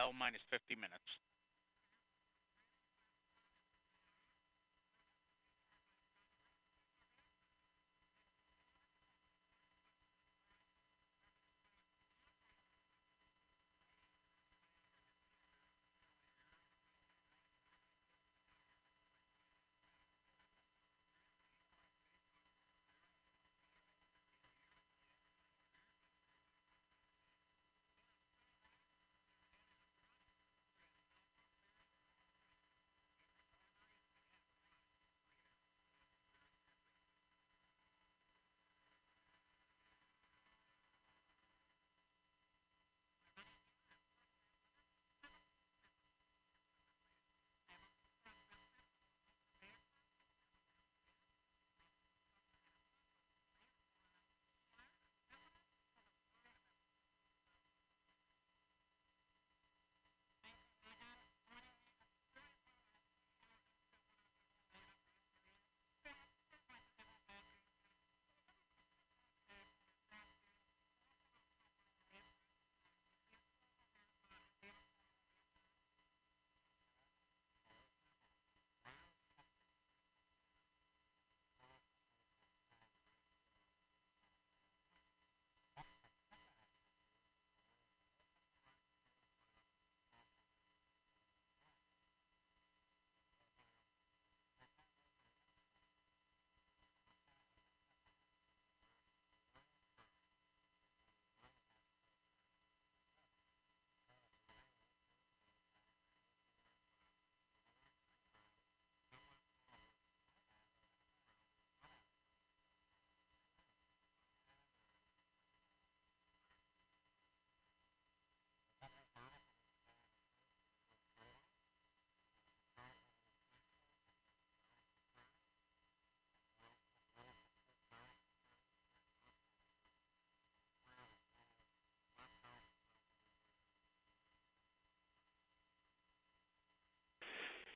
L minus 50 minutes.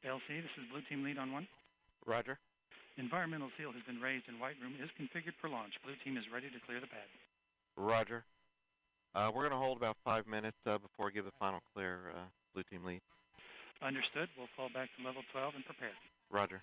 LC, this is Blue Team Lead on 1. Roger. Environmental seal has been raised and White Room is configured for launch. Blue Team is ready to clear the pad. Roger. We're going to hold about 5 minutes before we give the final clear, Blue Team Lead. Understood. We'll fall back to level 12 and prepare. Roger.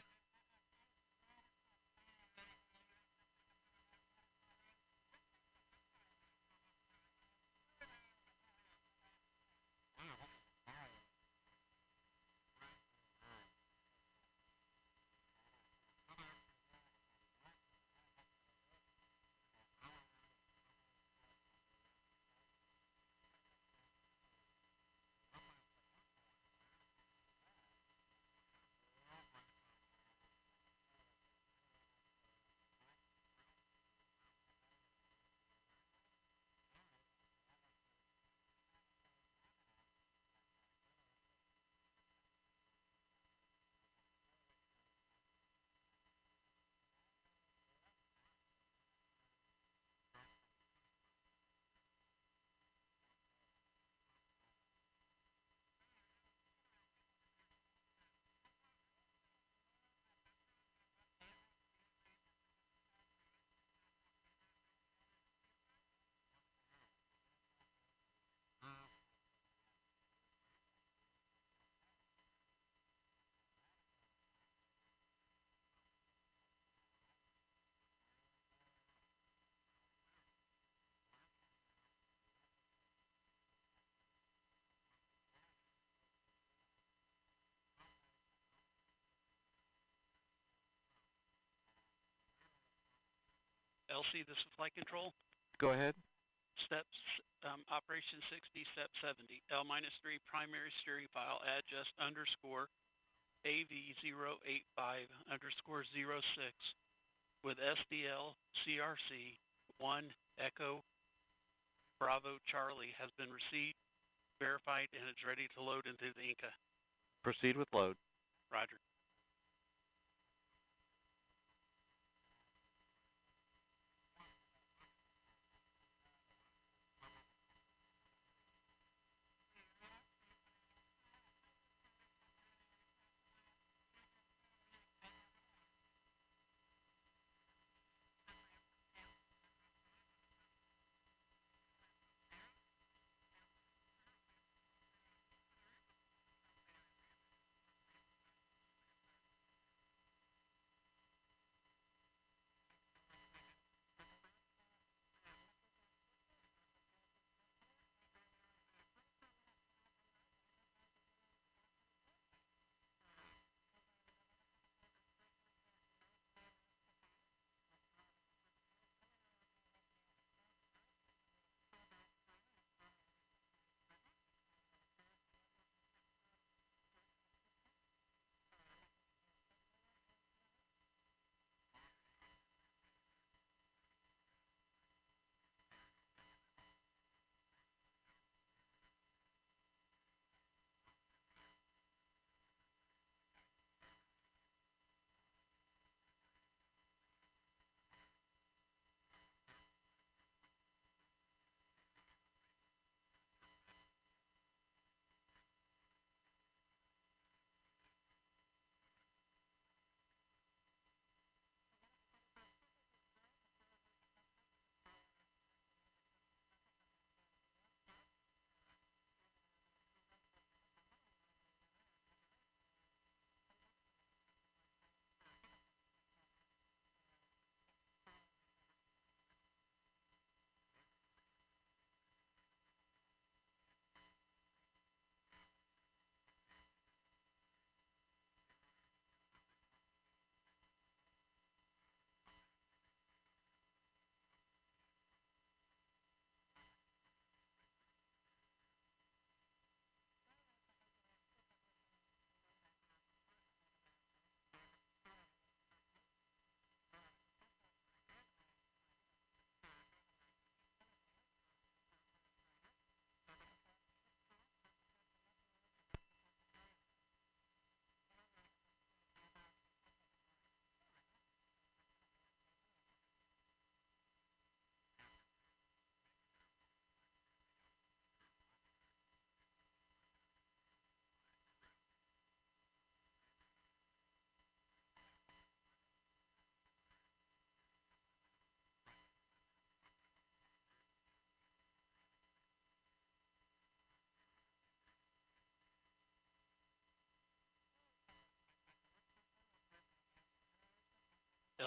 LC, this is Flight Control. Go ahead. Steps, Operation 60, Step 70. L-3 primary steering file, adjust underscore AV085 underscore 06 with SDL CRC 1 Echo Bravo Charlie has been received, verified, and is ready to load into the Inca. Proceed with load. Roger.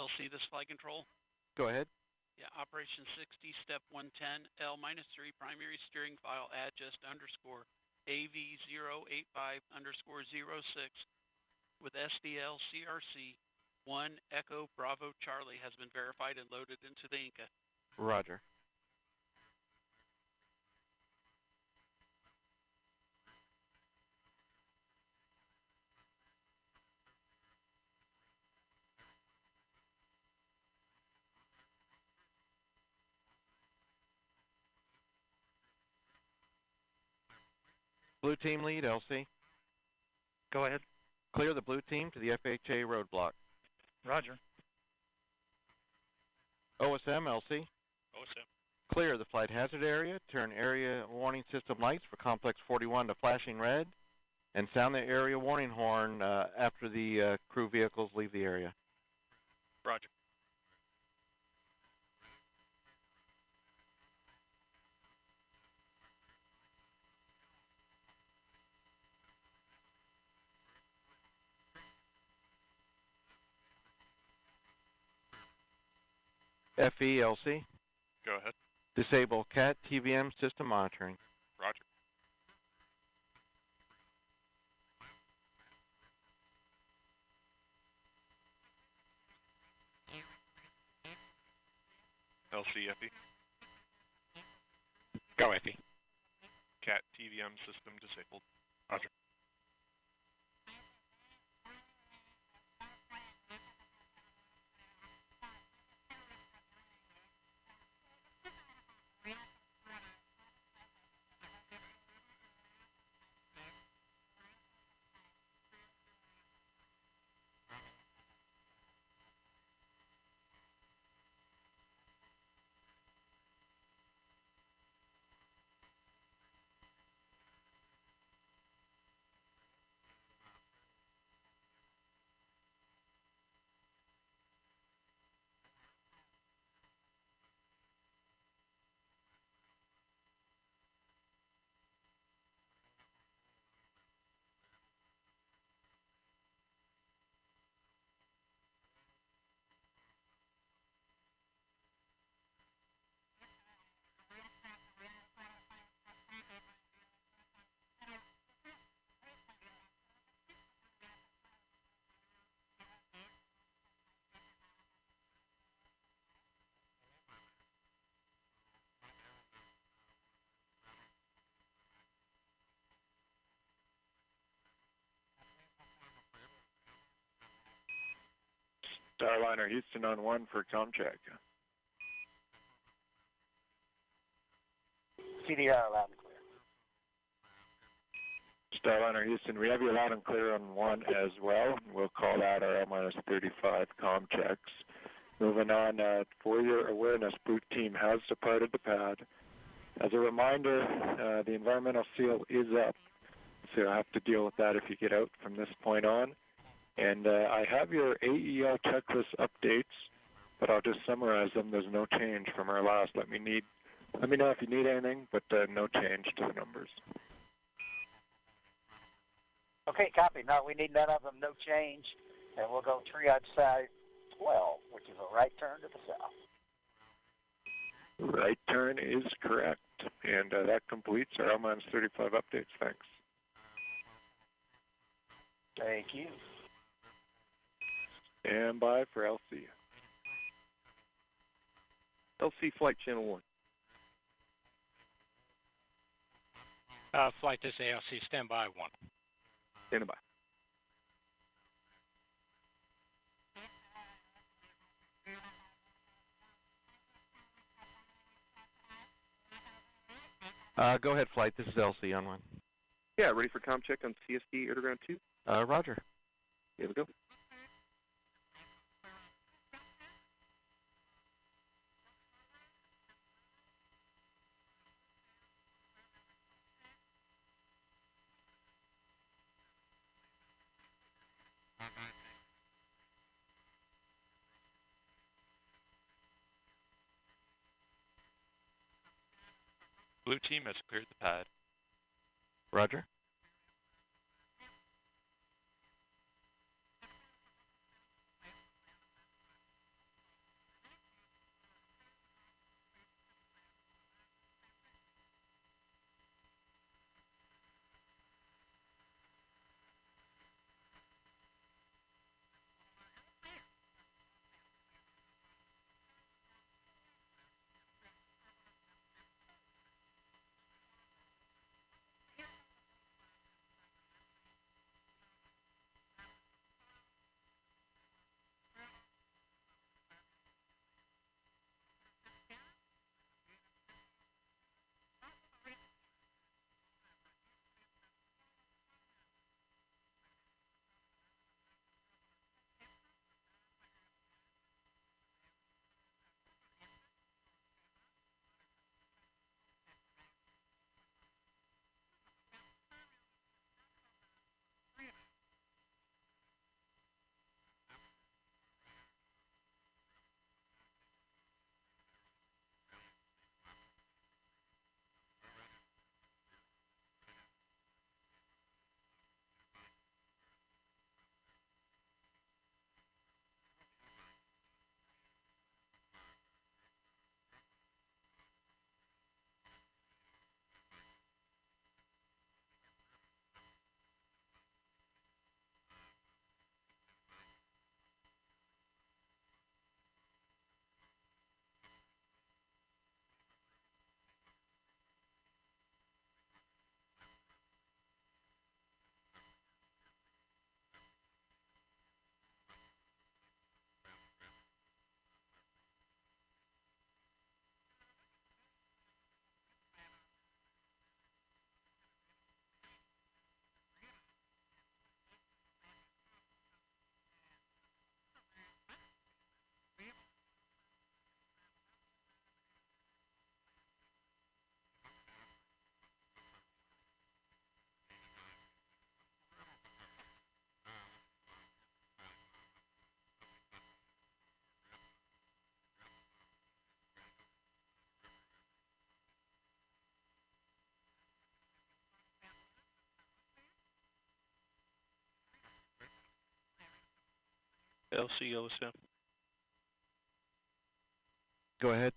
LC, this flight control. Go ahead. Yeah, Operation 60, Step 110, L-3, primary steering file adjust underscore AV085 underscore 06 with SDL CRC 1 Echo Bravo Charlie has been verified and loaded into the Inca. Roger. Blue team lead, LC. Go ahead. Clear the blue team to the FHA roadblock. Roger. OSM, LC. OSM. Clear the flight hazard area, turn area warning system lights for complex 41 to flashing red, and sound the area warning horn after the crew vehicles leave the area. Roger. FELC. Go ahead. Disable CAT TVM system monitoring. Roger. LCFE. Go, Effie. CAT TVM system disabled. Roger. Starliner Houston on 1 for com check. CDR loud and clear. Starliner Houston, we have you loud and clear on 1 as well. We'll call out our L-35 com checks. Moving on, for your awareness, boot team has departed the pad. As a reminder, the environmental seal is up, so you'll have to deal with that if you get out from this point on. And I have your AEL checklist updates, but I'll just summarize them. There's no change from our last. Let me know if you need anything, but no change to the numbers. Okay, copy. No, we need none of them, no change. And we'll go triage side 12, which is a right turn to the south. Right turn is correct. And that completes our L-35 updates. Thanks. Thank you. Stand by for LC. LC Flight Channel 1. Flight, this ALC, stand by 1. Stand by. Go ahead, flight. This is LC on 1. Yeah, ready for com check on CST Air to Ground 2? Roger. Here we go. Blue team has cleared the pad. Roger. LCOSM. Go ahead.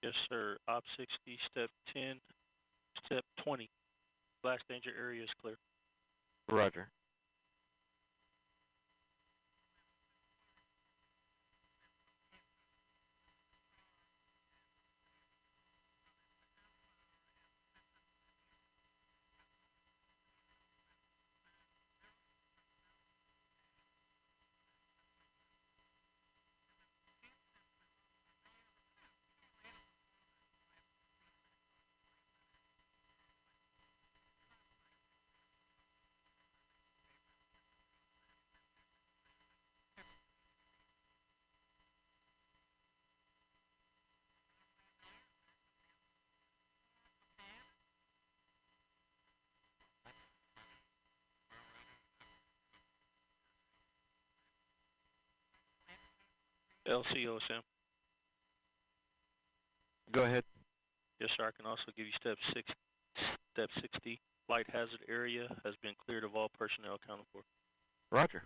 Yes, sir. Op 60, step 10, step 20. Blast danger area is clear. Roger. LCOSM. Go ahead. Yes, sir. I can also give you step 60. Flight hazard area has been cleared of all personnel accounted for. Roger.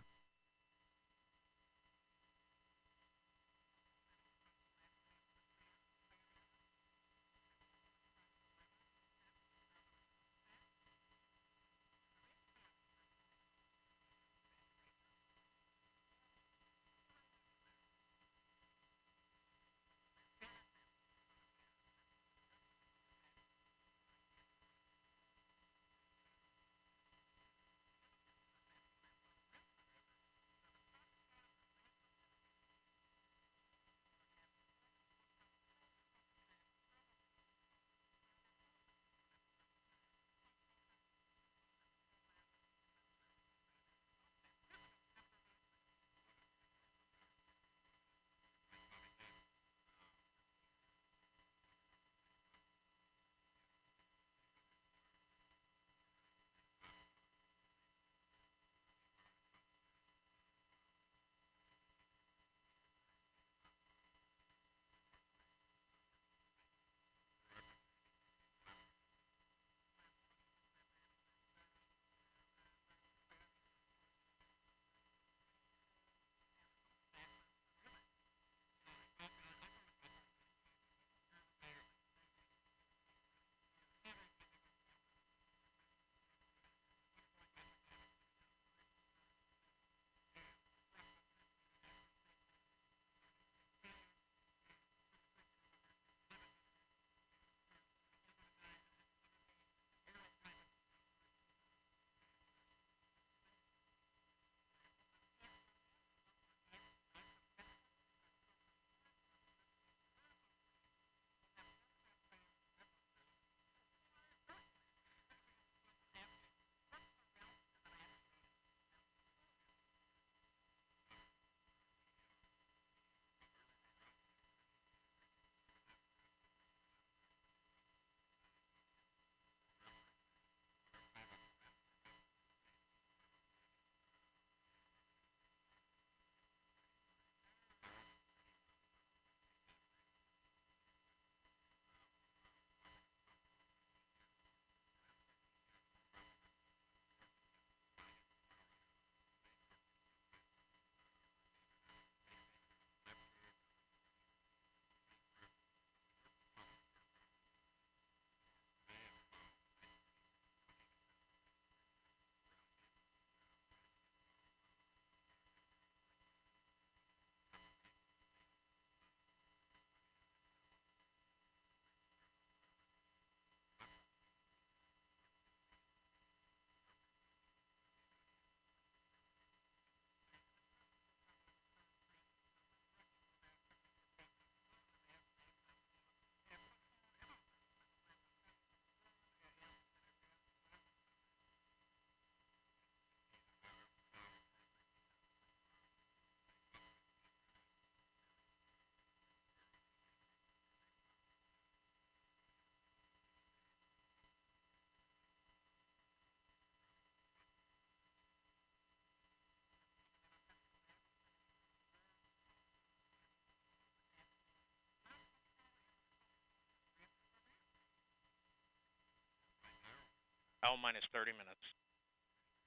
L minus 30 minutes.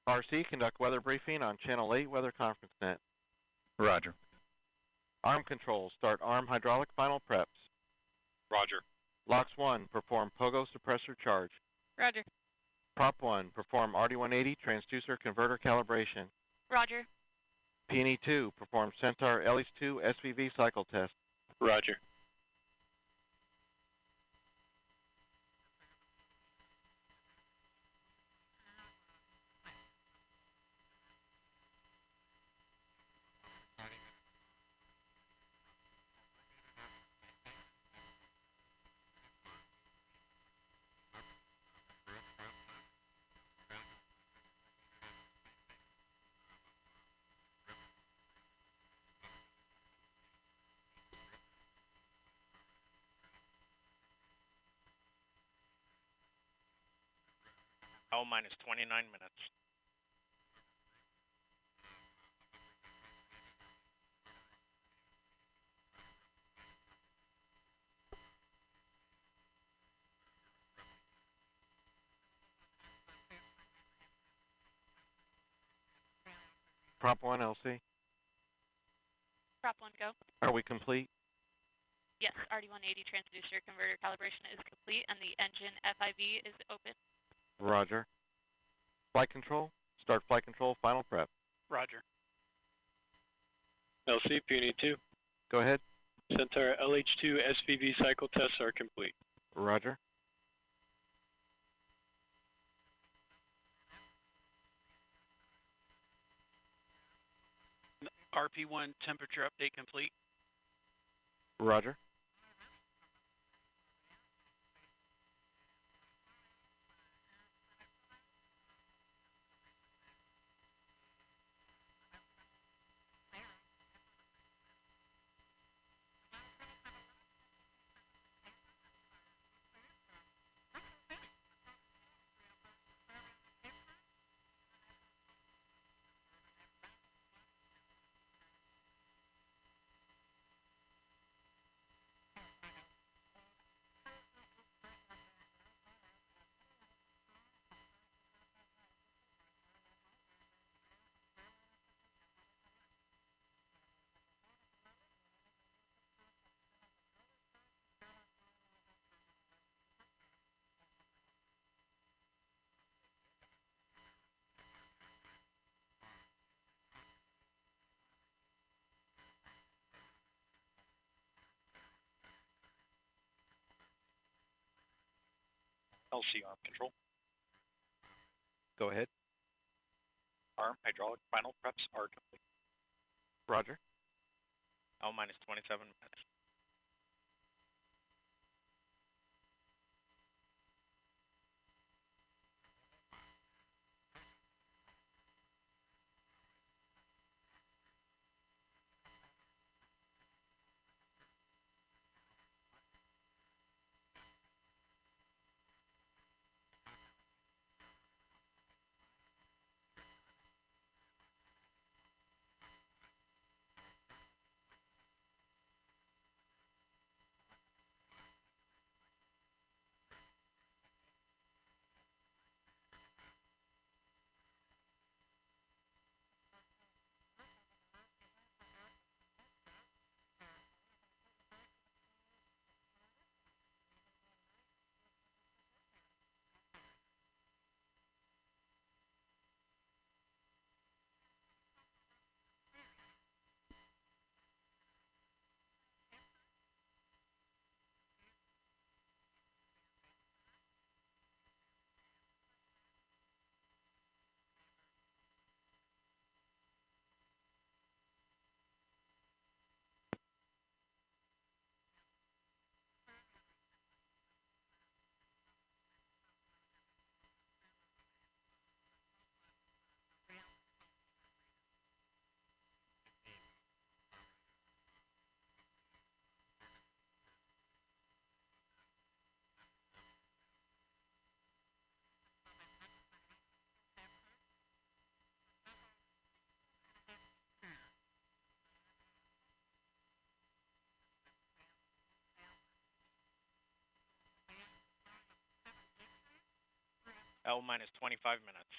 RC, conduct weather briefing on Channel 8 Weather Conference Net. Roger. Arm control, start arm hydraulic final preps. Roger. LOX 1, perform pogo suppressor charge. Roger. Prop 1, perform RD180 transducer converter calibration. Roger. P&E 2, perform Centaur LH2 SVV cycle test. Roger. L minus 29 minutes. Prop 1 LC. Prop 1, go. Are we complete? Yes, RD180 transducer converter calibration is complete and the engine FIV is open. Roger. Flight control, start flight control final prep. Roger. LC, P&E 2. Go ahead. Centaur LH2 SVV cycle tests are complete. Roger. RP1 temperature update complete. Roger. LC arm control. Go ahead. Arm hydraulic final preps are complete. Roger. L minus 27 minutes. L minus 25 minutes.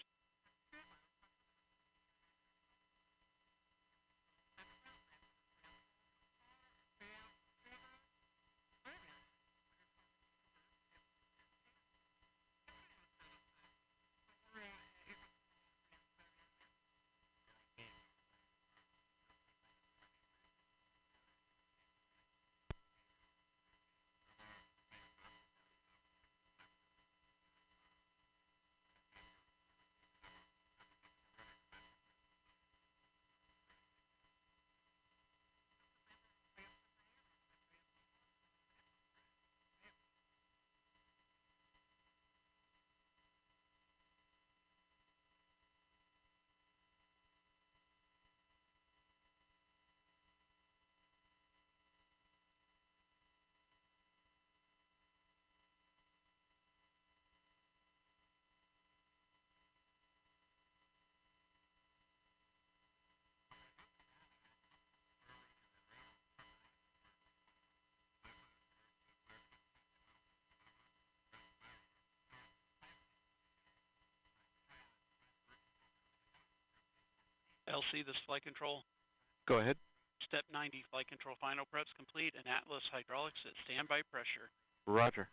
LC, this is flight control. Go ahead. Step 90, flight control final preps complete, and Atlas hydraulics at standby pressure. Roger.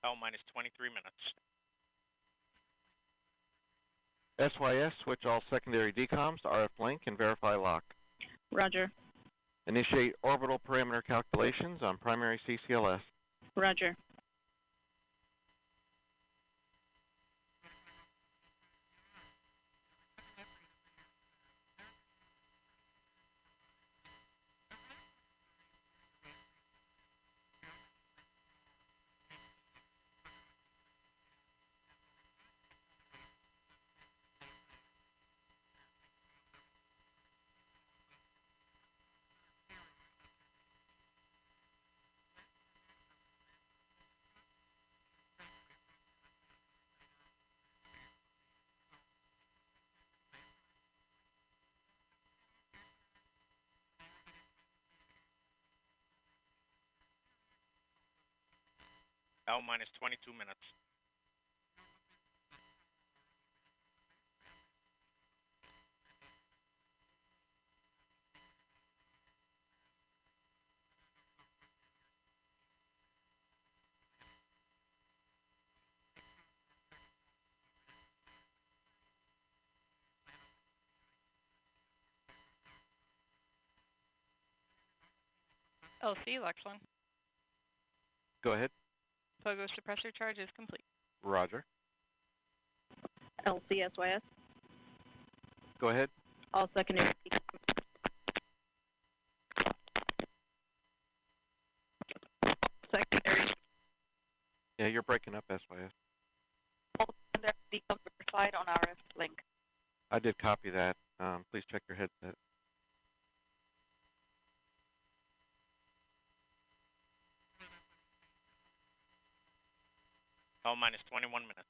L minus 23 minutes. SYS, switch all secondary decoms to RF link and verify lock. Roger. Initiate orbital parameter calculations on primary CCLS. Roger. L minus 22 minutes. LC, Lex 1. Go ahead. Pogo suppressor charge is complete. Roger. LCSYS. Go ahead. All secondary. Secondary. Yeah, you're breaking up, SYS. All secondary decoms verified on RF link. I did copy that. Please check your headset. L minus 21 minutes.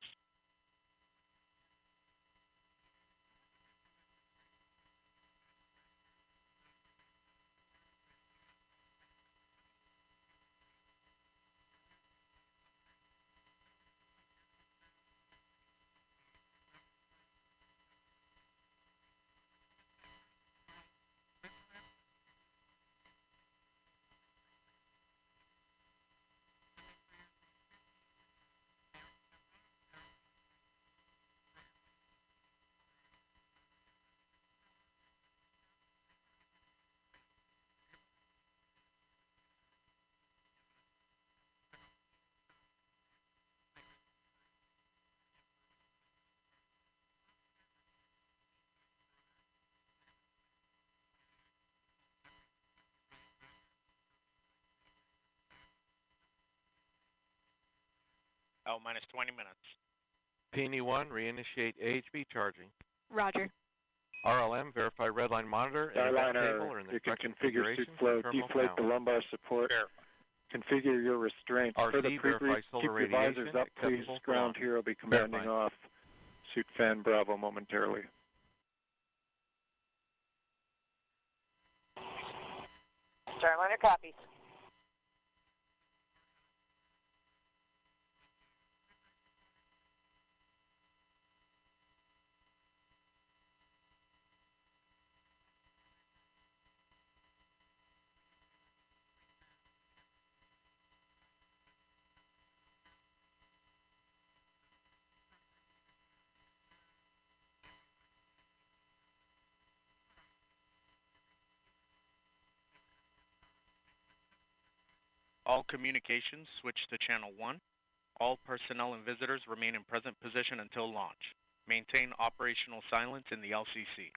L minus 20 minutes. PNE1, reinitiate AHB charging. Roger. RLM, verify redline monitor and event table or in Starliner, the you can correct configure suit configuration flow, for terminal deflate count. the lumbar support, configure your restraints. For the RC, verify keep solar your visors radiation, up, please. acceptable for Ground launch. here will be commanding Verified. off. Suit fan Bravo momentarily. Starliner copies. All communications switch to channel 1. All personnel and visitors remain in present position until launch. Maintain operational silence in the LCC.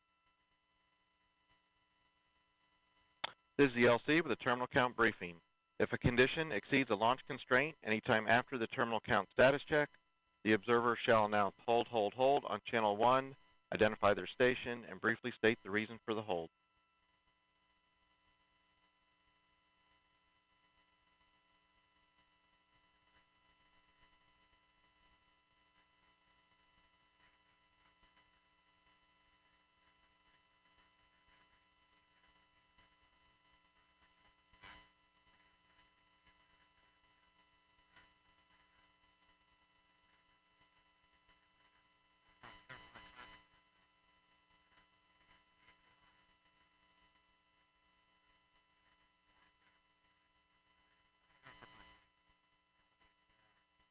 This is the LC with a terminal count briefing. If a condition exceeds a launch constraint anytime after the terminal count status check, The observer shall announce hold, hold, hold on channel 1, identify their station, and briefly state the reason for the hold.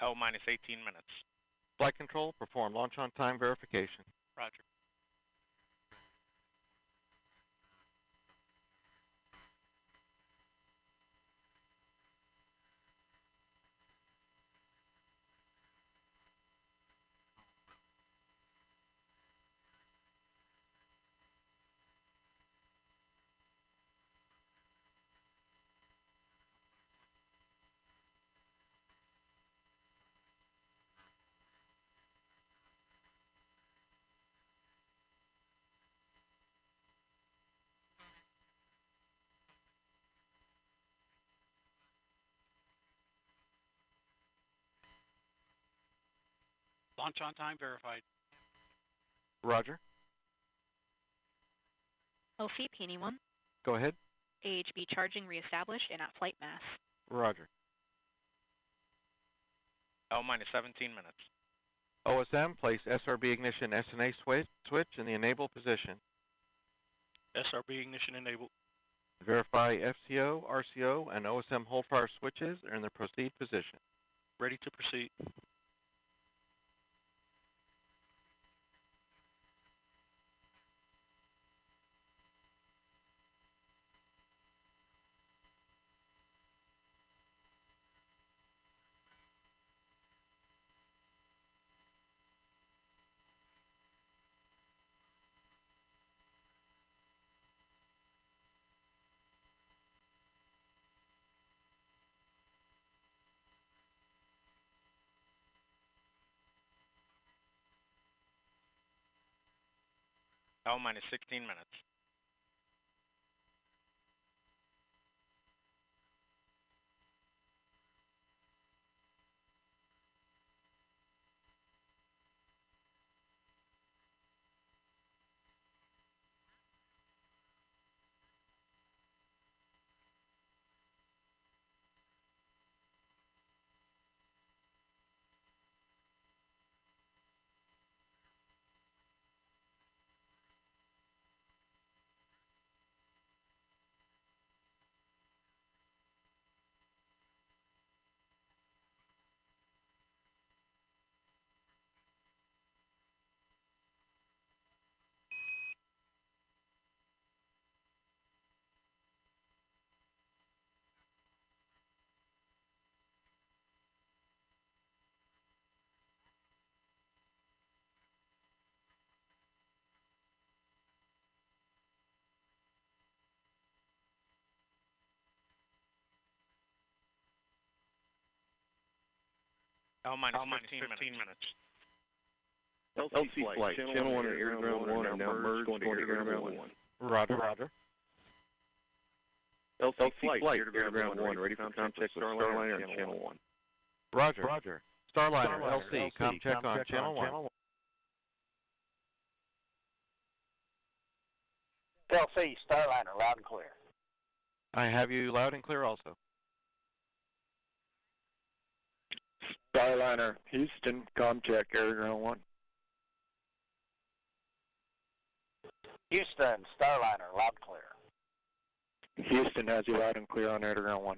L minus 18 minutes. Flight control, perform launch on time verification. Roger. Launch on time verified. Roger. LC Peony 1. Go ahead. AHB charging reestablished and at flight mass. Roger. L minus 17 minutes. OSM, place SRB ignition SNA switch in the enable position. SRB ignition enabled. Verify FCO, RCO, and OSM hold fire switches are in the proceed position. Ready to proceed. L minus 16 minutes. L minus 15 minutes. LC flight, channel 1 and air to ground 1 are now merged going to air to ground 1. Roger, roger. LC flight, air to ground 1, ready for contact Starliner on channel 1. Roger, roger. Starliner, LC, com check on channel 1. LC, Starliner, loud and clear. I have you loud and clear also. Starliner, Houston, ComTech, Air Ground 1. Houston, Starliner, loud and clear. Houston has you loud and clear on Air Ground 1.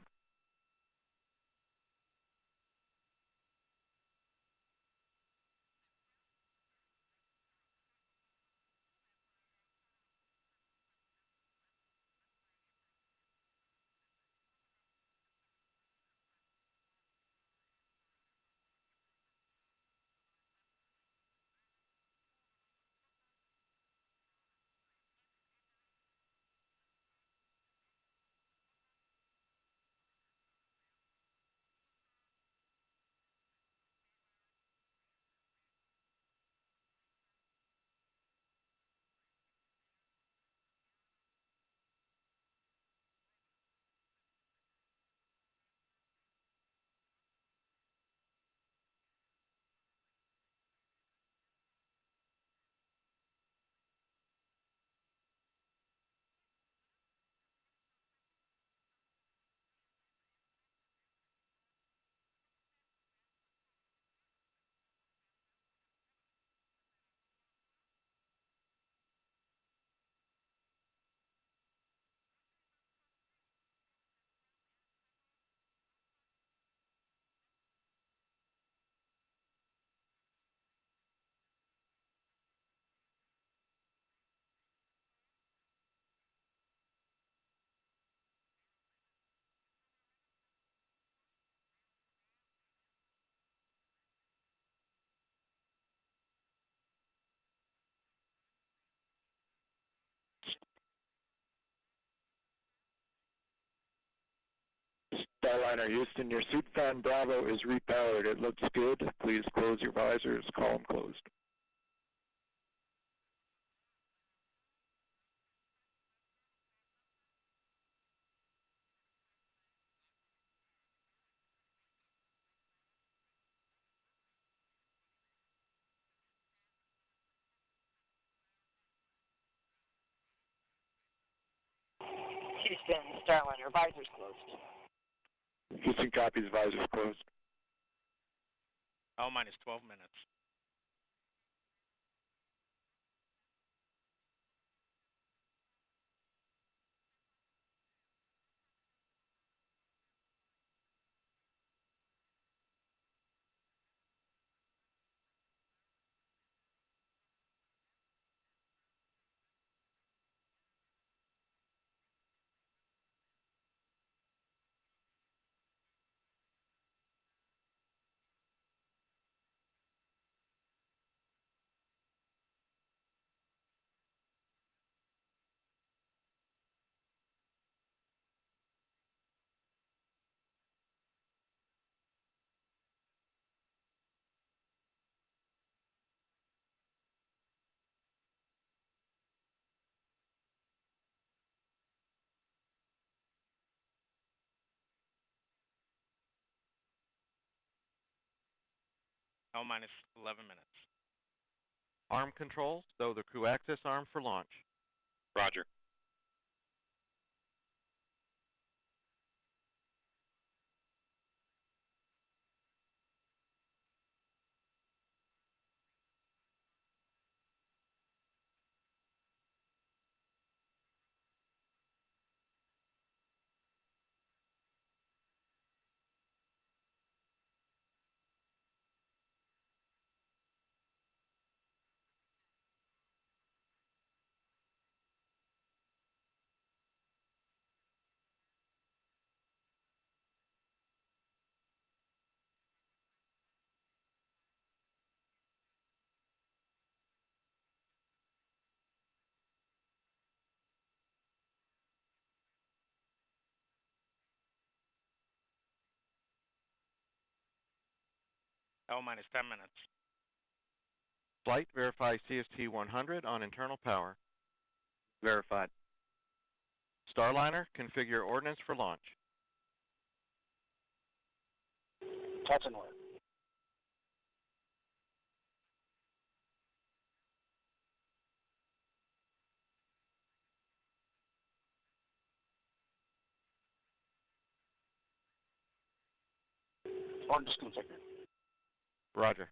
Starliner Houston, your suit fan Bravo is repowered. It looks good. Please close your visors. Column closed. Houston, Starliner, visors closed. Houston copies, visors closed. L minus 12 minutes. L minus 11 minutes. Arm controls, though the crew access arm for launch. Roger. L minus 10 minutes. Flight, verify CST 100 on internal power. Verified. Starliner, configure ordnance for launch. Touch and work. Ordnance configured. Roger.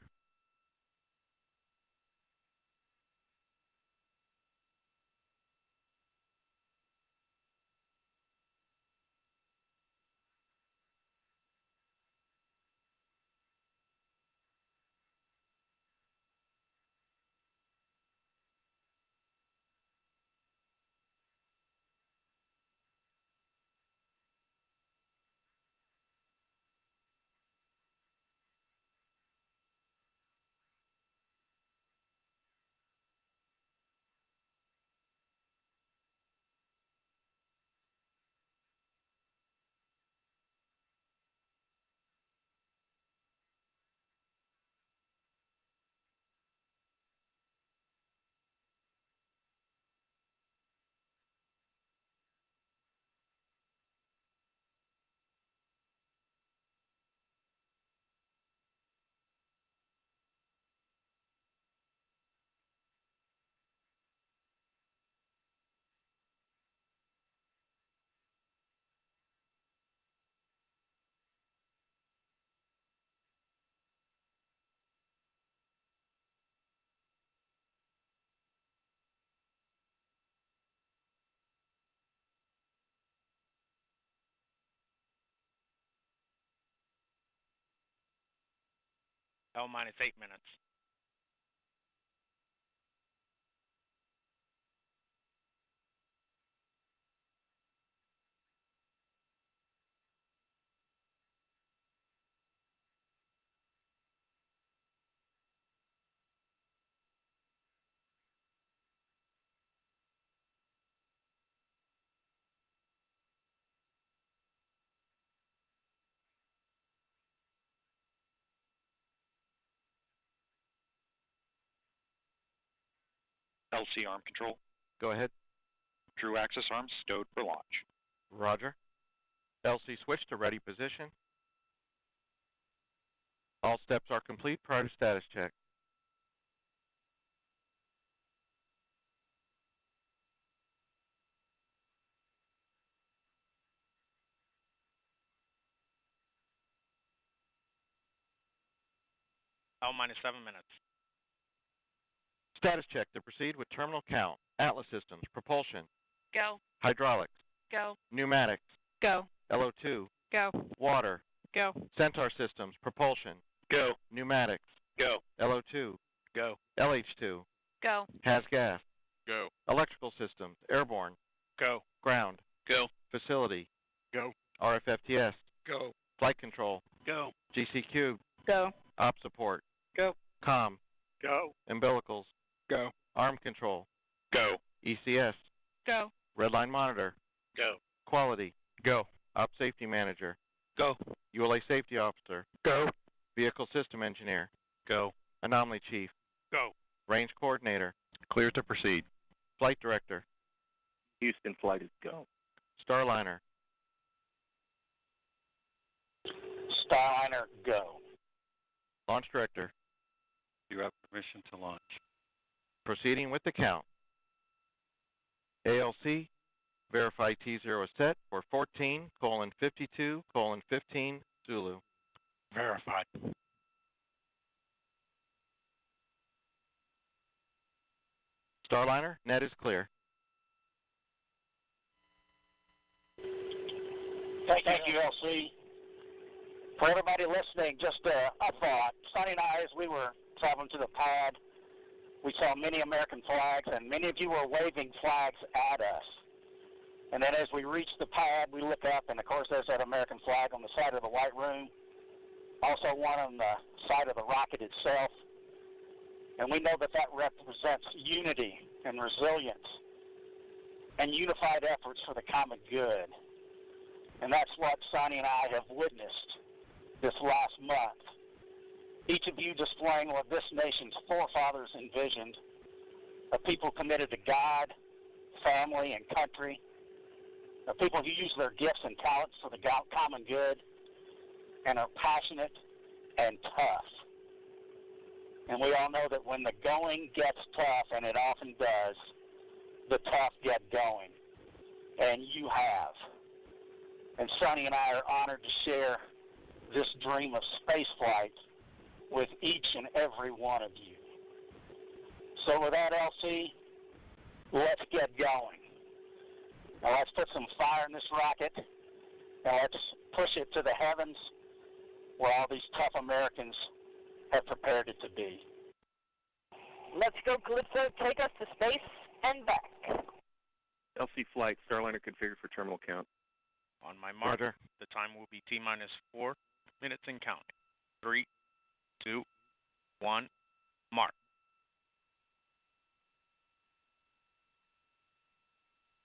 L minus 8 minutes. LC arm control. Go ahead. True axis arms stowed for launch. Roger. LC switch to ready position. All steps are complete prior to status check. L minus 7 minutes. Status check to proceed with terminal count. Atlas systems, propulsion, Go. hydraulics, Go. pneumatics, Go. LO2, Go. water, Go. Centaur systems, propulsion, Go. pneumatics, Go. LO2, Go. LH2, Go. has gas, Go. electrical systems, airborne, Go. ground, Go. facility, Go. RFFTS, Go. flight control, Go. GCQ, Go. op support, Go. comm, Go. umbilicals, Go. arm control, Go. ECS, Go. redline monitor, Go. quality, Go. op safety manager, Go. ULA safety officer, Go. vehicle system engineer, Go. anomaly chief, Go. range coordinator, Clear to proceed. flight director, Houston flight is go. Starliner, Starliner, go. launch director, You have permission to launch. proceeding with the count. ALC, verify T0 is set for 14:52:15 Zulu. Verified. Starliner, net is clear. Thank you, LC. For everybody listening, just a thought. Sonny and I, as we were traveling to the pad, we saw many American flags, and many of you were waving flags at us. And then as we reached the pad, we look up, and of course there's that American flag on the side of the white room, also one on the side of the rocket itself. And we know that that represents unity and resilience and unified efforts for the common good. And that's what Sonny and I have witnessed this last month. Each of you displaying what this nation's forefathers envisioned, a people committed to God, family, and country, a people who use their gifts and talents for the common good, and are passionate and tough. And we all know that when the going gets tough, and it often does, the tough get going. And you have. And Sonny and I are honored to share this dream of spaceflight with each and every one of you. So with that, LC, let's get going. Now let's put some fire in this rocket, and let's push it to the heavens where all these tough Americans have prepared it to be. Let's go, Calypso. Take us to space and back. LC flight, Starliner configured for terminal count. On my mark, Roger. the time will be T-minus 4 minutes and counting. 3, 2, 1, mark.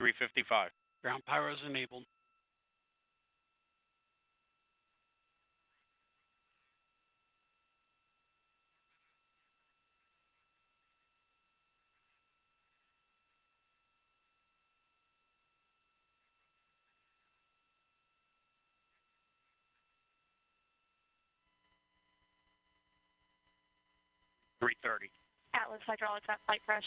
3:55. Ground pyros enabled. Atlas hydraulics at flight fresh.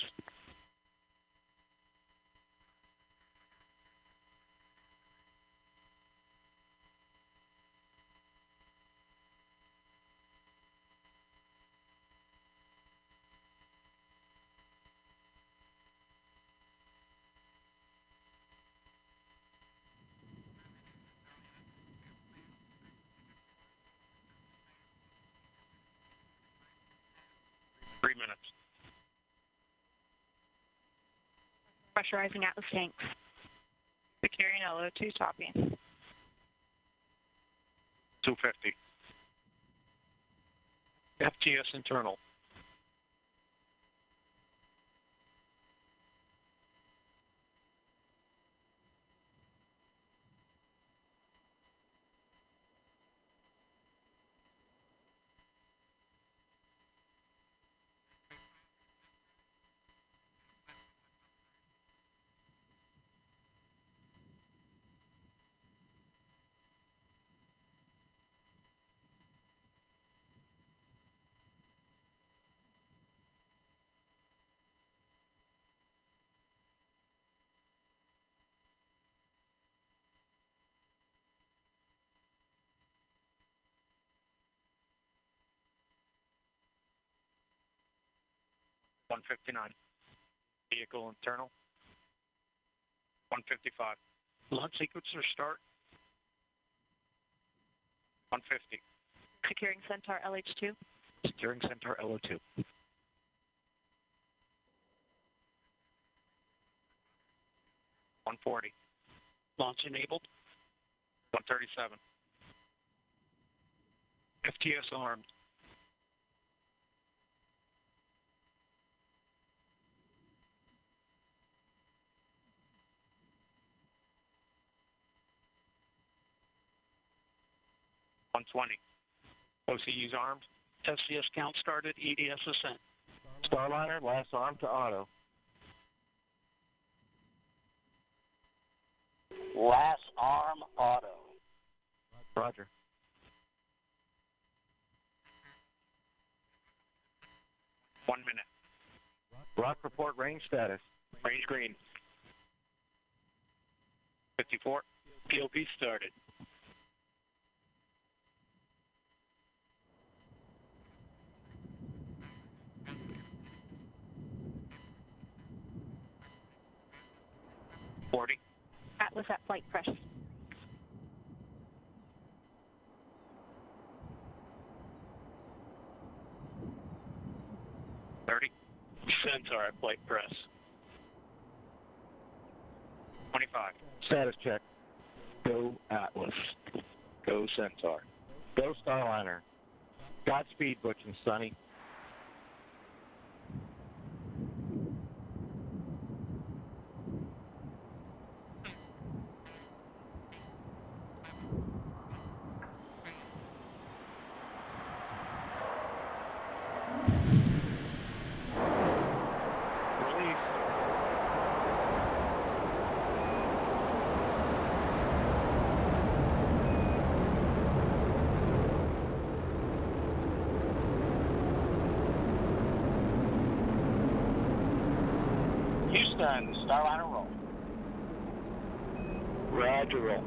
Pressurizing Atlas tanks. Securing LO2 topping. 250. FTS internal. 159. Vehicle internal. 155. Launch sequencer start. 150. Securing Centaur LH2. Securing Centaur LO2. 140. Launch enabled. 137. FTS armed. 120. OCU's armed. SCS count started. EDS ascent. Starliner, last arm to auto. Last arm auto. Roger. One minute. Rock report range status. Range green. 54. POP started. Atlas at flight press. Centaur at flight press. 25. Status check. Go Atlas. Go Centaur. Go Starliner. Godspeed, Butch and Sonny. Houston, Starliner roll. Roger, roll.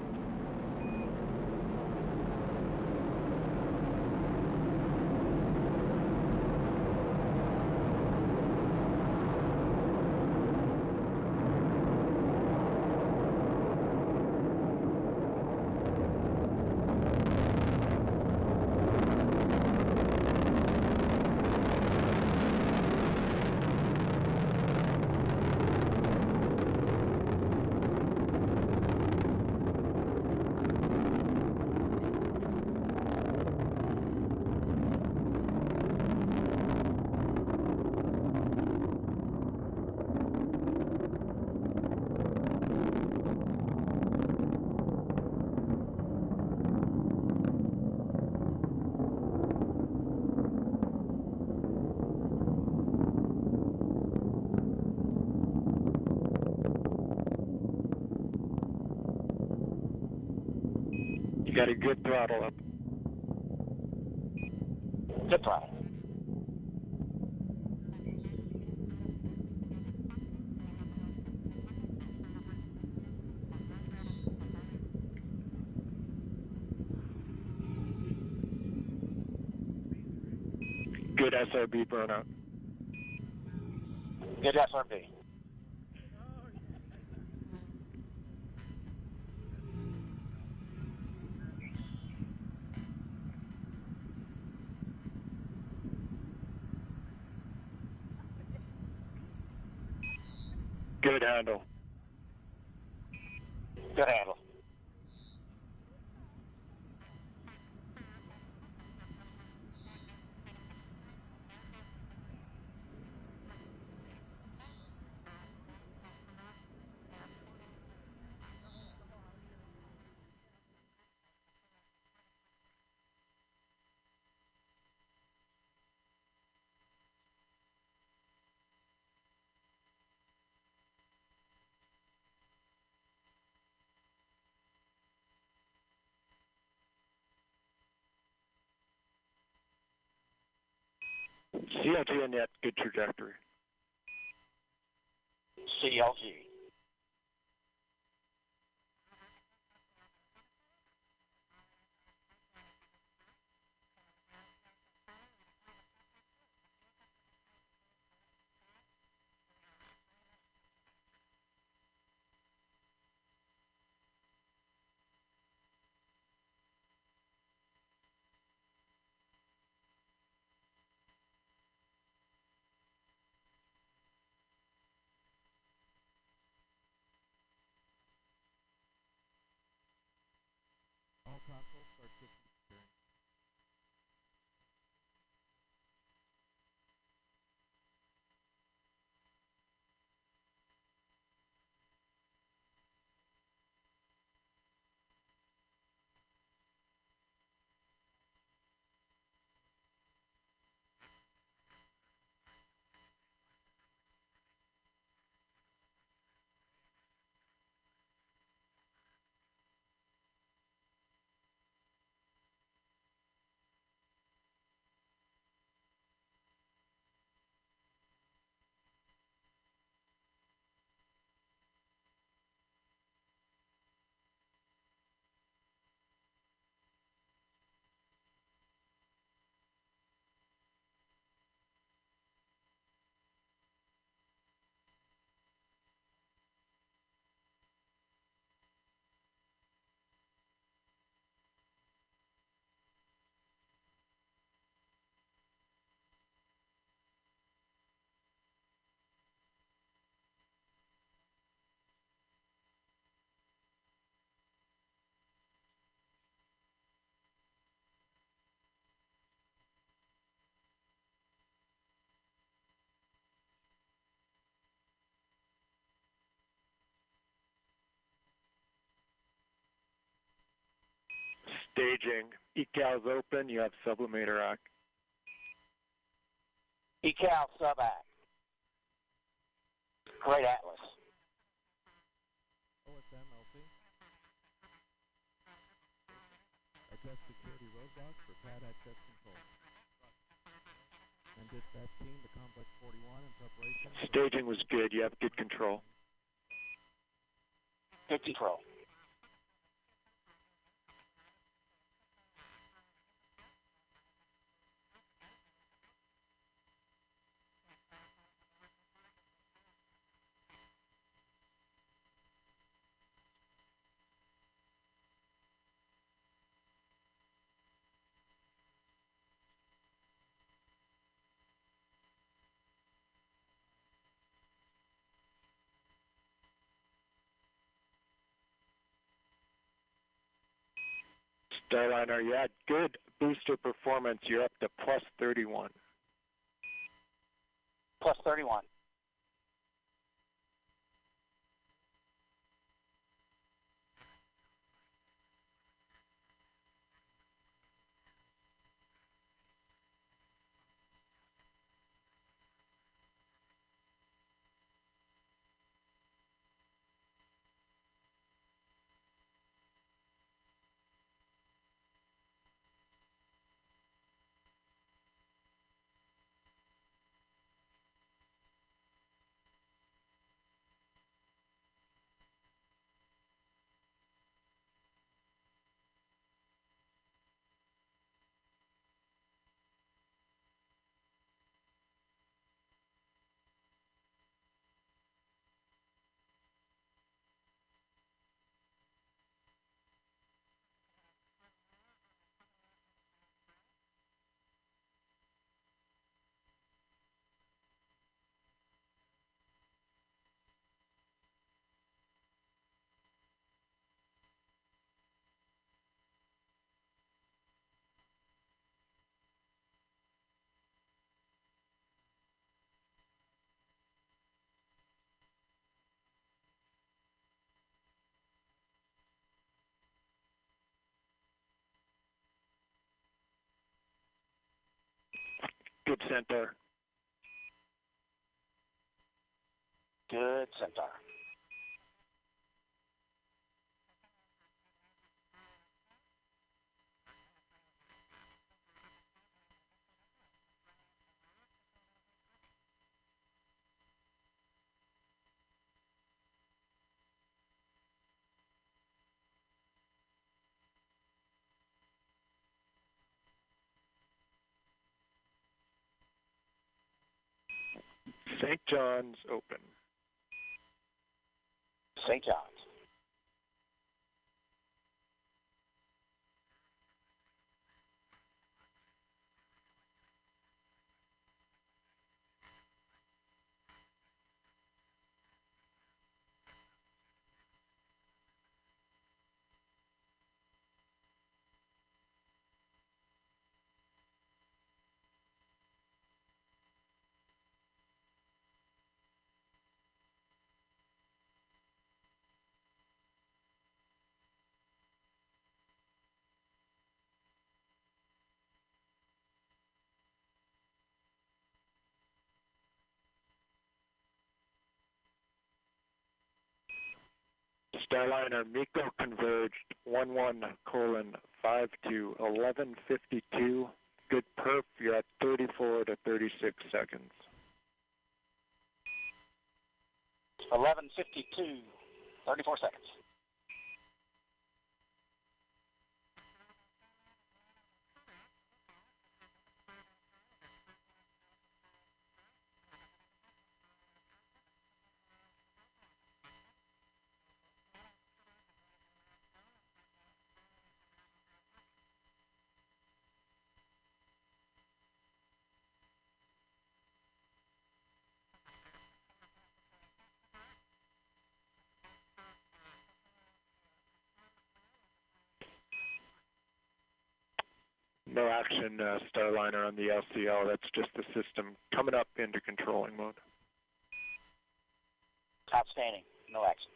Got a good throttle up. Good throttle. Good SRB burnout. Good SRB. Good handle. Good handle. CLG and net, good trajectory. CLG. Staging. ECAL's open. You have sublimator act. ECAL sub-act. Great Atlas. OSM LC. Address security roadblocks for pad access control. And dispatch team to complex 41 in preparation. Staging was good. You have good control. Good control. Starliner, you had good booster performance. You're up to plus 31. Plus 31. Good centaur. Good centaur. St. John's open. St. John's. Starliner MECO converged 11:5 to 11:52. Good perf, you're at 34 to 36 seconds. 11:52, 34 seconds. No action, Starliner, on the LCL. That's just the system coming up into controlling mode. Outstanding. No action.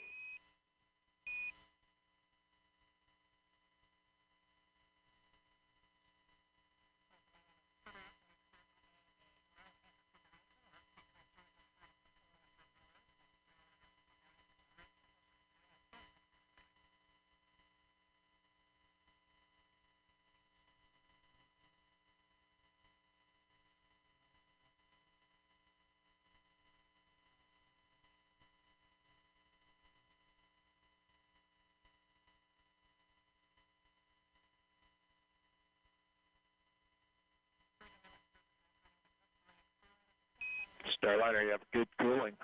Starliner, you have good cooling.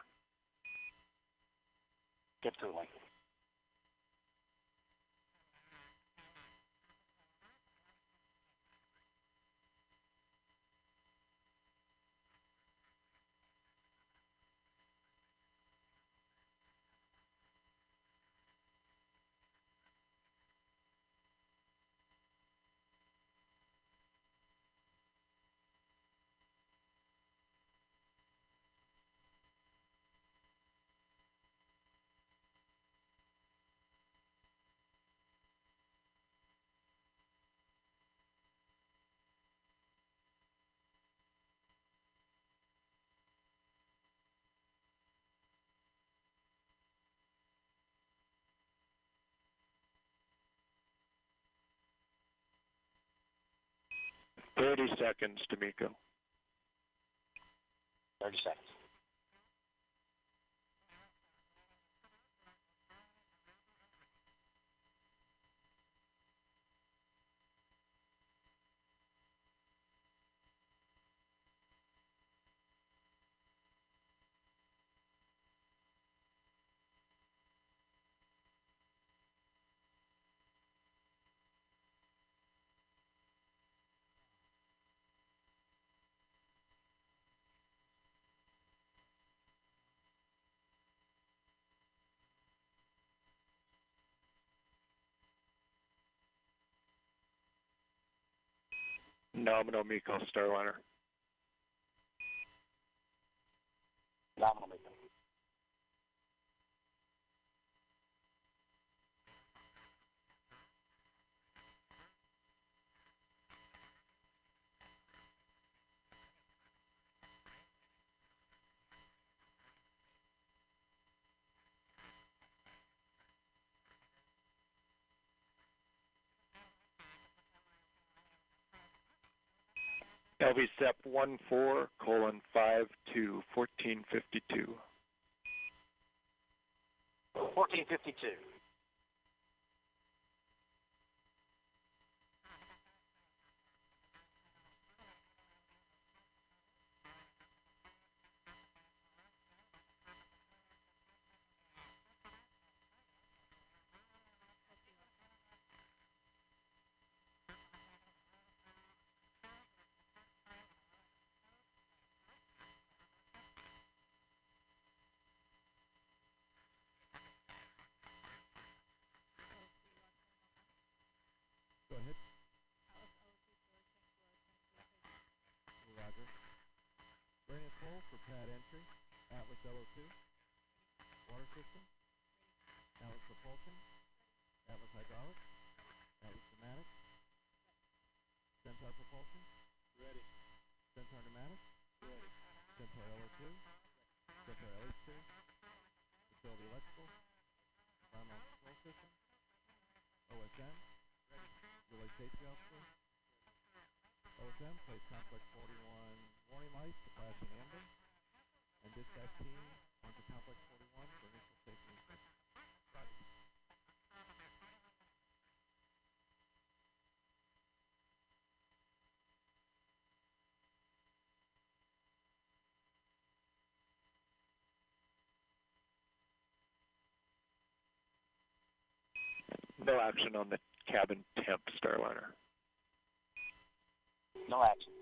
Good cooling. Thirty seconds to MECO. 30 seconds. Nominal MECO, Starliner. Nominal MECO. LVSEP 14:5 to 14:52. 14:52. terminal control system. OSM, ready. Relay safety officer. OSM, place complex 41 warning lights to flashing amber. And dispatch team onto complex 41 for initial safety inspection. Roger. No action on the cabin temp, Starliner. No action.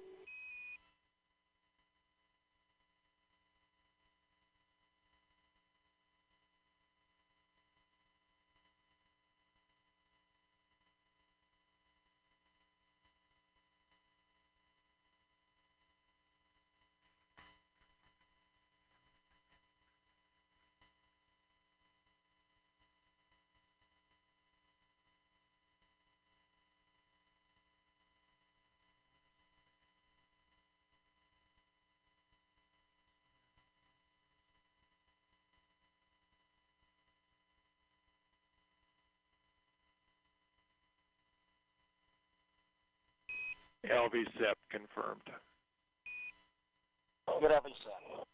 LVSEP confirmed. Good LVSEP.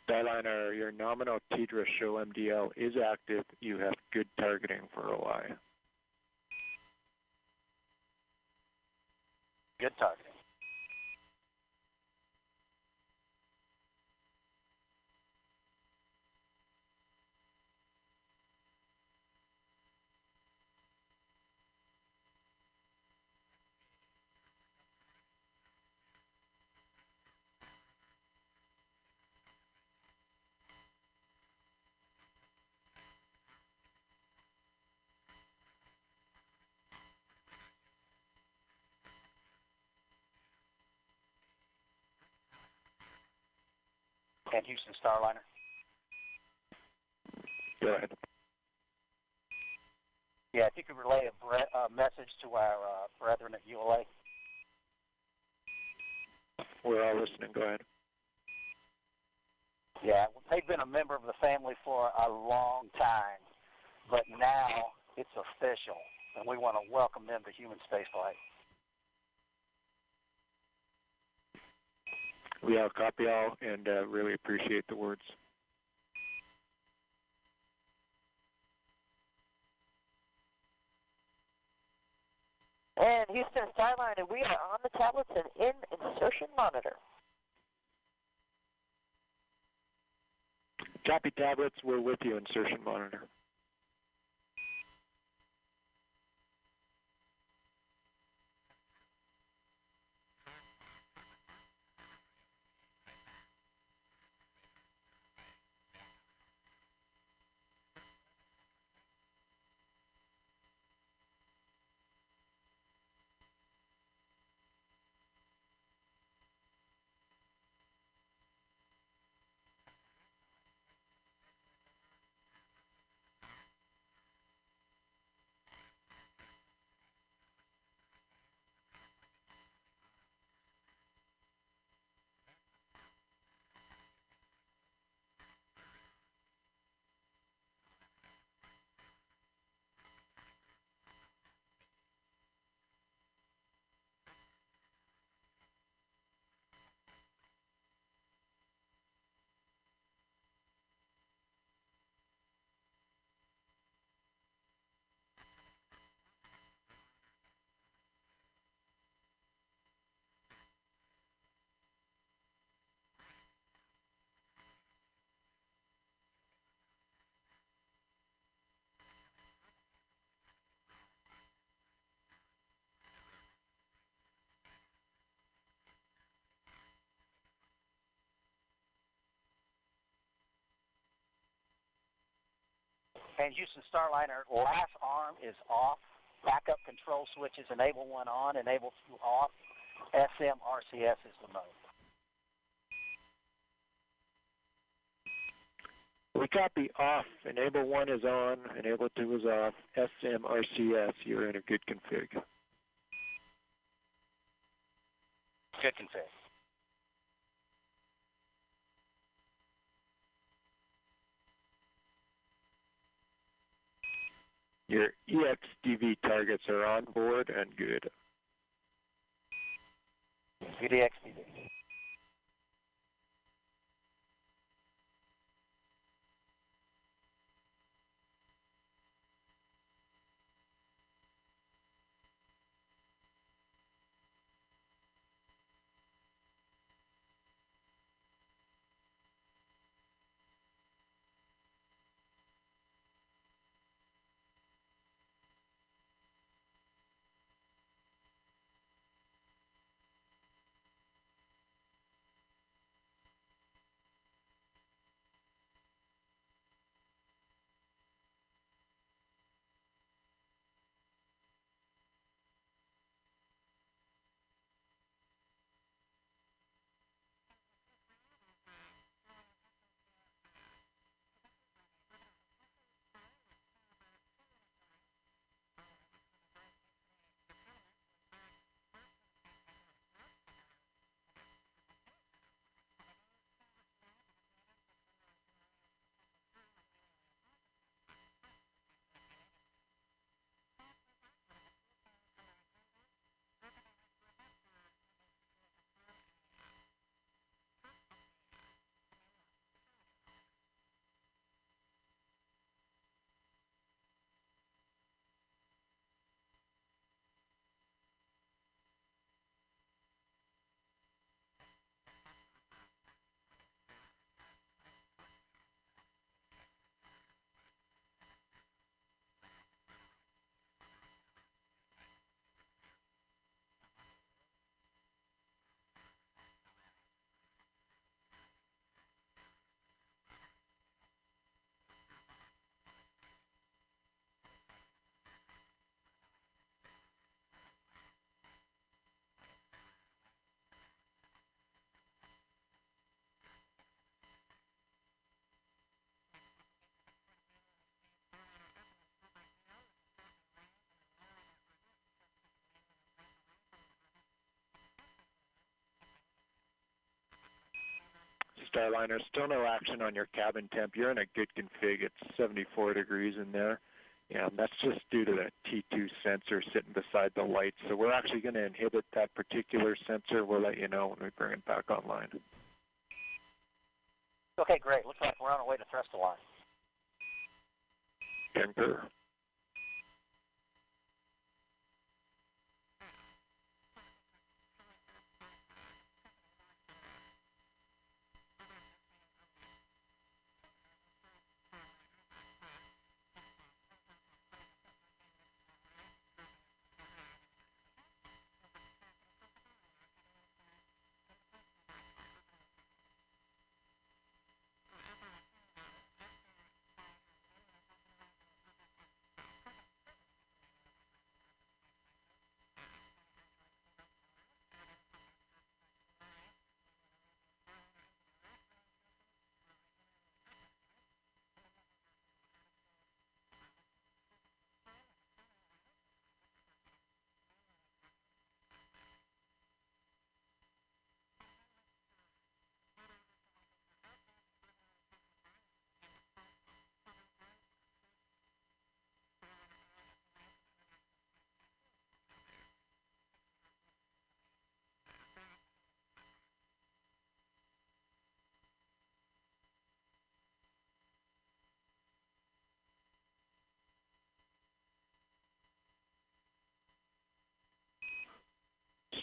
Starliner, your nominal TDRA show MDL is active. You have good targeting for OI. Good targeting. And Houston Starliner. Go ahead. Yeah, if you could relay a message to our brethren at ULA. We're all listening. Go ahead. Yeah, they've been a member of the family for a long time, but now it's official, and we want to welcome them to human spaceflight. We all copy all and really appreciate the words. And Houston Starliner, we are on the tablets and in insertion monitor. Copy tablets, we're with you, insertion monitor. And Houston Starliner, last arm is off. Backup control switches, enable 1 on, enable 2 off. SMRCS is the mode. We copy off. Enable 1 is on, enable 2 is off. SMRCS, you're in a good config. Good config. Your EXDV targets are on board and good. Good EXDV. Starliner, still no action on your cabin temp. You're in a good config. It's 74 degrees in there. And that's just due to the T2 sensor sitting beside the light. So we're actually going to inhibit that particular sensor. We'll let you know when we bring it back online. Okay, great. Looks like we're on our way to thrust align. Concur.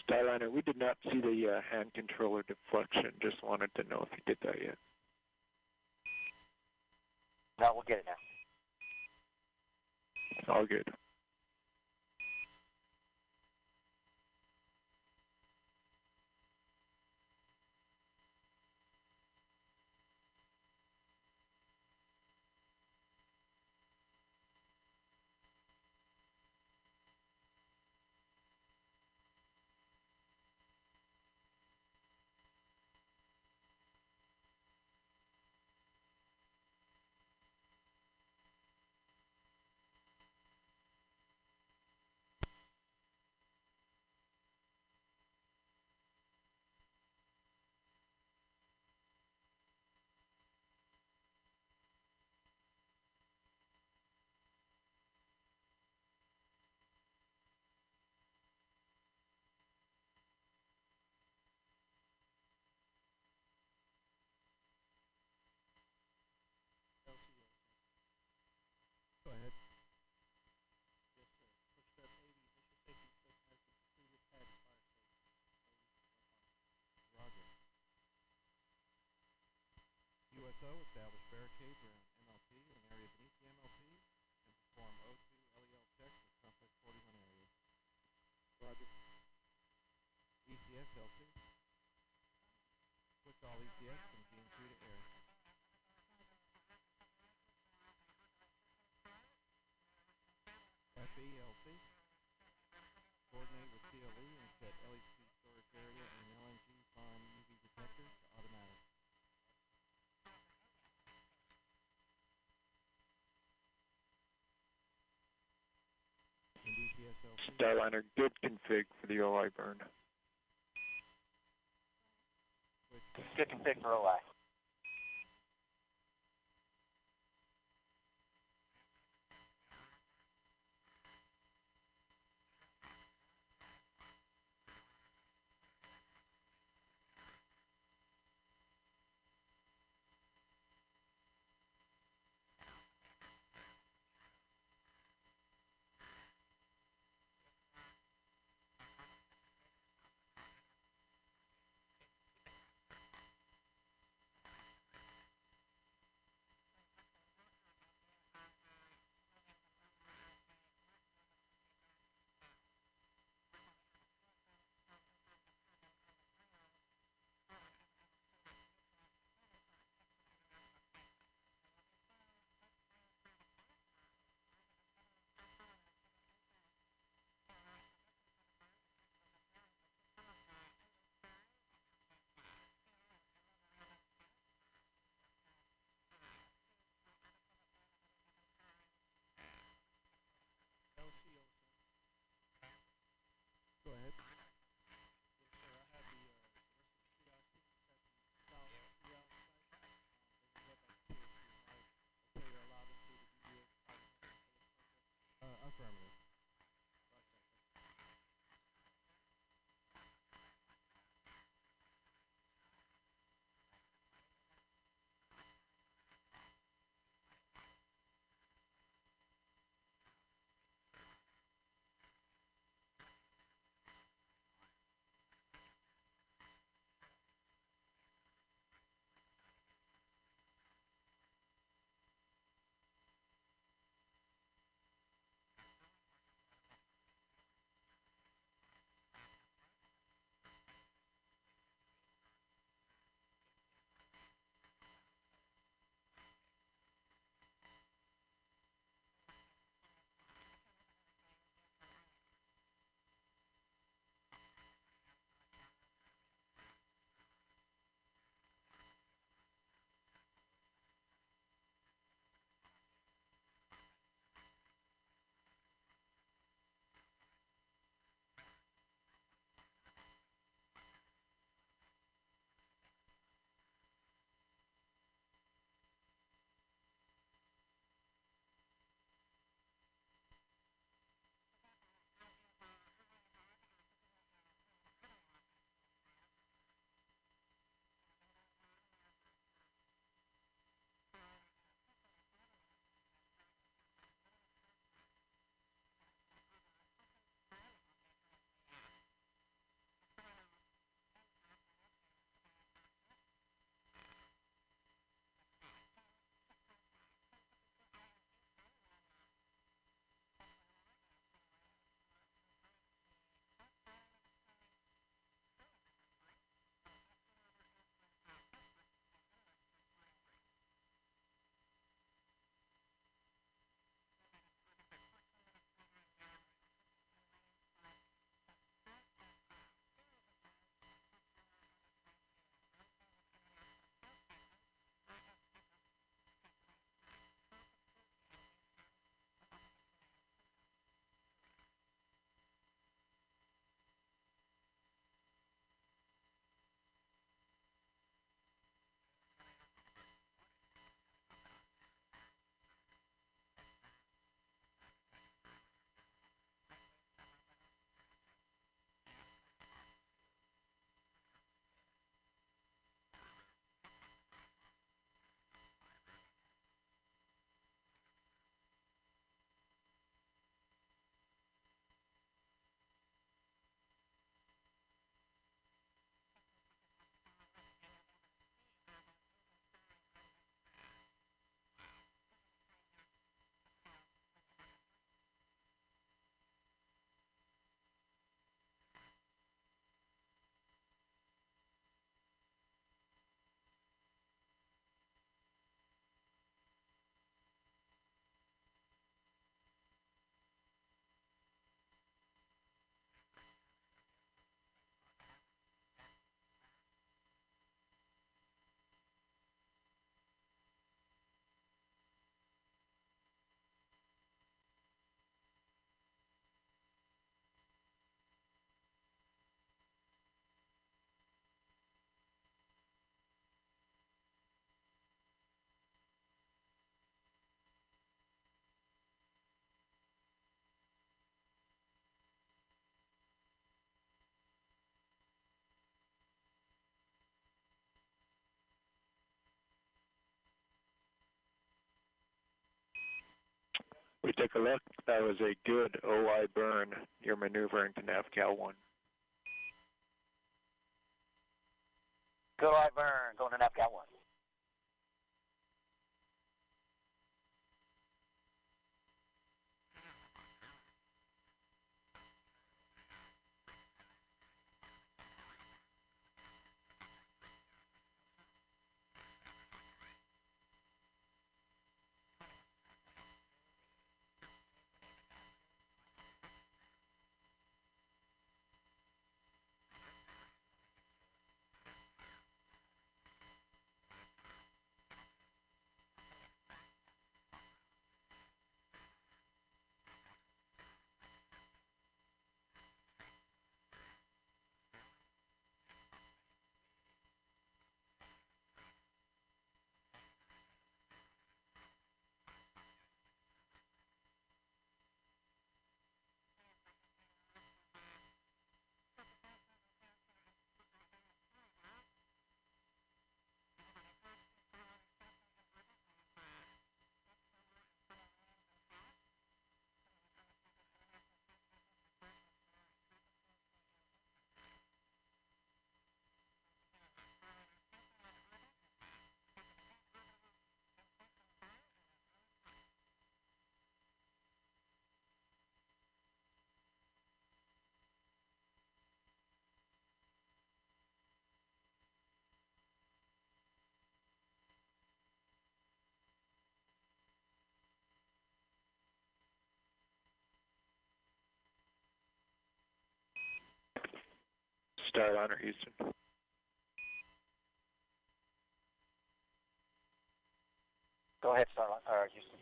Starliner, we did not see the hand controller deflection. Just wanted to know if you did that yet. No, we'll get it now. All good. Also, establish barricades around MLP and an area beneath the MLP, and perform O2 LEL checks with complex 41 areas. Roger. ECS LC. Switch all ECS from GN3 to air. FELC. Coordinate with CLE and set LHC storage area and LNG farm UV detector to automatic. And DCS LC. Starliner, good config for the OI burn. Good config for OI. We took a look. That was a good OI burn. You're maneuvering to NavCal 1. Good OI burn, going to NavCal 1. Starliner, Houston. Go ahead, Starliner, Houston.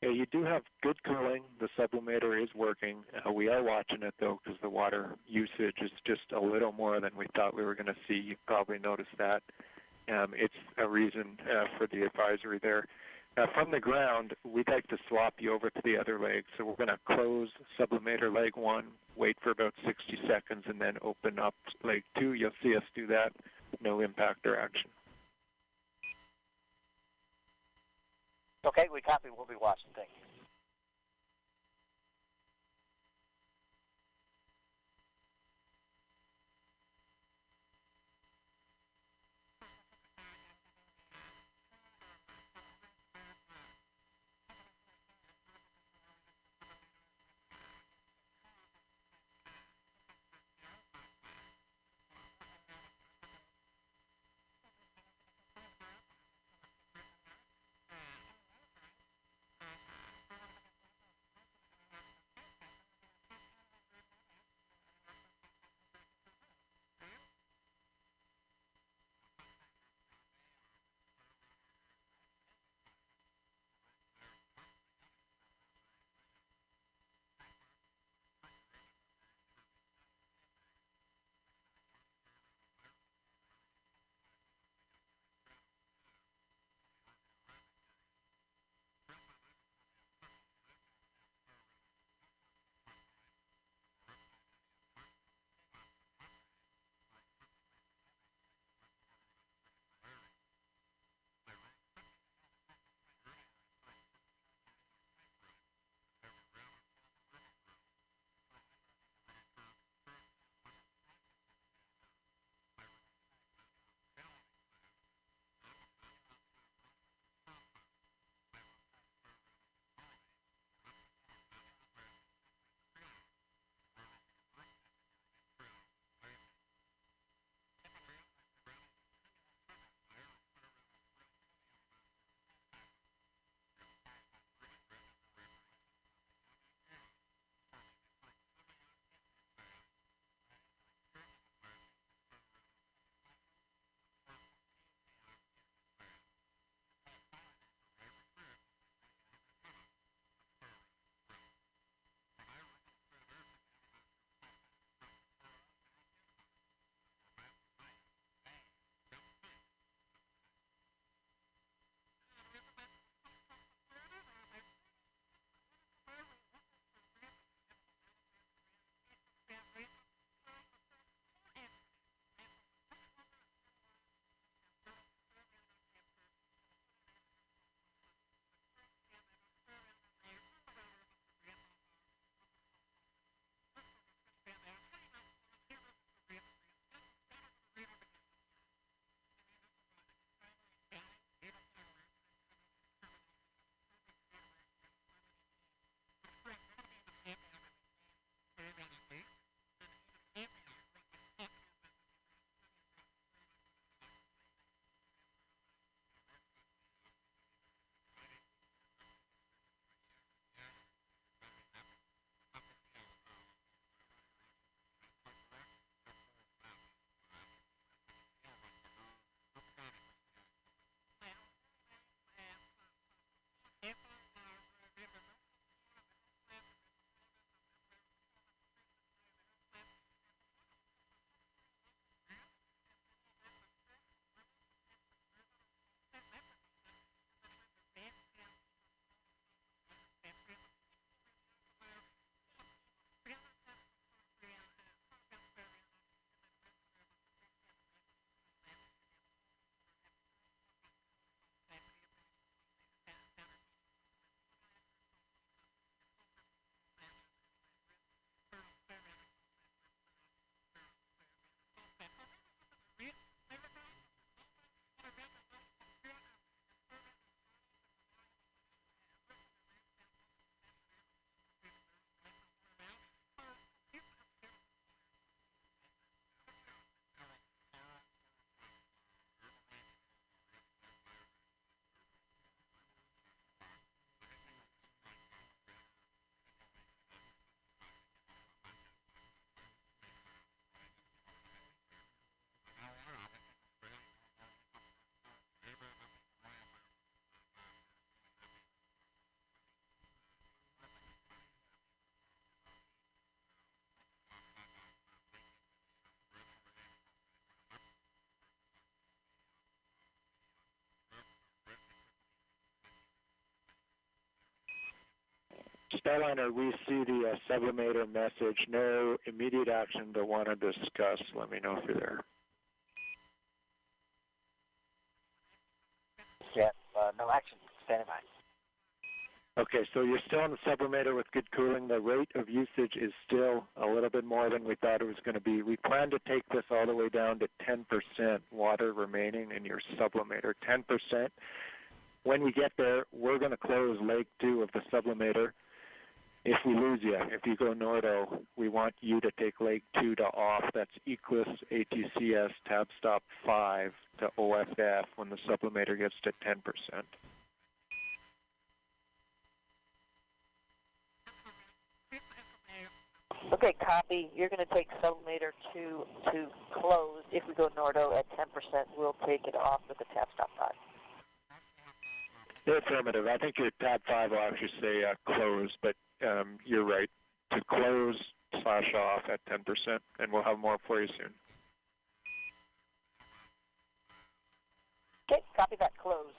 Yeah, you do have good cooling. The sublimator is working. We are watching it, though, because the water usage is just a little more than we thought we were going to see. You probably noticed that. It's a reason for the advisory there. From the ground, we'd like to swap you over to the other leg. So we're going to close sublimator leg 1, wait for about 60 seconds, and then open up leg 2. You'll see us do that. No impact or action. Okay, we copy. We'll be watching. Thank you. Starliner, we see the sublimator message. No immediate action to want to discuss. Let me know if you're there. Yeah, no action. Standing by. Okay, so you're still on the sublimator with good cooling. The rate of usage is still a little bit more than we thought it was going to be. We plan to take this all the way down to 10% water remaining in your sublimator. 10%. When we get there, we're going to close leg 2 of the sublimator. If we lose you, if you go Nordo, we want you to take leg 2 to off. That's Eclipse ATCS tab stop 5 to OFF when the sublimator gets to 10%. Okay, copy. You're going to take sublimator 2 to close. If we go Nordo at 10%, we'll take it off with the tab stop 5. Affirmative. I think your tab 5 will actually say close, but you're right. To close / off at 10%, and we'll have more for you soon. Okay, copy that. Closed.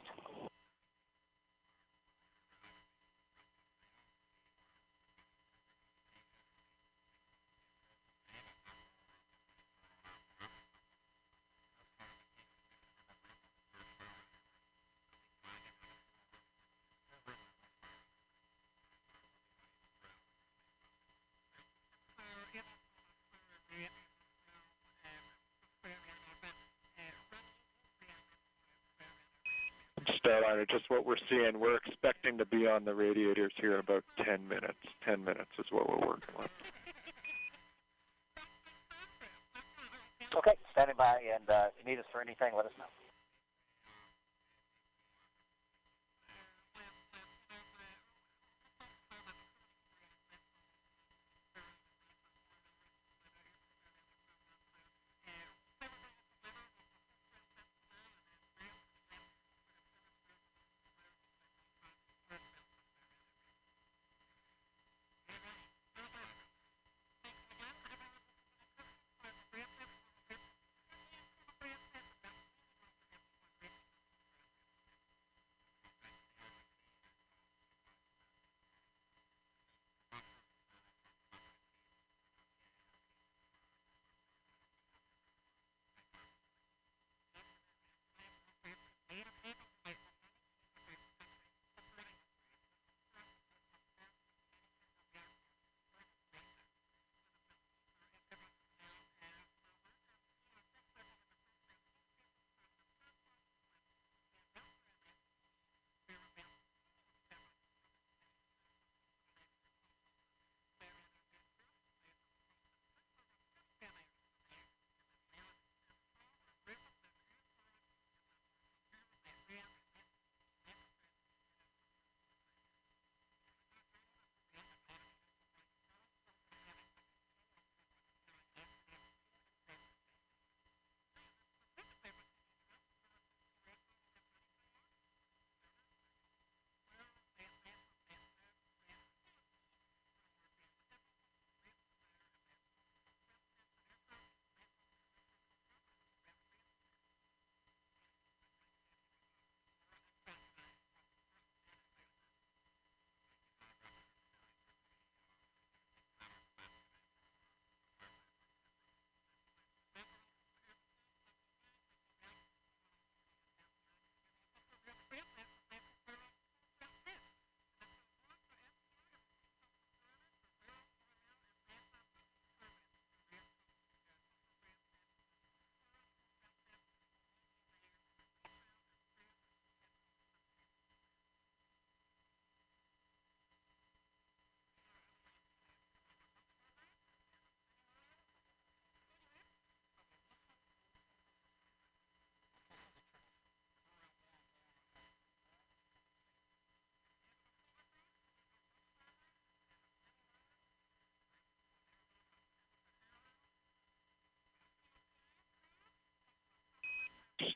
Starliner, just what we're seeing, we're expecting to be on the radiators here in about 10 minutes. 10 minutes is what we're working with. Okay, standing by, and if you need us for anything, let us know.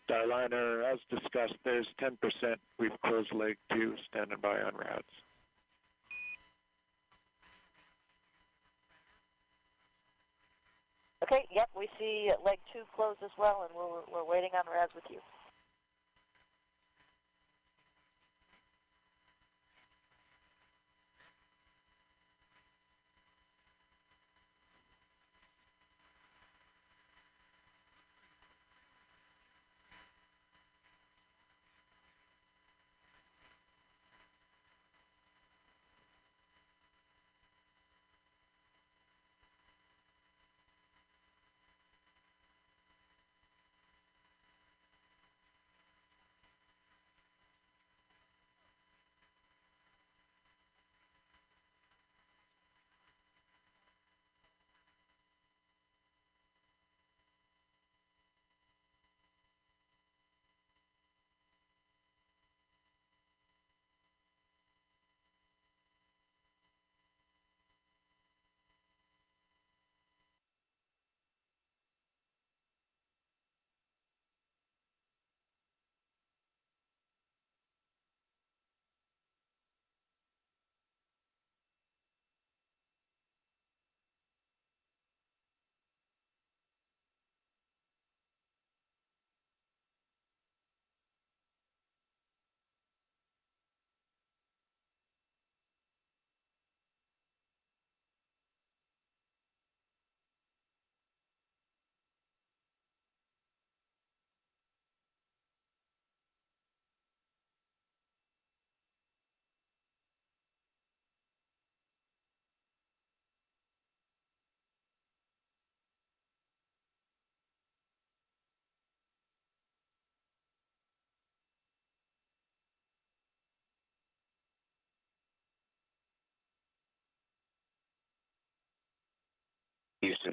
Starliner, as discussed, there's 10%. We've closed leg 2, standing by on RADs. Okay, yep, we see leg 2 closed as well, and we're waiting on RAS with you.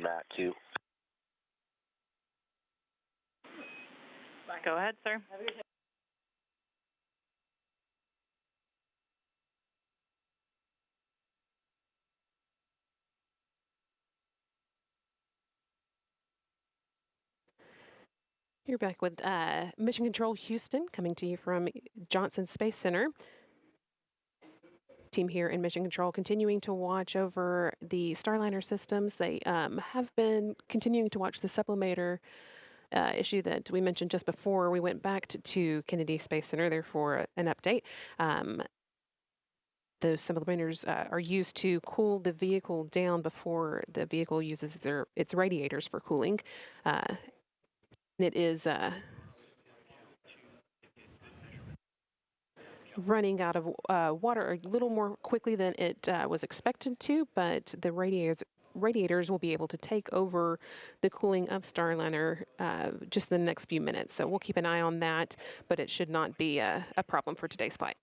Matt 2. Go ahead, sir. You're back with Mission Control Houston, coming to you from Johnson Space Center. Team here in Mission Control continuing to watch over the Starliner systems. They have been continuing to watch the sublimator issue that we mentioned just before we went back to Kennedy Space Center, therefore an update. Those sublimers are used to cool the vehicle down before the vehicle uses its radiators for cooling. It is running out of water a little more quickly than it was expected to, but the radiators will be able to take over the cooling of Starliner just in the next few minutes. So we'll keep an eye on that, but it should not be a problem for today's flight.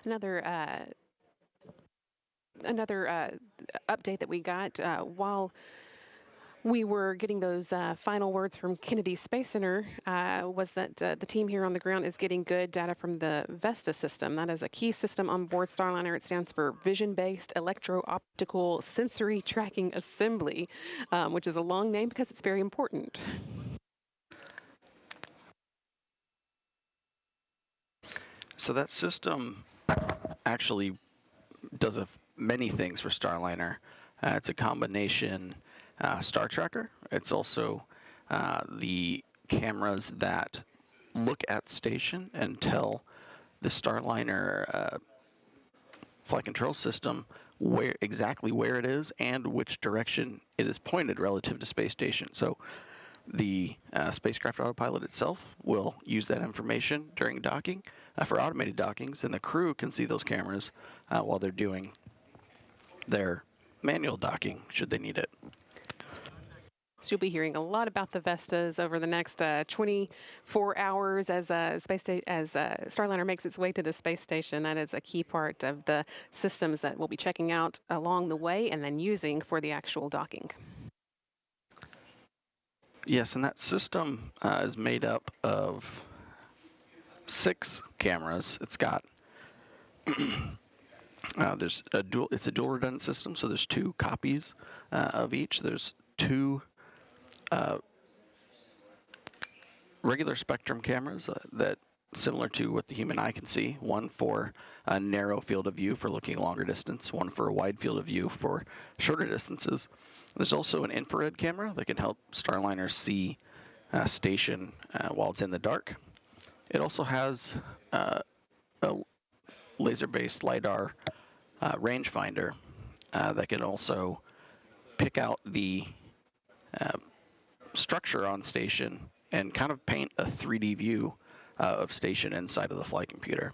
Another update that we got while we were getting those final words from Kennedy Space Center was that the team here on the ground is getting good data from the VESTA system. That is a key system on board Starliner. It stands for Vision-Based Electro-Optical Sensory Tracking Assembly, which is a long name because it's very important. So that system actually does many things for Starliner. It's a combination star tracker. It's also the cameras that look at station and tell the Starliner flight control system exactly where it is and which direction it is pointed relative to space station. So the spacecraft autopilot itself will use that information during docking for automated dockings, and the crew can see those cameras while they're doing their manual docking should they need it. So you'll be hearing a lot about the Vestas over the next 24 hours as Starliner makes its way to the space station. That is a key part of the systems that we'll be checking out along the way and then using for the actual docking. Yes, and that system is made up of 6 cameras. It's got it's a dual redundant system, so there's 2 copies of each. There's 2 regular spectrum cameras that similar to what the human eye can see. One for a narrow field of view for looking longer distance, one for a wide field of view for shorter distances. There's also an infrared camera that can help Starliner see station while it's in the dark. It also has a laser-based LiDAR rangefinder that can also pick out the structure on station and kind of paint a 3D view of station inside of the flight computer.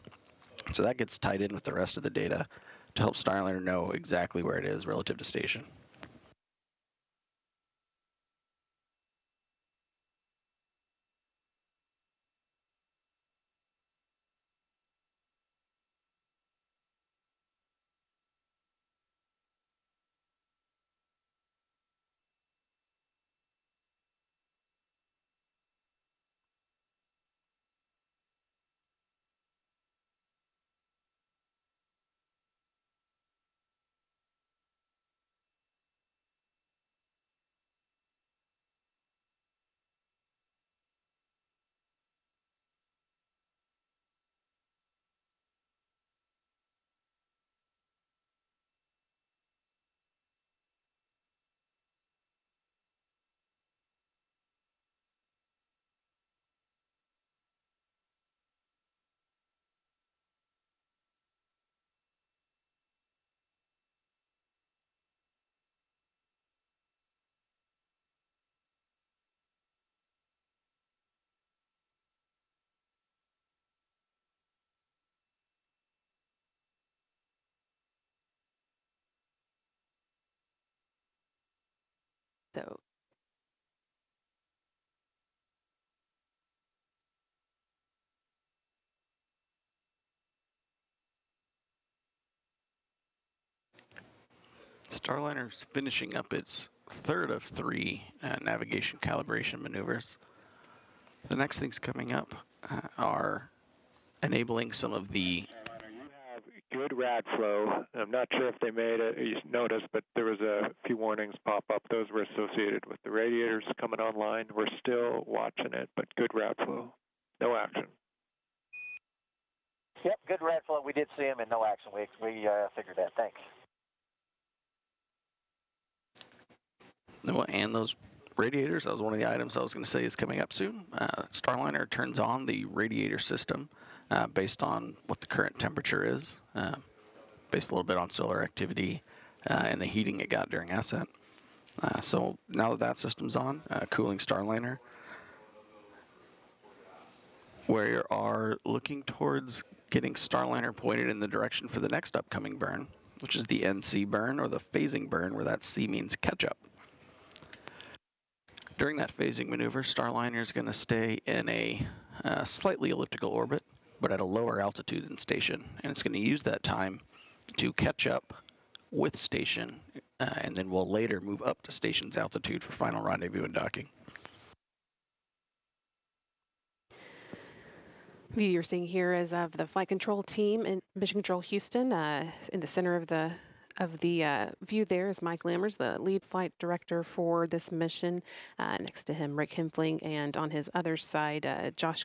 So that gets tied in with the rest of the data to help Starliner know exactly where it is relative to station. So Starliner's finishing up its third of 3 navigation calibration maneuvers. The next things coming up are enabling some of the good rad flow. I'm not sure if they made a notice, but there was a few warnings pop up. Those were associated with the radiators coming online. We're still watching it, but good rad flow. No action. Yep, good rad flow. We did see him in no action. We figured that. Thanks. And those radiators, that was one of the items I was going to say is coming up soon. Starliner turns on the radiator system based on what the current temperature is, based a little bit on solar activity and the heating it got during ascent. So now that that system's on, cooling Starliner, we are looking towards getting Starliner pointed in the direction for the next upcoming burn, which is the NC burn, or the phasing burn, where that C means catch-up. During that phasing maneuver, Starliner is going to stay in a slightly elliptical orbit, but at a lower altitude than station, and it's going to use that time to catch up with station, and then we'll later move up to station's altitude for final rendezvous and docking. View you're seeing here is of the flight control team in Mission Control Houston. In the center of the view there is Mike Lammers, the lead flight director for this mission. Next to him, Rick Hempling, and on his other side, Josh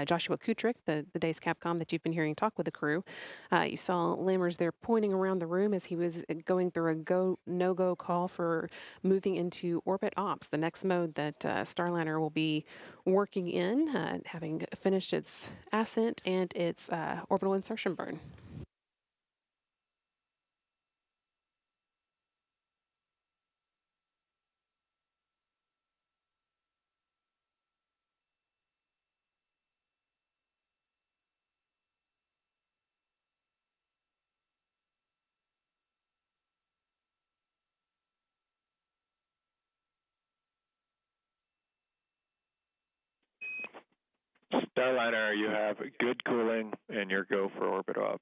Joshua Kutrick, the day's Capcom that you've been hearing talk with the crew. You saw Lammers there pointing around the room as he was going through a no-go call for moving into orbit ops, the next mode that Starliner will be working in, having finished its ascent and its orbital insertion burn. Starliner, you have good cooling and your go for orbit ops.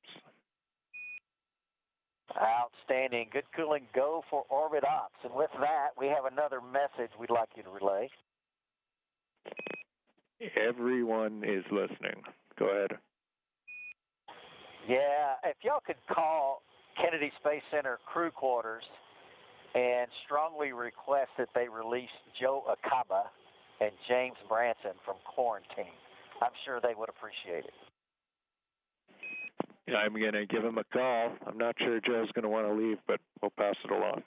Outstanding. Good cooling, go for orbit ops. And with that, we have another message we'd like you to relay. Everyone is listening. Go ahead. Yeah, if y'all could call Kennedy Space Center crew quarters and strongly request that they release Joe Acaba and James Branson from quarantine. I'm sure they would appreciate it. Yeah, I'm going to give him a call. I'm not sure Joe's going to want to leave, but we'll pass it along.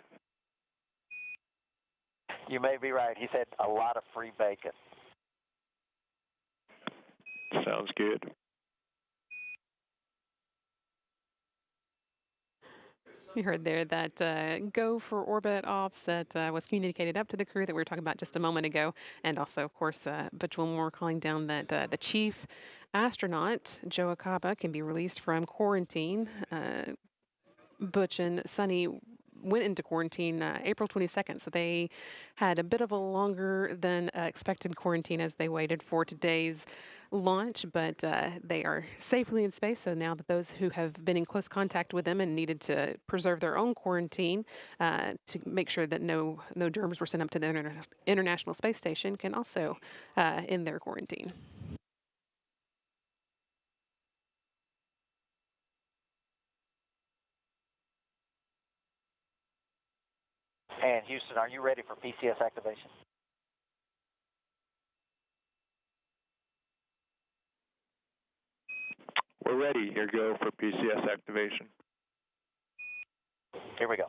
You may be right. He said a lot of free bacon. Sounds good. You heard there that go for orbit ops that was communicated up to the crew that we were talking about just a moment ago. And also, of course, Butch Wilmore calling down that the chief astronaut, Joe Acaba, can be released from quarantine. Butch and Sonny went into quarantine April 22nd, so they had a bit of a longer than expected quarantine as they waited for today's launch, but they are safely in space. So now that those who have been in close contact with them and needed to preserve their own quarantine to make sure that no germs were sent up to the International Space Station can also end their quarantine. And Houston, are you ready for PCS activation? We're ready. Here go for PCS activation. Here we go.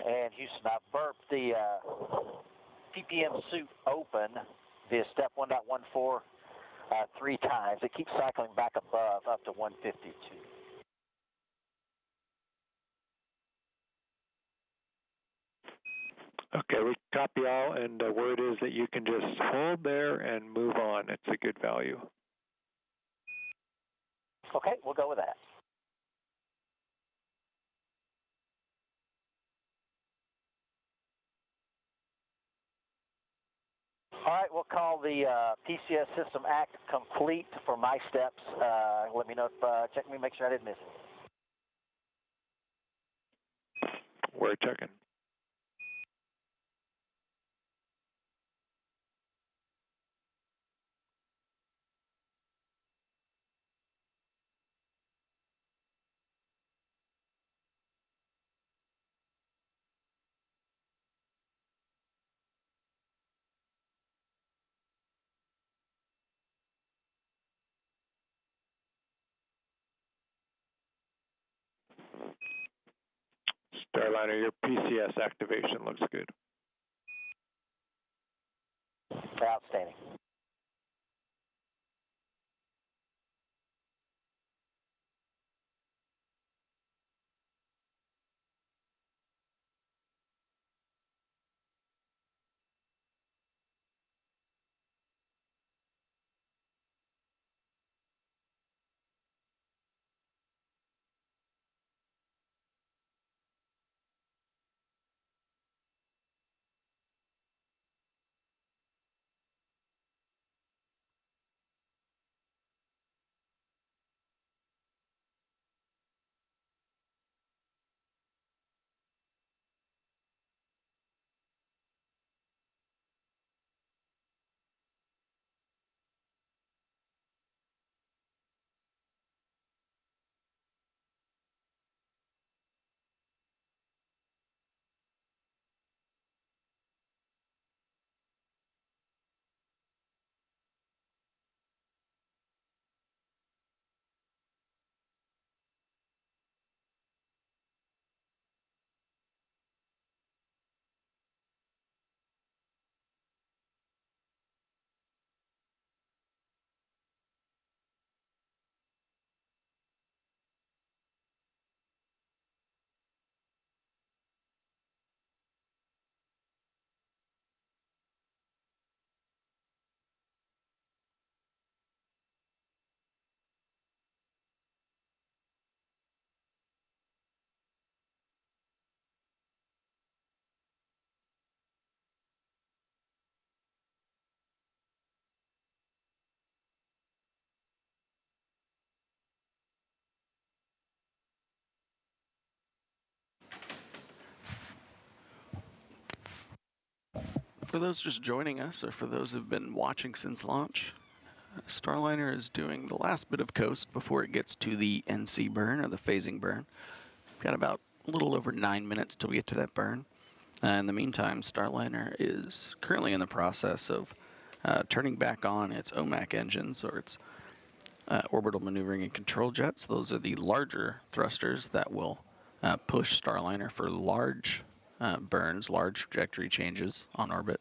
And Houston, I've burped the PPM suit open via step 1.14 3 times. It keeps cycling back above up to 152. Okay, we copy all, and the word is that you can just hold there and move on. It's a good value. Okay, we'll go with that. All right, we'll call the PCS system act complete for my steps. Let me know if, check me, make sure I didn't miss it. We're checking. Starliner, your PCS activation looks good. Outstanding. For those just joining us, or for those who've been watching since launch, Starliner is doing the last bit of coast before it gets to the NC burn, or the phasing burn. We've got about a little over 9 minutes till we get to that burn. In the meantime, Starliner is currently in the process of turning back on its OMAC engines, or its orbital maneuvering and control jets. Those are the larger thrusters that will push Starliner for large burns, large trajectory changes on orbit.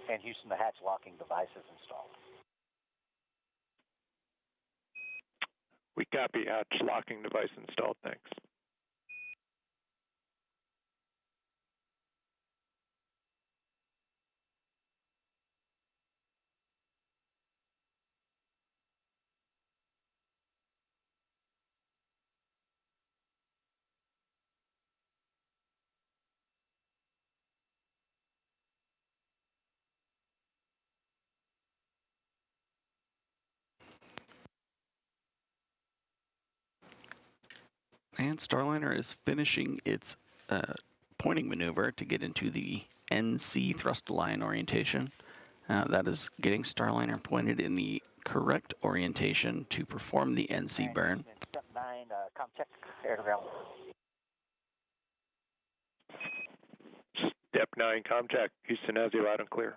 And Houston, the hatch locking device is installed. We copy, hatch locking device installed, thanks. And Starliner is finishing its pointing maneuver to get into the NC thrust line orientation. That is getting Starliner pointed in the correct orientation to perform the NC burn. Step 9, com check, air to ground. Step 9, com check. Houston has you loud and clear.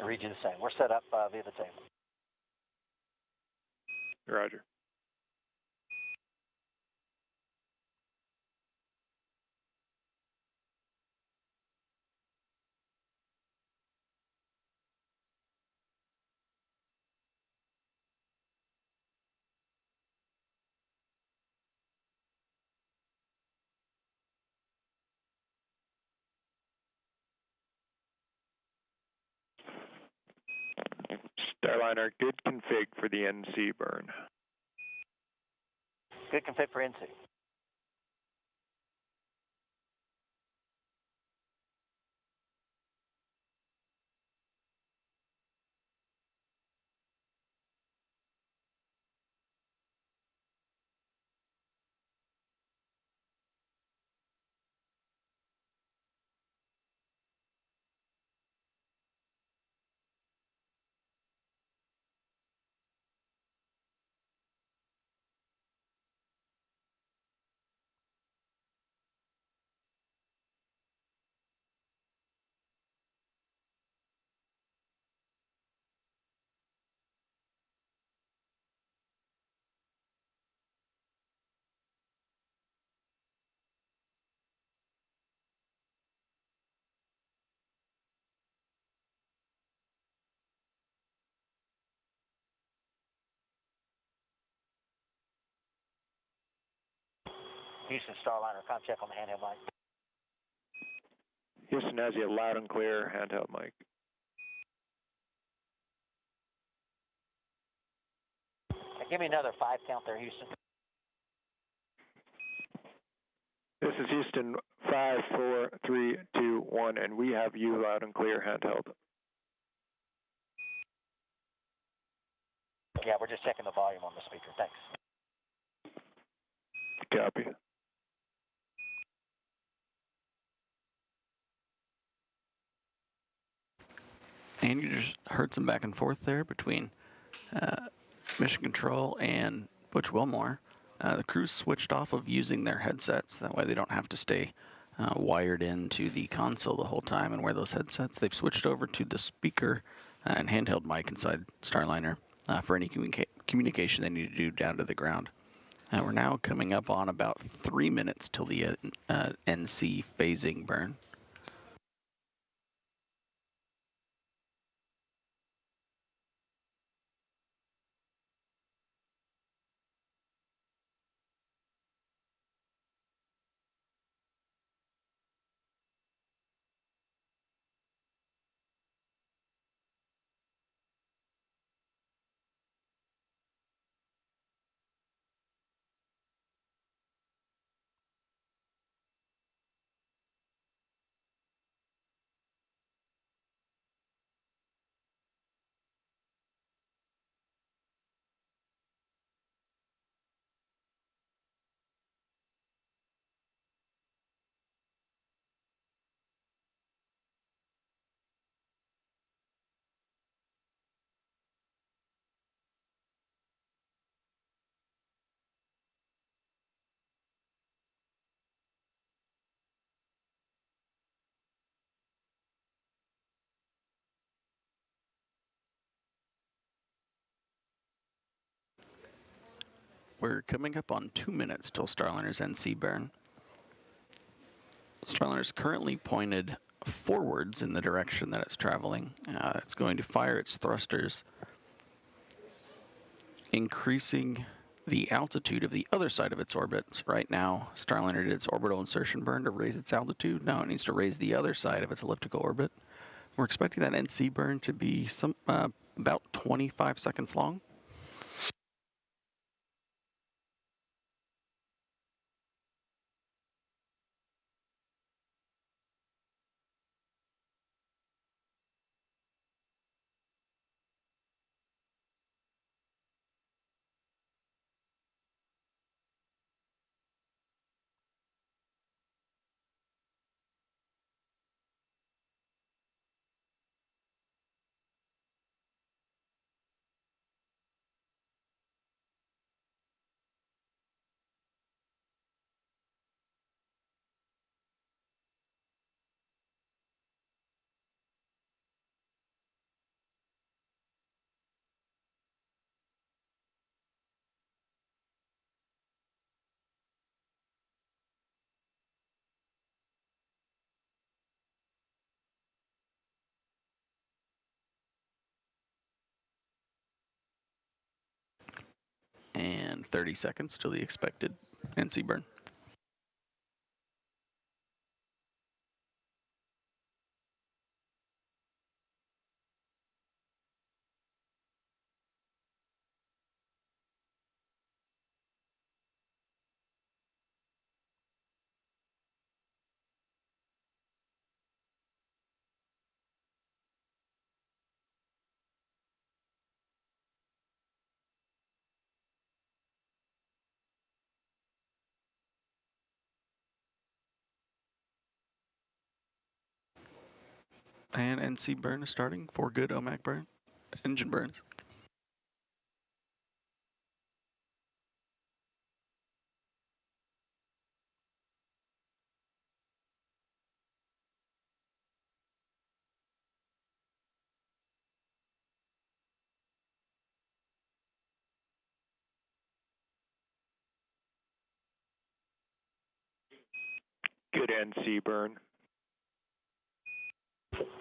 I read you the same. We're set up via the table. Roger. Starliner, good config for the NC burn. Good config for NC. Houston, Starliner, com check on the handheld mic. Houston has you loud and clear, handheld mic. Give me another 5 count there, Houston. This is Houston, 5, 4, 3, 2, 1, and we have you loud and clear, handheld. Yeah, we're just checking the volume on the speaker. Thanks. Copy. And you just heard some back and forth there between Mission Control and Butch Wilmore. The crews switched off of using their headsets. That way they don't have to stay wired into the console the whole time and wear those headsets. They've switched over to the speaker and handheld mic inside Starliner for any communication they need to do down to the ground. We're now coming up on about 3 minutes till the NC phasing burn. We're coming up on 2 minutes till Starliner's NC burn. Starliner is currently pointed forwards in the direction that it's traveling. It's going to fire its thrusters, increasing the altitude of the other side of its orbit. So right now, Starliner did its orbital insertion burn to raise its altitude. Now it needs to raise the other side of its elliptical orbit. We're expecting that NC burn to be about 25 seconds long. And 30 seconds till the expected NC burn. And NC burn is starting for good OMAC burn. Engine burns. Good NC burn.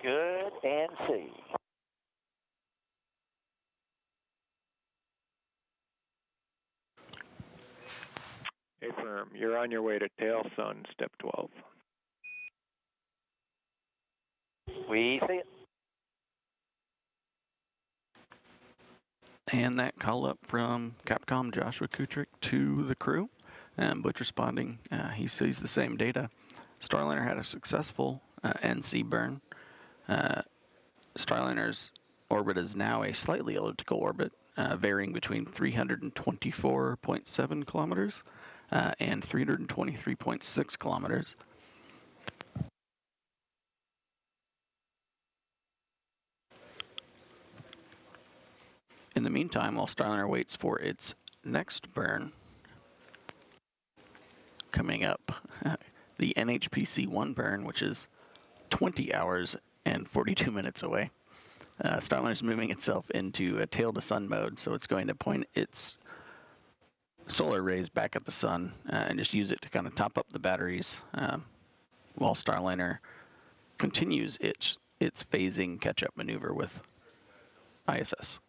Good NC. Affirm, you're on your way to tail sun, step 12. We see it. And that call up from Capcom Joshua Kutrick to the crew. And Butch responding, he sees the same data. Starliner had a successful NC burn. Starliner's orbit is now a slightly elliptical orbit, varying between 324.7 kilometers and 323.6 kilometers. In the meantime, while Starliner waits for its next burn, coming up, the NHPC-1 burn, which is 20 hours and 42 minutes away. Starliner is moving itself into a tail-to-sun mode, so it's going to point its solar rays back at the sun and just use it to kind of top up the batteries while Starliner continues its phasing catch-up maneuver with ISS.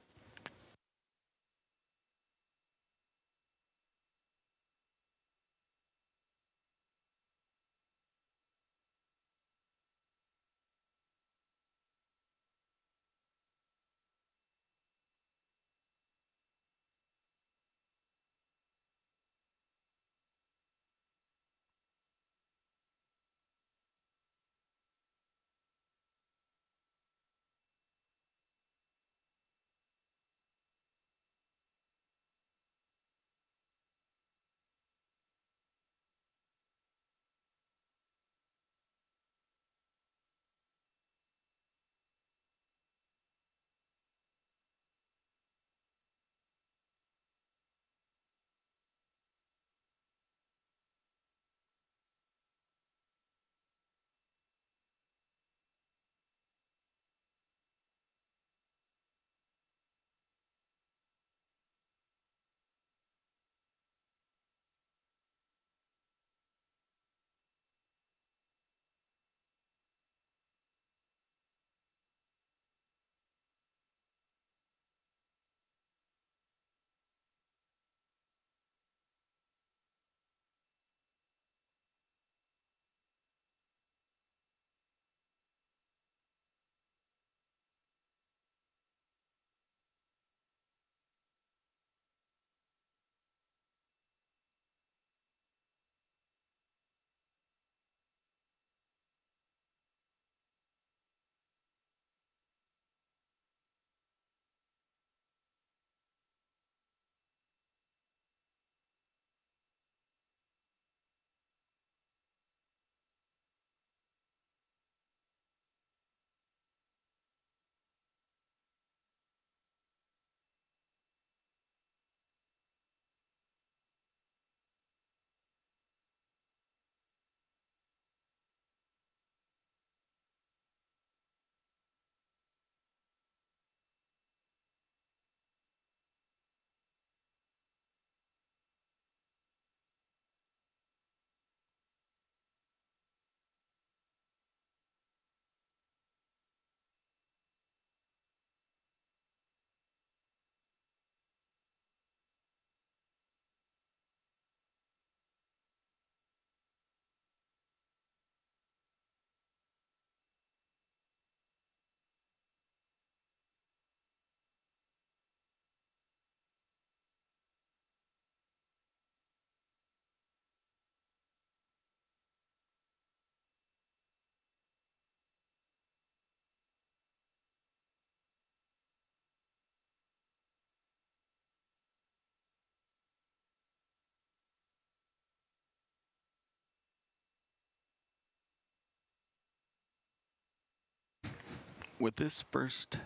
with this first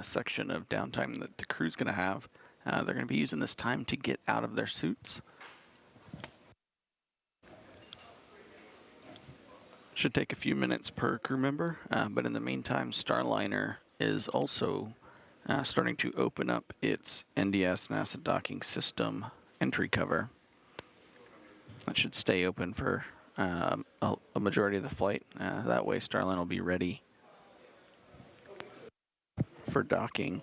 section of downtime that the crew's going to have, they're going to be using this time to get out of their suits. Should take a few minutes per crew member, but in the meantime, Starliner is also starting to open up its NDS NASA docking system entry cover. That should stay open for a majority of the flight. That way Starliner will be ready for docking.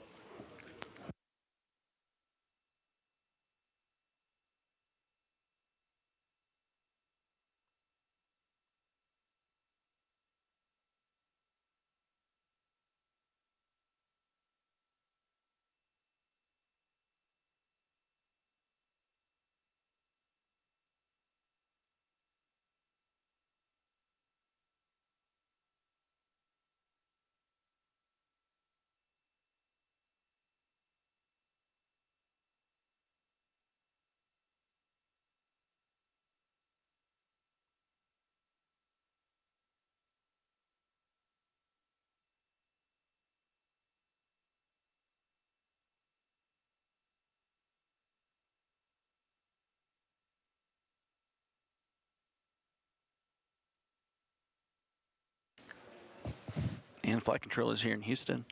And flight control is here in Houston.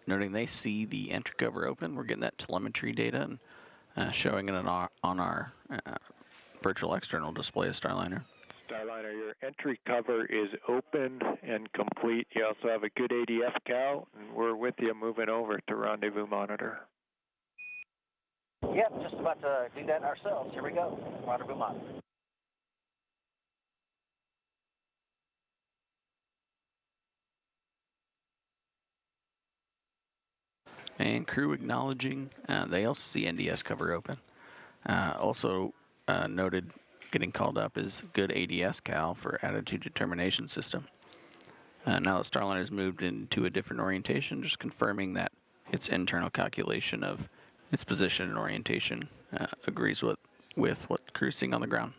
Noting they see the entry cover open, we're getting that telemetry data and showing it on our virtual external display of Starliner. Starliner, your entry cover is open and complete. You also have a good ADF cal, and we're with you moving over to rendezvous monitor. Yep, just about to do that ourselves. Here we go. Rendezvous monitor. And crew acknowledging, they also see NDS cover open. Also noted getting called up is good ADS cal for attitude determination system. Now that Starliner has moved into a different orientation, just confirming that its internal calculation of its position and orientation agrees with what the crew's seeing on the ground.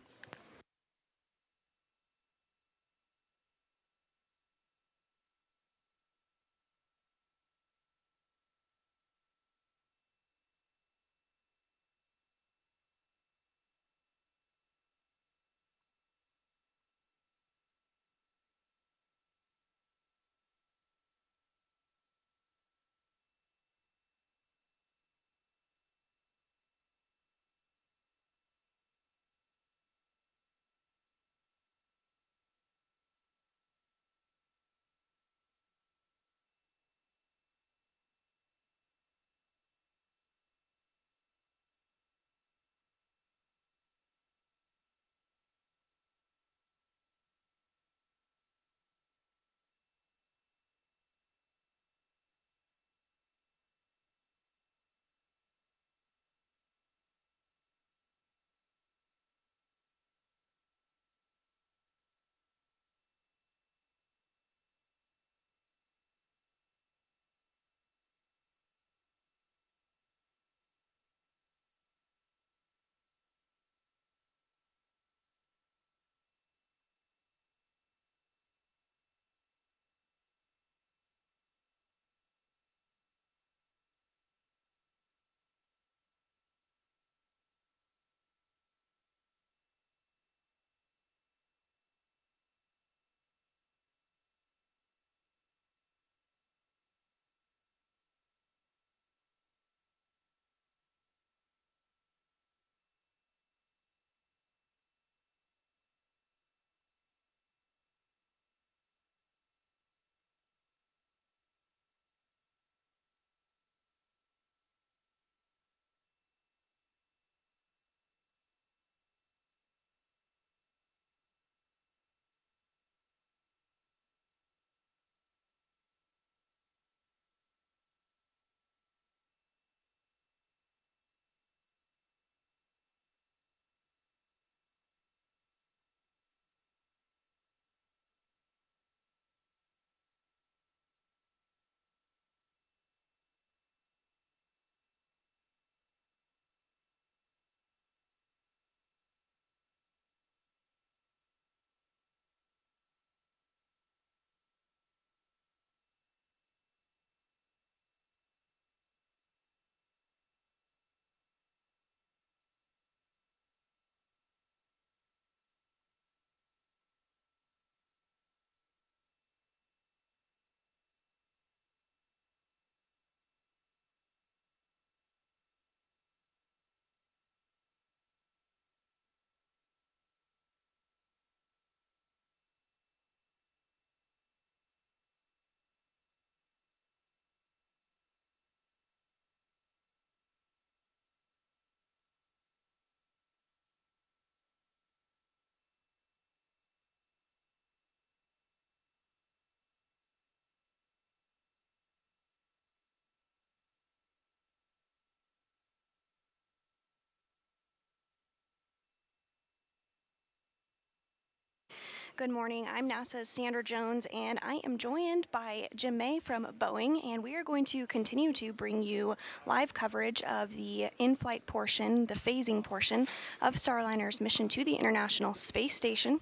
Good morning. I'm NASA's Sandra Jones, and I am joined by Jim May from Boeing, and we are going to continue to bring you live coverage of the in-flight portion, the phasing portion of Starliner's mission to the International Space Station.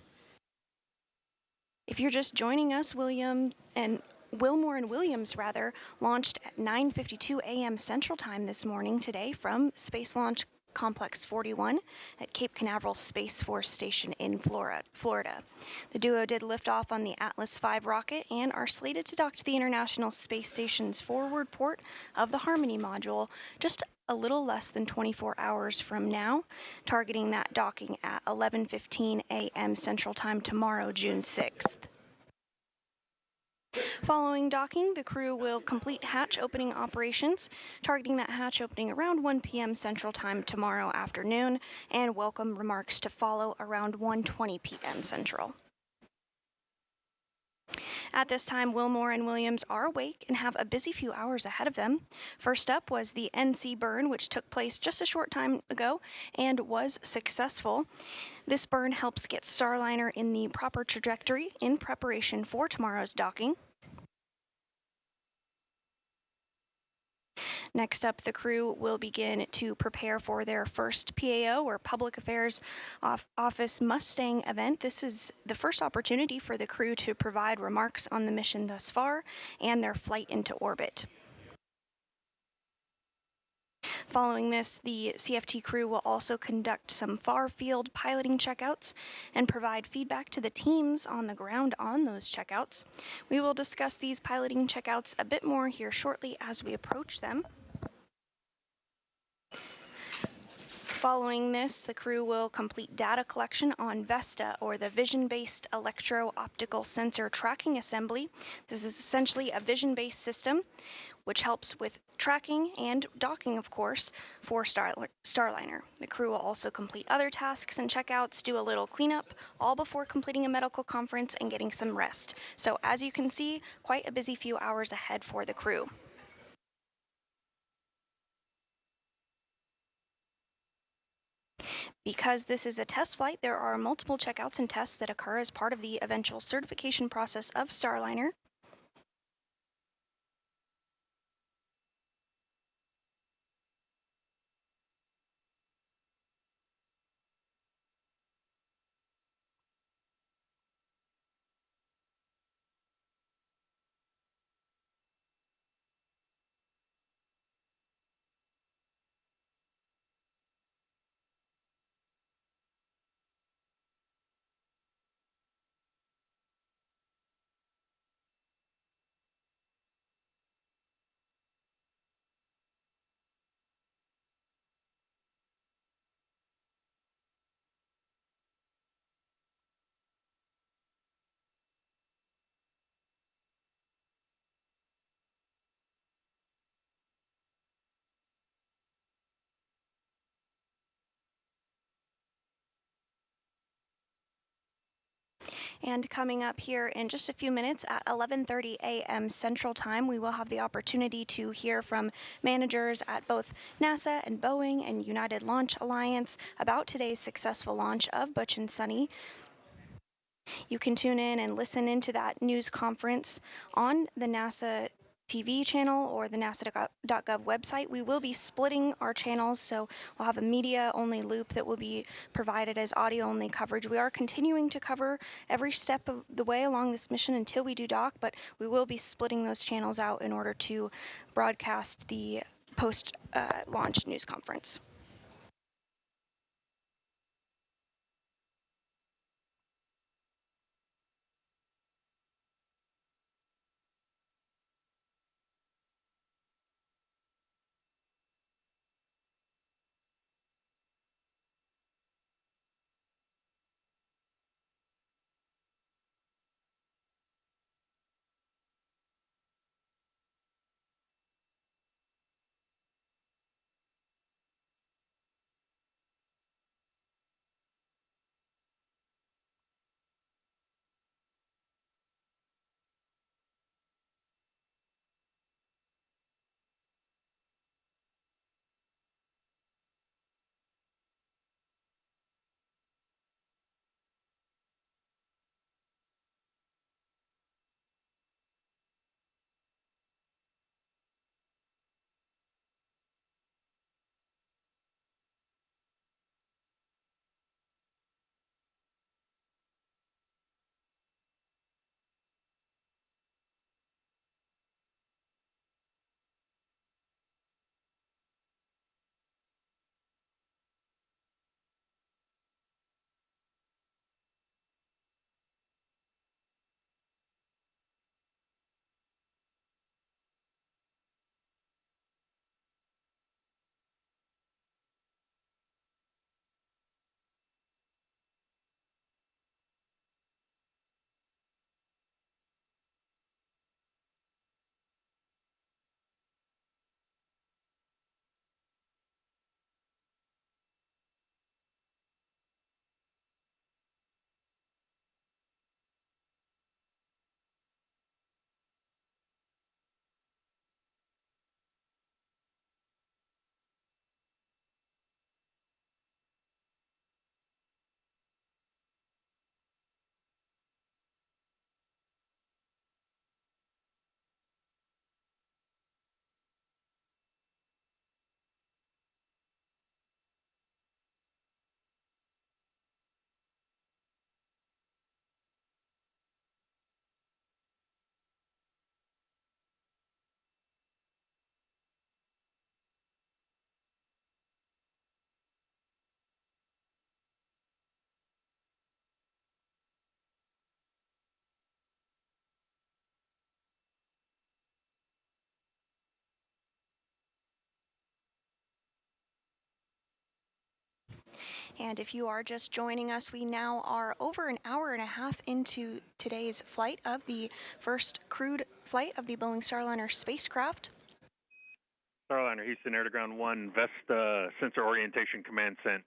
If you're just joining us, Wilmore and Williams launched at 9:52 a.m. Central Time this morning today from Space Launch Complex 41 at Cape Canaveral Space Force Station in Florida. The duo did lift off on the Atlas V rocket and are slated to dock to the International Space Station's forward port of the Harmony module just a little less than 24 hours from now, targeting that docking at 11:15 a.m. Central Time tomorrow, June 6th. Following docking, the crew will complete hatch opening operations, targeting that hatch opening around 1 p.m. Central Time tomorrow afternoon, and welcome remarks to follow around 1:20 p.m. Central. At this time, Wilmore and Williams are awake and have a busy few hours ahead of them. First up was the NC burn, which took place just a short time ago and was successful. This burn helps get Starliner in the proper trajectory in preparation for tomorrow's docking. Next up, the crew will begin to prepare for their first PAO, or Public Affairs Office Mustang event. This is the first opportunity for the crew to provide remarks on the mission thus far and their flight into orbit. Following this, the CFT crew will also conduct some far-field piloting checkouts and provide feedback to the teams on the ground on those checkouts. We will discuss these piloting checkouts a bit more here shortly as we approach them. Following this, the crew will complete data collection on VESTA, or the Vision-Based Electro-Optical Sensor Tracking Assembly. This is essentially a vision-based system which helps with tracking and docking, of course, for Starliner. The crew will also complete other tasks and checkouts, do a little cleanup, all before completing a medical conference and getting some rest. So as you can see, quite a busy few hours ahead for the crew. Because this is a test flight, there are multiple checkouts and tests that occur as part of the eventual certification process of Starliner. And coming up here in just a few minutes at 11:30 a.m. Central Time, we will have the opportunity to hear from managers at both NASA and Boeing and United Launch Alliance about today's successful launch of Butch and Sunny. You can tune in and listen into that news conference on the NASA TV channel or the nasa.gov website. We will be splitting our channels, so we'll have a media-only loop that will be provided as audio-only coverage. We are continuing to cover every step of the way along this mission until we do dock, but we will be splitting those channels out in order to broadcast the post-launch news conference. And if you are just joining us, we now are over an hour and a half into today's flight of the first crewed flight of the Boeing Starliner spacecraft. Starliner, Houston, Air to Ground 1, Vesta Sensor Orientation Command sent.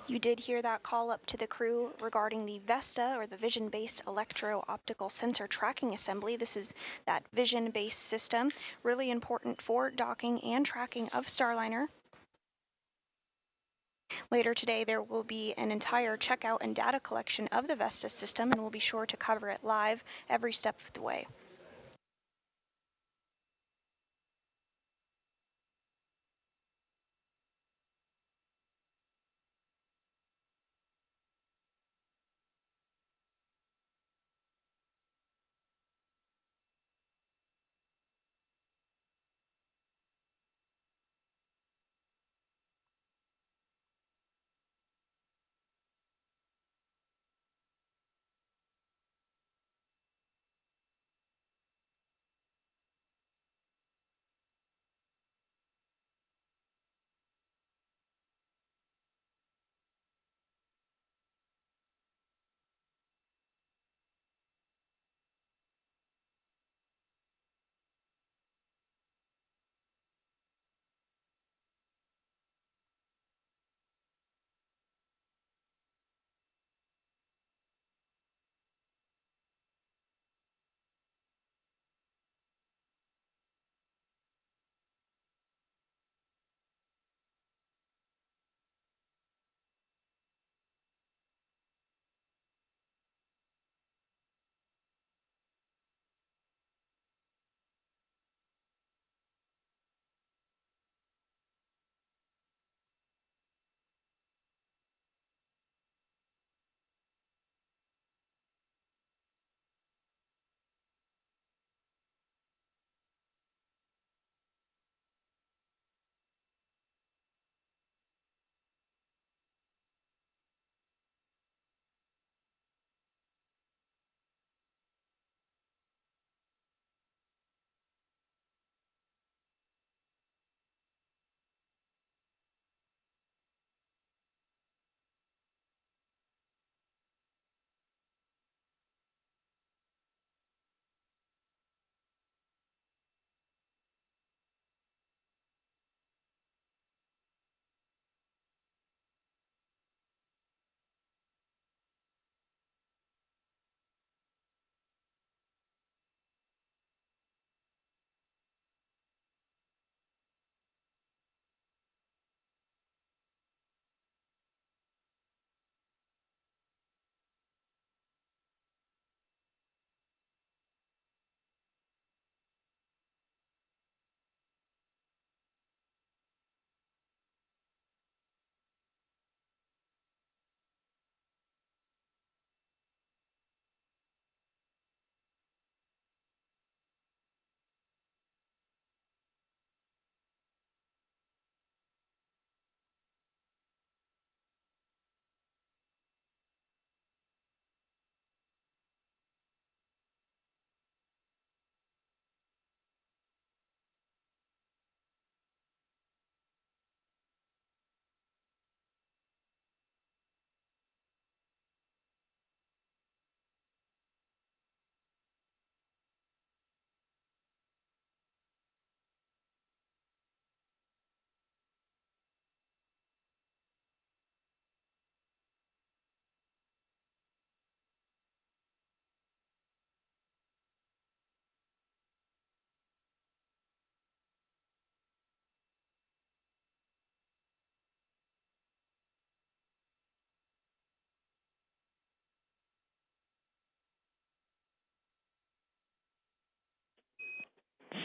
You did hear that call up to the crew regarding the Vesta, or the Vision-Based Electro-Optical Sensor Tracking Assembly. This is that vision-based system, really important for docking and tracking of Starliner. Later today, there will be an entire checkout and data collection of the Vesta system, and we'll be sure to cover it live every step of the way.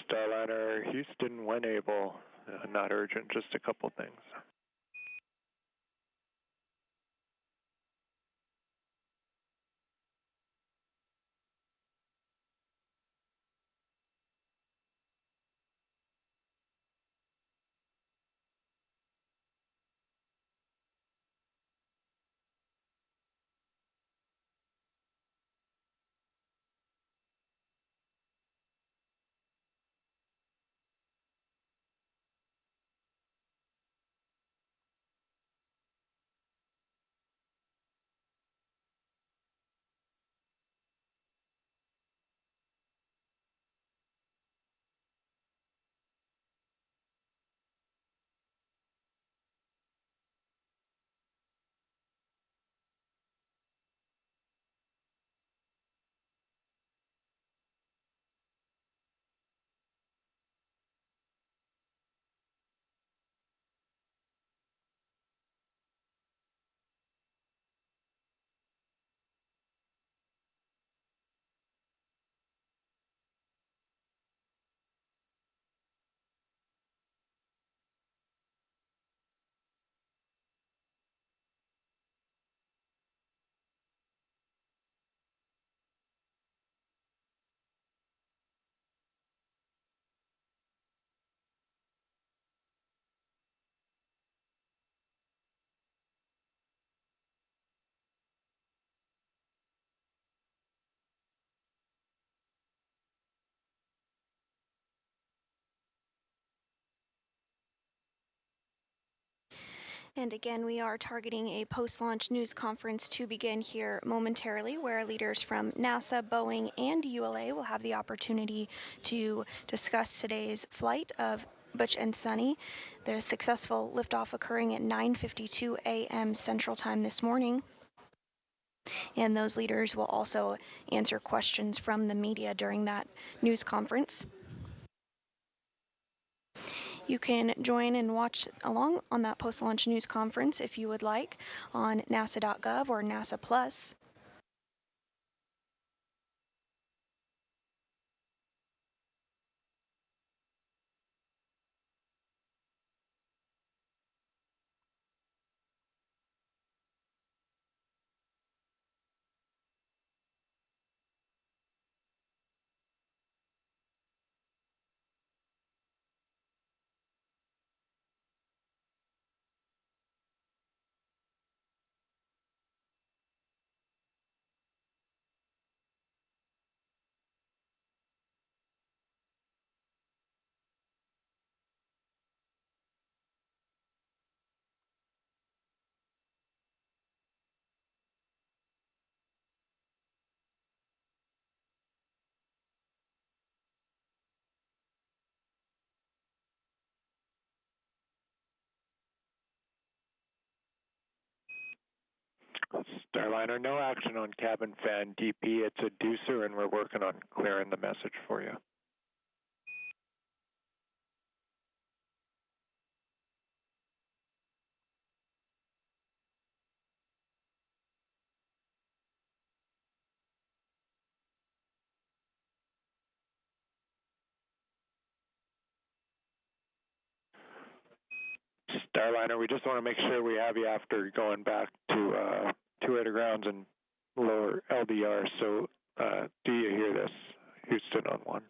Starliner, Houston, when able. Not urgent, just a couple things. And again, we are targeting a post-launch news conference to begin here momentarily, where leaders from NASA, Boeing, and ULA will have the opportunity to discuss today's flight of Butch and Sunny, the successful liftoff occurring at 9:52 a.m. Central Time this morning. And those leaders will also answer questions from the media during that news conference. You can join and watch along on that post-launch news conference if you would like on nasa.gov or NASA Plus. Starliner, no action on cabin fan DP. It's a deucer, and we're working on clearing the message for you. Starliner, we just want to make sure we have you after going back to 2 grounds and lower LDR. So do you hear this? Houston on 1.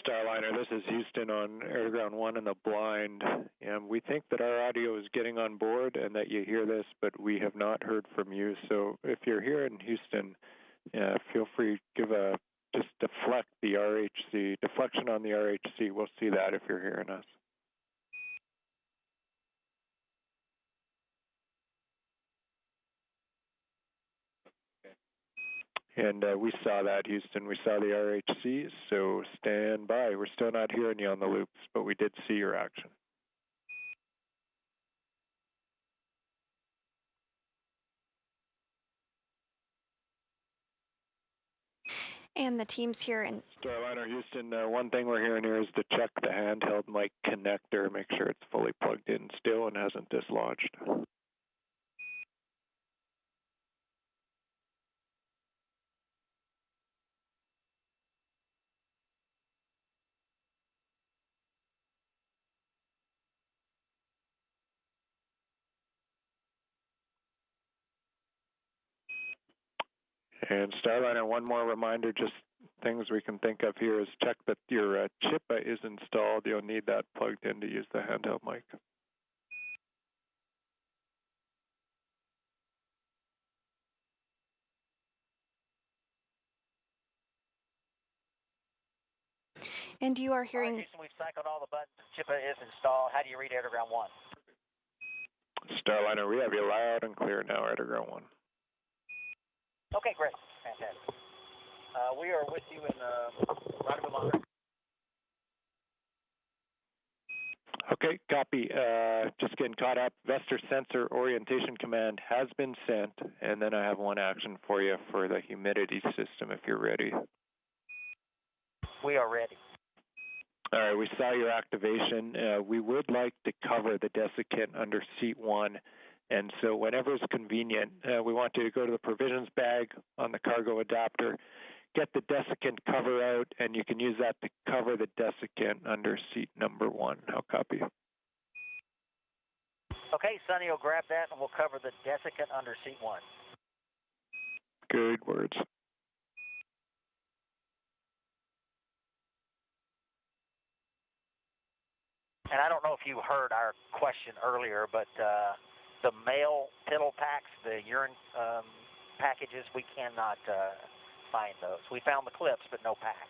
Starliner, this is Houston on Air Ground 1 in the blind. And we think that our audio is getting on board and that you hear this, but we have not heard from you. So if you're here in Houston, feel free to just deflect the RHC, deflection on the RHC. We'll see that if you're hearing us. And we saw that, Houston. We saw the RHC, so stand by. We're still not hearing you on the loops, but we did see your action. And the teams here in Starliner, Houston, one thing we're hearing here is to check the handheld mic connector, make sure it's fully plugged in still and hasn't dislodged. And Starliner, one more reminder, just things we can think of here is check that your chip is installed. You'll need that plugged in to use the handheld mic. And you are hearing... All right, Houston, we've cycled all the buttons. Chippa is installed. How do you read air to ground 1? Starliner, we have you loud and clear now, air to ground 1. Okay, great. Fantastic. We are with you in rendezvous monitor. Okay, copy. Just getting caught up. Vector sensor orientation command has been sent, and then I have one action for you for the humidity system if you're ready. We are ready. All right, we saw your activation. We would like to cover the desiccant under seat 1, and so whenever it's convenient, we want you to go to the provisions bag on the cargo adapter, get the desiccant cover out, and you can use that to cover the desiccant under seat number 1. I'll copy. Okay, Sonny will grab that, and we'll cover the desiccant under seat 1. Good words. And I don't know if you heard our question earlier, but the male piddle packs, the urine packages, we cannot find those. We found the clips, but no pack.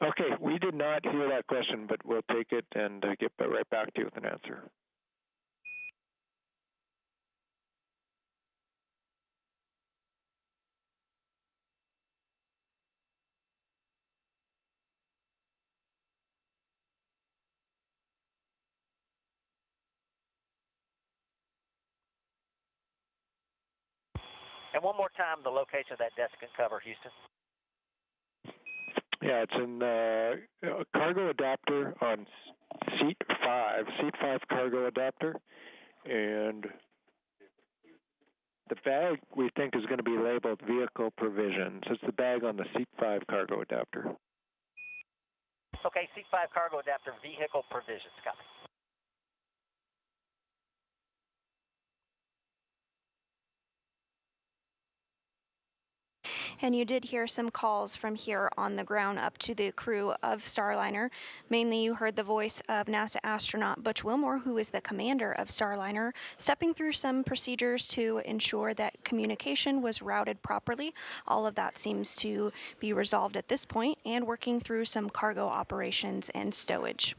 Okay, we did not hear that question, but we'll take it and get right back to you with an answer. And one more time, the location of that desiccant cover, Houston. Yeah, it's in a cargo adapter on seat 5 cargo adapter, and the bag we think is going to be labeled vehicle provisions. It's the bag on the seat 5 cargo adapter. Okay, seat 5 cargo adapter, vehicle provisions, copy. And you did hear some calls from here on the ground up to the crew of Starliner. Mainly you heard the voice of NASA astronaut Butch Wilmore, who is the commander of Starliner, stepping through some procedures to ensure that communication was routed properly. All of that seems to be resolved at this point, and working through some cargo operations and stowage.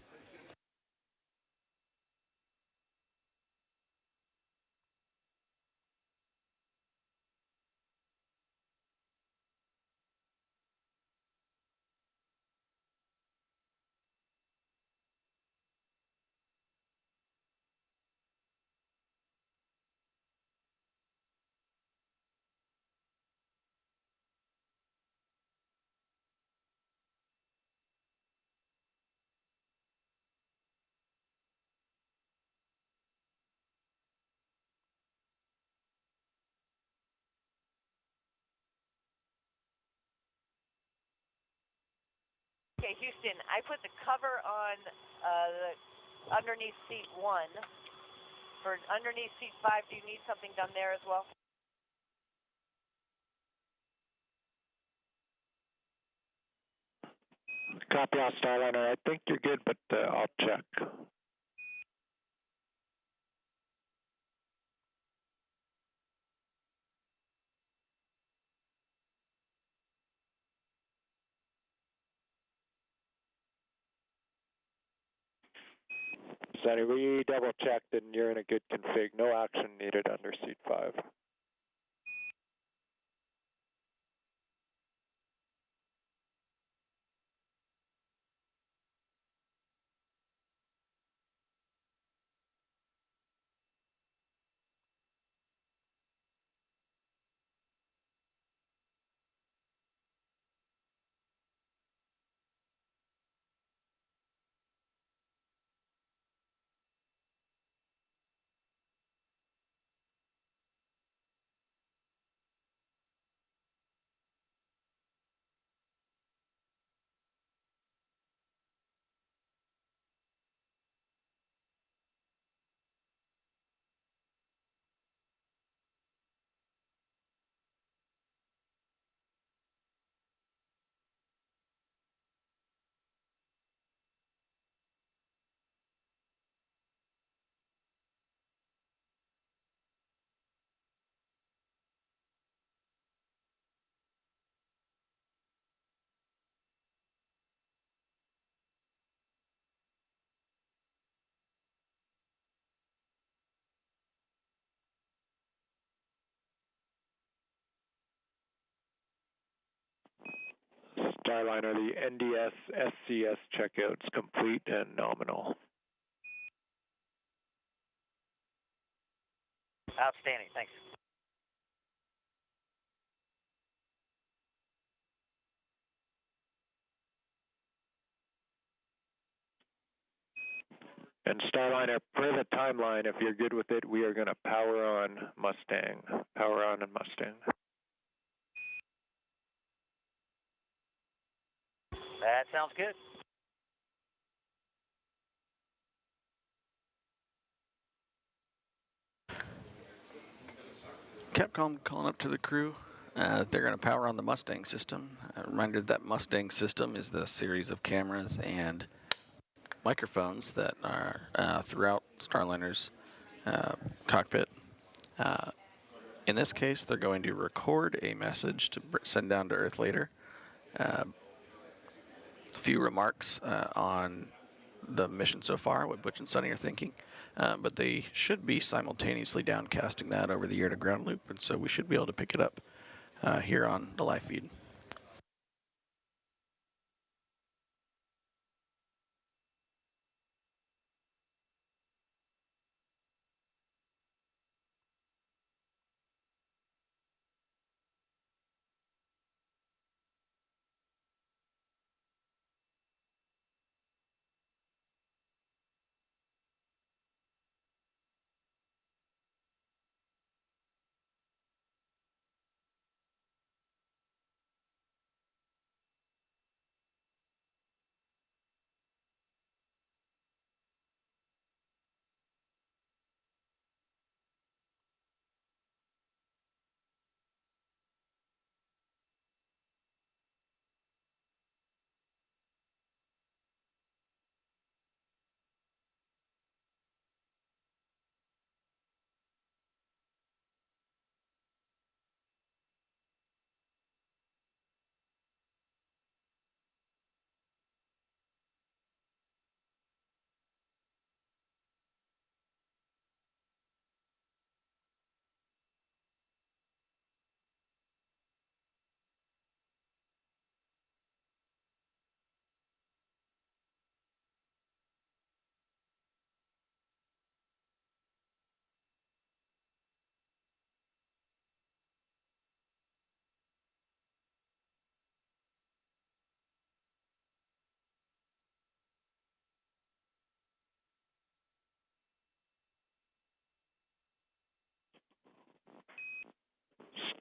Okay, Houston, I put the cover on underneath seat 1. For underneath seat 5, do you need something done there as well? Copy on Starliner. I think you're good, but I'll check. Sonny, we double checked and you're in a good config. No action needed under seat 5. Starliner, the NDS SCS checkout's complete and nominal. Outstanding, thanks. And Starliner, per the timeline, if you're good with it, we are going to power on Mustang. Power on and Mustang. That sounds good. Capcom calling up to the crew. They're going to power on the Mustang system. A reminder that Mustang system is the series of cameras and microphones that are throughout Starliner's cockpit. In this case, they're going to record a message to send down to Earth later. A few remarks on the mission so far, what Butch and Sonny are thinking. But they should be simultaneously downcasting that over the air-to-ground loop, and so we should be able to pick it up here on the live feed.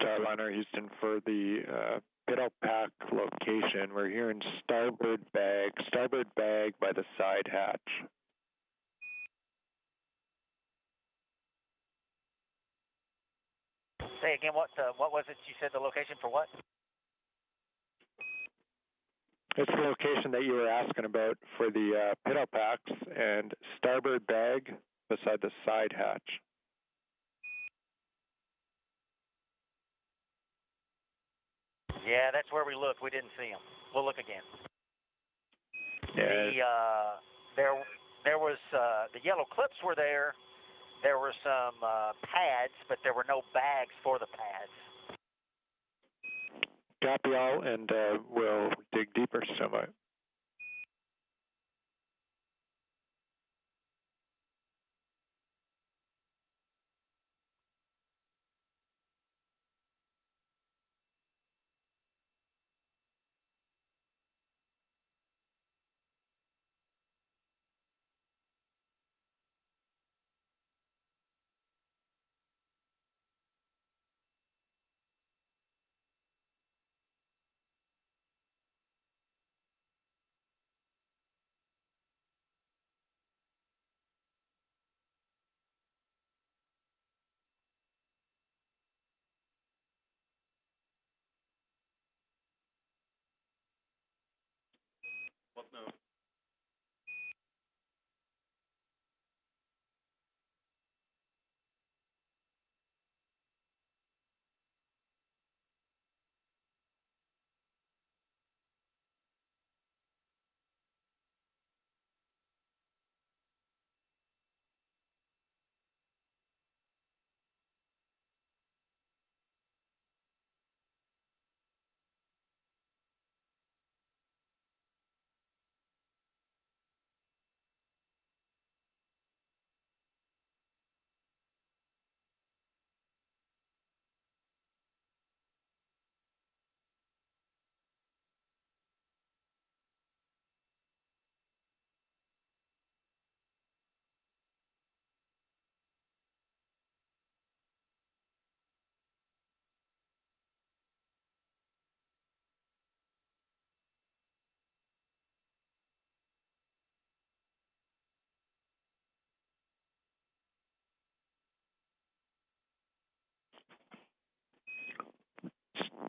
Starliner Houston, for the Biddle Pack location, we're here in starboard bag by the side hatch. Say again, what was it you said the location for what? It's the location that you were asking about for the Biddle Packs and starboard bag beside the side hatch. Yeah, that's where we looked. We didn't see them. We'll look again. Yeah. There was the yellow clips were there. There were some pads, but there were no bags for the pads. Copy all, and we'll dig deeper somewhat.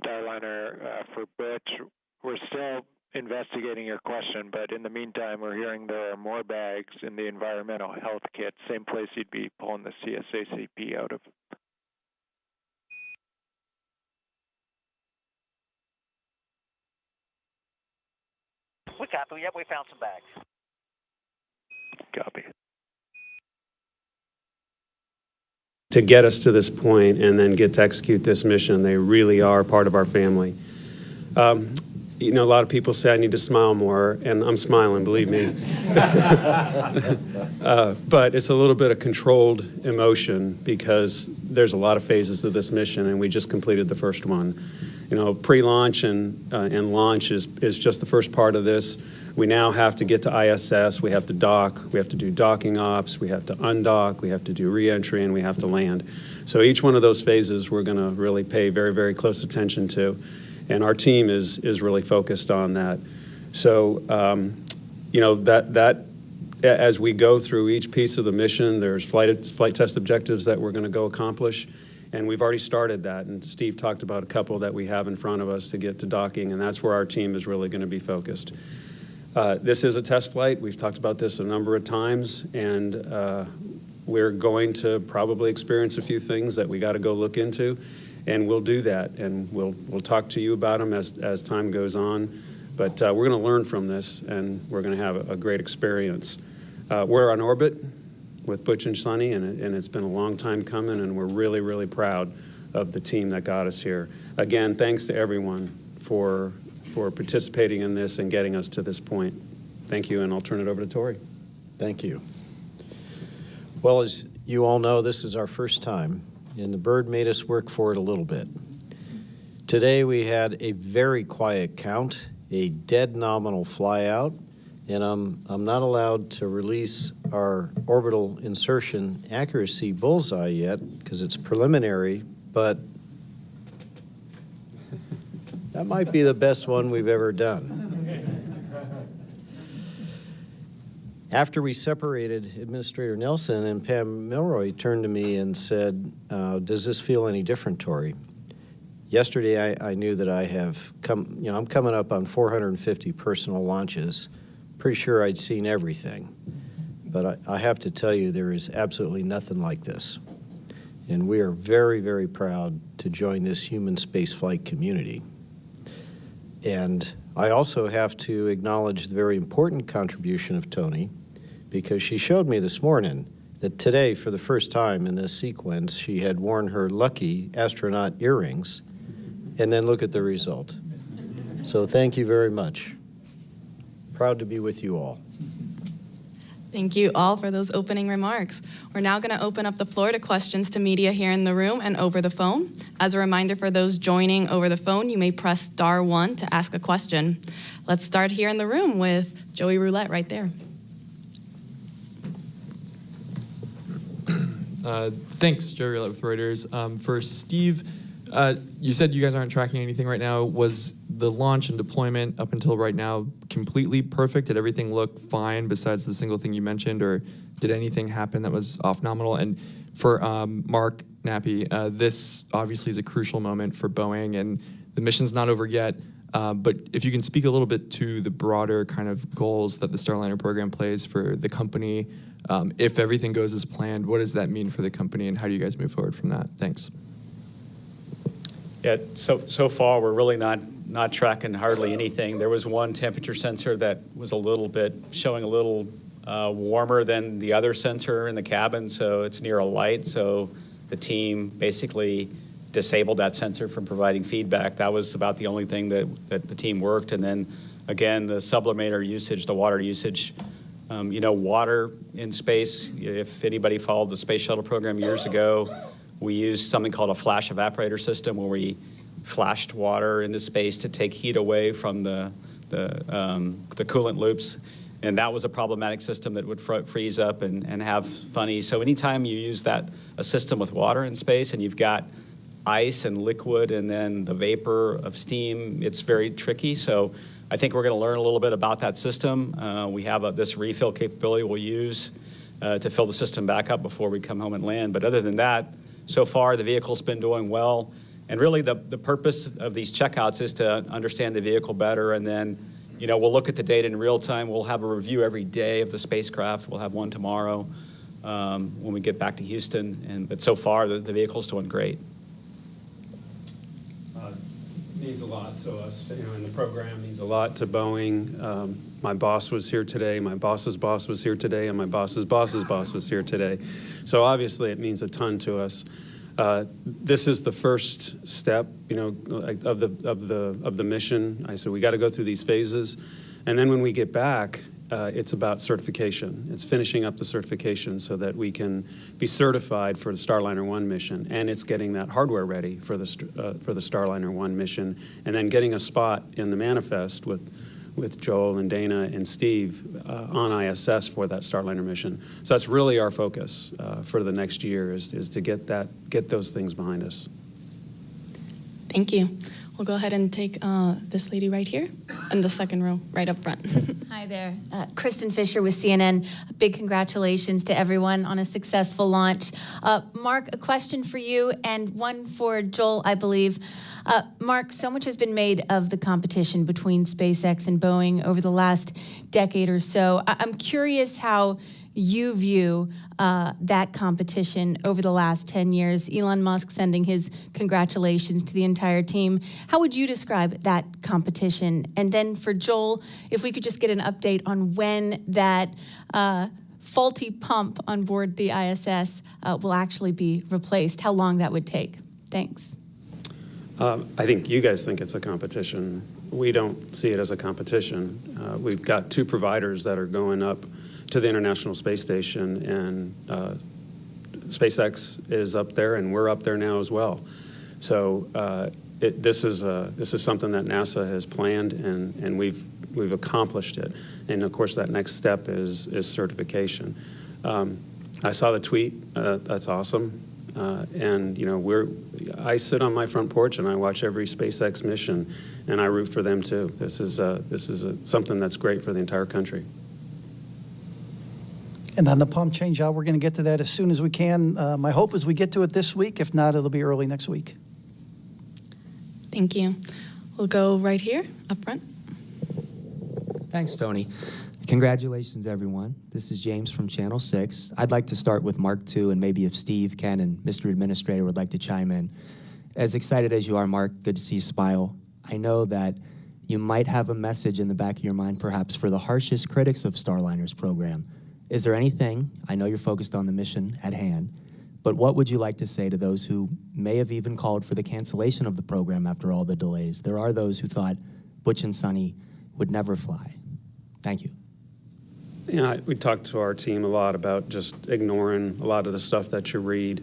Starliner, for Butch. We're still investigating your question, but in the meantime, we're hearing there are more bags in the environmental health kit, same place you'd be pulling the CSACP out of. We copy. Yep, we found some bags. Copy. To get us to this point and then get to execute this mission, they really are part of our family. You know, a lot of people say I need to smile more, and I'm smiling, believe me. But it's a little bit of controlled emotion because there's a lot of phases of this mission, and we just completed the first one. You know, pre-launch and launch is just the first part of this. We now have to get to ISS, we have to dock, we have to do docking ops, we have to undock, we have to do re-entry, and we have to land. So each one of those phases we're going to really pay very, very close attention to. And our team is really focused on that. So, you know, that as we go through each piece of the mission, there's flight test objectives that we're going to go accomplish. And we've already started that. And Steve talked about a couple that we have in front of us to get to docking. And that's where our team is really going to be focused. This is a test flight. We've talked about this a number of times. And we're going to probably experience a few things that we got to go look into. And we'll do that, and we'll talk to you about them as time goes on. But we're going to learn from this, and we're going to have a great experience. We're on orbit with Butch and Sonny, and it's been a long time coming, and we're really, really proud of the team that got us here. Again, thanks to everyone for participating in this and getting us to this point. Thank you, and I'll turn it over to Tori. Thank you. Well, as you all know, this is our first time, and the bird made us work for it a little bit. Today we had a very quiet count, a dead nominal flyout, and I'm not allowed to release our orbital insertion accuracy bullseye yet because it's preliminary, but that might be the best one we've ever done. After we separated, Administrator Nelson and Pam Milroy turned to me and said, does this feel any different, Tori? Yesterday, I knew that I have come, you know, I'm coming up on 450 personal launches. Pretty sure I'd seen everything. But I have to tell you, there is absolutely nothing like this. And we are very, very proud to join this human spaceflight community. And I also have to acknowledge the very important contribution of Tony, because she showed me this morning that today, for the first time in this sequence, she had worn her lucky astronaut earrings, and then look at the result. So thank you very much. Proud to be with you all. Thank you all for those opening remarks. We're now going to open up the floor to questions to media here in the room and over the phone. As a reminder for those joining over the phone, you may press *1 to ask a question. Let's start here in the room with Joey Roulette right there. Thanks, Joey Roulette with Reuters. For Steve, you said you guys aren't tracking anything right now. Was the launch and deployment up until right now completely perfect? Did everything look fine besides the single thing you mentioned, or did anything happen that was off nominal? And for Mark Nappy, this obviously is a crucial moment for Boeing, and the mission's not over yet. But if you can speak a little bit to the broader kind of goals that the Starliner program plays for the company, if everything goes as planned, what does that mean for the company, and how do you guys move forward from that? Thanks. Yeah, so far we're really not tracking hardly anything. There was one temperature sensor that was a little bit showing a little warmer than the other sensor in the cabin, so it's near a light. So the team basically disabled that sensor from providing feedback. That was about the only thing that the team worked. And then again, the sublimator usage, the water usage. You know, water in space, if anybody followed the space shuttle program years ago, we used something called a flash evaporator system where we flashed water into space to take heat away from the coolant loops. And that was a problematic system that would freeze up and have funny. So anytime you use a system with water in space and you've got ice and liquid and then the vapor of steam, it's very tricky. So I think we're going to learn a little bit about that system. We have this refill capability we'll use to fill the system back up before we come home and land. But other than that, so far the vehicle's been doing well. And really the purpose of these checkouts is to understand the vehicle better, and then, you know, we'll look at the data in real time. We'll have a review every day of the spacecraft. We'll have one tomorrow when we get back to Houston. But so far, the vehicle's doing great. Means a lot to us, you know, and the program means a lot to Boeing. My boss was here today, my boss's boss was here today, and my boss's boss's boss was here today. So obviously it means a ton to us. This is the first step, you know, of the mission. I said we got to go through these phases, and then when we get back, it's about certification. It's finishing up the certification so that we can be certified for the Starliner 1 mission, and it's getting that hardware ready for the Starliner 1 mission, and then getting a spot in the manifest with Joel and Dana and Steve on ISS for that Starliner mission. So that's really our focus for the next year is to get those things behind us. Thank you. We'll go ahead and take this lady right here in the second row, right up front. Hi there. Kristen Fisher with CNN. Big congratulations to everyone on a successful launch. Mark, a question for you and one for Joel, I believe. Mark, so much has been made of the competition between SpaceX and Boeing over the last decade or so. I'm curious how you view that competition over the last 10 years. Elon Musk sending his congratulations to the entire team. How would you describe that competition? And then for Joel, if we could just get an update on when that faulty pump on board the ISS will actually be replaced, how long that would take. Thanks. I think you guys think it's a competition. We don't see it as a competition. We've got two providers that are going up to the International Space Station, and SpaceX is up there, and we're up there now as well. So this is something that NASA has planned, and we've accomplished it. And of course, that next step is certification. I saw the tweet. That's awesome. And you know, I sit on my front porch and I watch every SpaceX mission, and I root for them too. This is something that's great for the entire country. And on the pump change out, we're going to get to that as soon as we can. My hope is we get to it this week. If not, it'll be early next week. Thank you. We'll go right here, up front. Thanks, Tony. Congratulations, everyone. This is James from Channel 6. I'd like to start with Mark 2, and maybe if Steve, Ken, and Mr. Administrator would like to chime in. As excited as you are, Mark, good to see you smile. I know that you might have a message in the back of your mind, perhaps, for the harshest critics of Starliner's program. Is there anything, I know you're focused on the mission at hand, but what would you like to say to those who may have even called for the cancellation of the program after all the delays? There are those who thought Butch and Sonny would never fly. Thank you. Yeah, we talked to our team a lot about just ignoring a lot of the stuff that you read.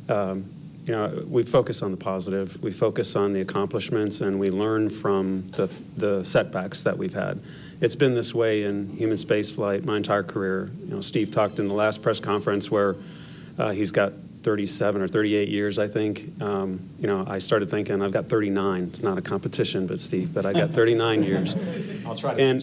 You know, we focus on the positive, we focus on the accomplishments, and we learn from the setbacks that we've had. It's been this way in human spaceflight my entire career. You know, Steve talked in the last press conference where he's got 37 or 38 years, I think. You know, I started thinking I've got 39. It's not a competition, but Steve, but I got 39 years. I'll try to.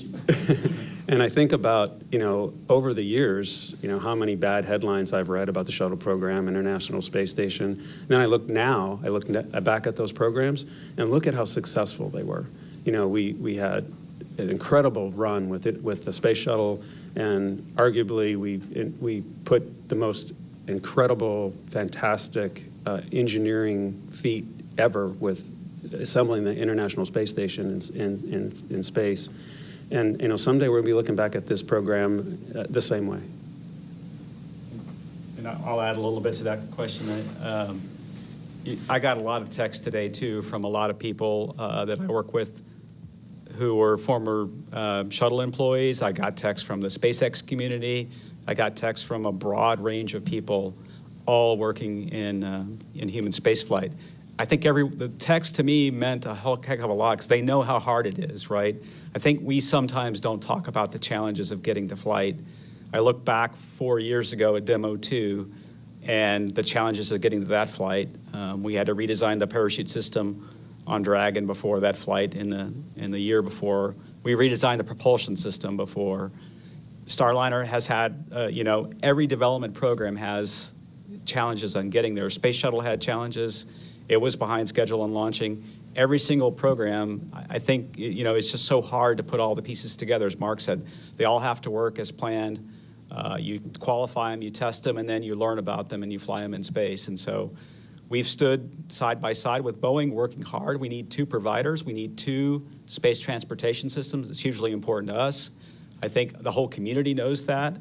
And I think about, you know, over the years, you know, how many bad headlines I've read about the shuttle program, International Space Station. And then I look back at those programs and look at how successful they were. You know, we had an incredible run with the space shuttle, and arguably we put the most incredible, fantastic engineering feat ever with assembling the International Space Station in space. And you know, someday we're going to be looking back at this program the same way. And I'll add a little bit to that question. I got a lot of texts today too from a lot of people that I work with who were former shuttle employees. I got texts from the SpaceX community. I got texts from a broad range of people, all working in human spaceflight. I think the text to me meant a heck of a lot because they know how hard it is, right? I think we sometimes don't talk about the challenges of getting to flight. I look back 4 years ago at Demo 2 and the challenges of getting to that flight. We had to redesign the parachute system on Dragon before that flight in the year before. We redesigned the propulsion system before. Starliner has had, you know, every development program has challenges on getting there. Space Shuttle had challenges. It was behind schedule on launching. Every single program, I think, it's just so hard to put all the pieces together. As Mark said, they all have to work as planned. You qualify them, you test them, and then you learn about them and you fly them in space. And so we've stood side by side with Boeing, working hard. We need 2 providers. We need 2 space transportation systems. It's hugely important to us. I think the whole community knows that.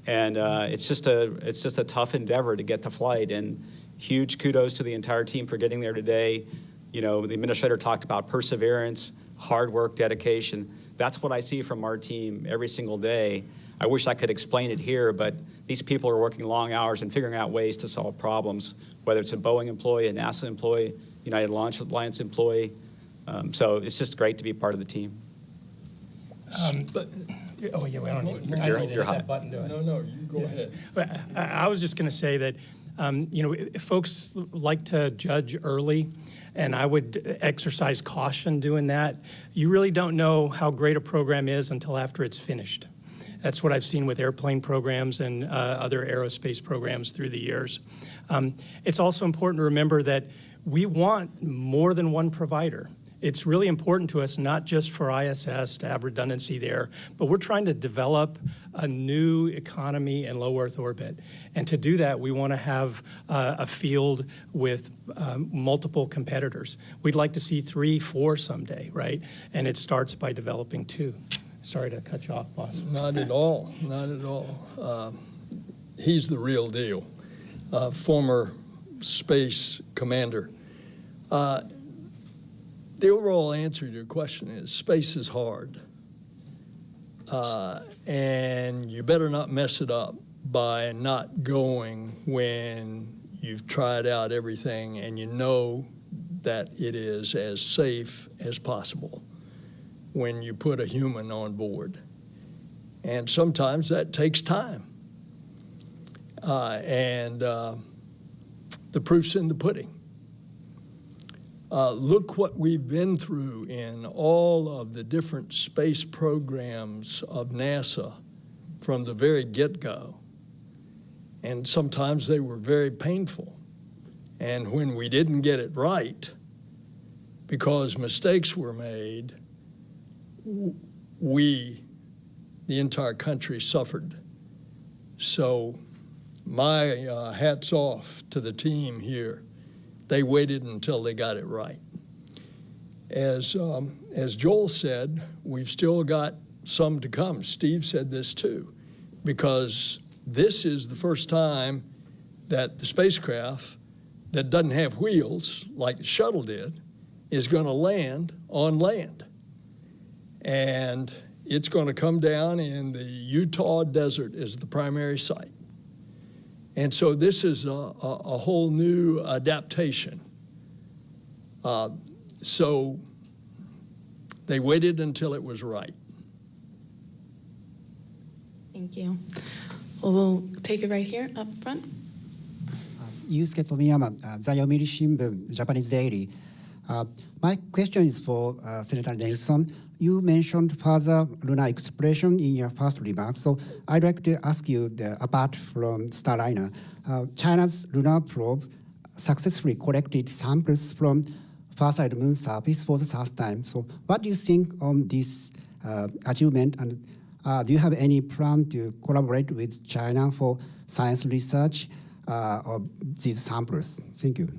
And it's just a tough endeavor to get to flight. And huge kudos to the entire team for getting there today. The administrator talked about perseverance, hard work, dedication. That's what I see from our team every single day. I wish I could explain it here, but these people are working long hours and figuring out ways to solve problems, whether it's a Boeing employee, a NASA employee, United Launch Alliance employee. So it's just great to be part of the team. Oh, yeah, I don't need to hit that button, do I? No, you go ahead. I was just going to say that, folks like to judge early, and I would exercise caution doing that. You really don't know how great a program is until after it's finished. That's what I've seen with airplane programs and other aerospace programs through the years. It's also important to remember that we want more than one provider. It's really important to us, not just for ISS to have redundancy there, but we're trying to develop a new economy in low Earth orbit. And to do that, we want to have a field with multiple competitors. We'd like to see 3, 4 someday, right? And it starts by developing 2. Sorry to cut you off, boss. Not at all, not at all. He's the real deal, former space commander. The overall answer to your question is space is hard. And you better not mess it up by not going when you've tried out everything and you know that it is as safe as possible when you put a human on board. And sometimes that takes time. The proof's in the pudding. Look what we've been through in all of the different space programs of NASA from the very get-go. And sometimes they were very painful. And when we didn't get it right, because mistakes were made, the entire country suffered. So my hat's off to the team here. They waited until they got it right. As Joel said, we've still got some to come. Steve said this too, because this is the first time that the spacecraft that doesn't have wheels, like the shuttle did, is going to land on land. And it's going to come down in the Utah desert as the primary site. And so this is a whole new adaptation. So they waited until it was right. Thank you. Well, we'll take it right here up front. Yusuke Tomiyama, the Yomiuri Shimbun, Japanese Daily. My question is for Senator Nelson. You mentioned further lunar exploration in your first remarks, so I'd like to ask you, apart from Starliner, China's lunar probe successfully collected samples from far-side moon surface for the first time. So what do you think on this achievement, and do you have any plan to collaborate with China for science research of these samples? Thank you.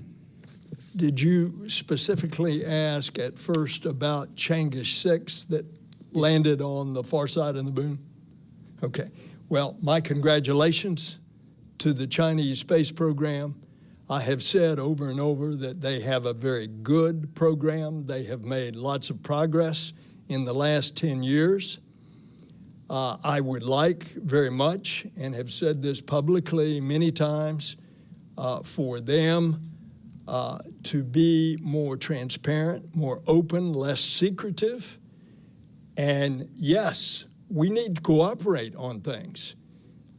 Did you specifically ask at first about Chang'e 6 that landed on the far side of the moon? Okay. Well, my congratulations to the Chinese space program. I have said over and over that they have a very good program. They have made lots of progress in the last 10 years. I would like very much, and have said this publicly many times, for them to be more transparent, more open, less secretive. And yes, we need to cooperate on things.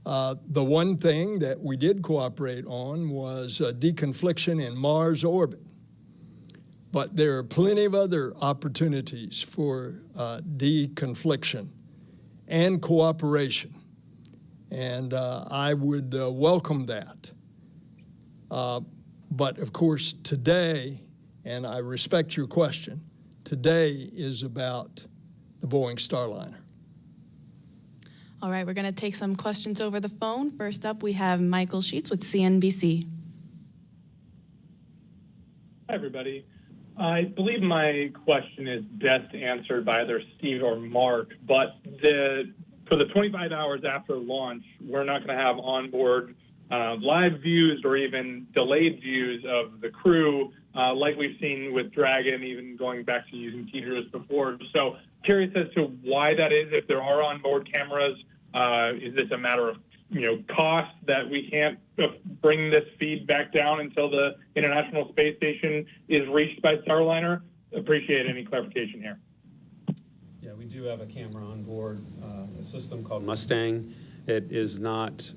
The one thing that we did cooperate on was deconfliction in Mars orbit. But there are plenty of other opportunities for deconfliction and cooperation. And I would welcome that. But of course, today, and I respect your question, today is about the Boeing Starliner. All right, we're going to take some questions over the phone. First up, we have Michael Sheets with CNBC. Hi, everybody. I believe my question is best answered by either Steve or Mark, but for the 25 hours after launch, we're not going to have onboard live views or even delayed views of the crew like we've seen with Dragon, even going back to using TDRs before. So curious as to why that is, if there are onboard cameras. Is this a matter of cost that we can't bring this feed back down until the International Space Station is reached by Starliner? Appreciate any clarification here. Yeah, we do have a camera on board, a system called Mustang. It is not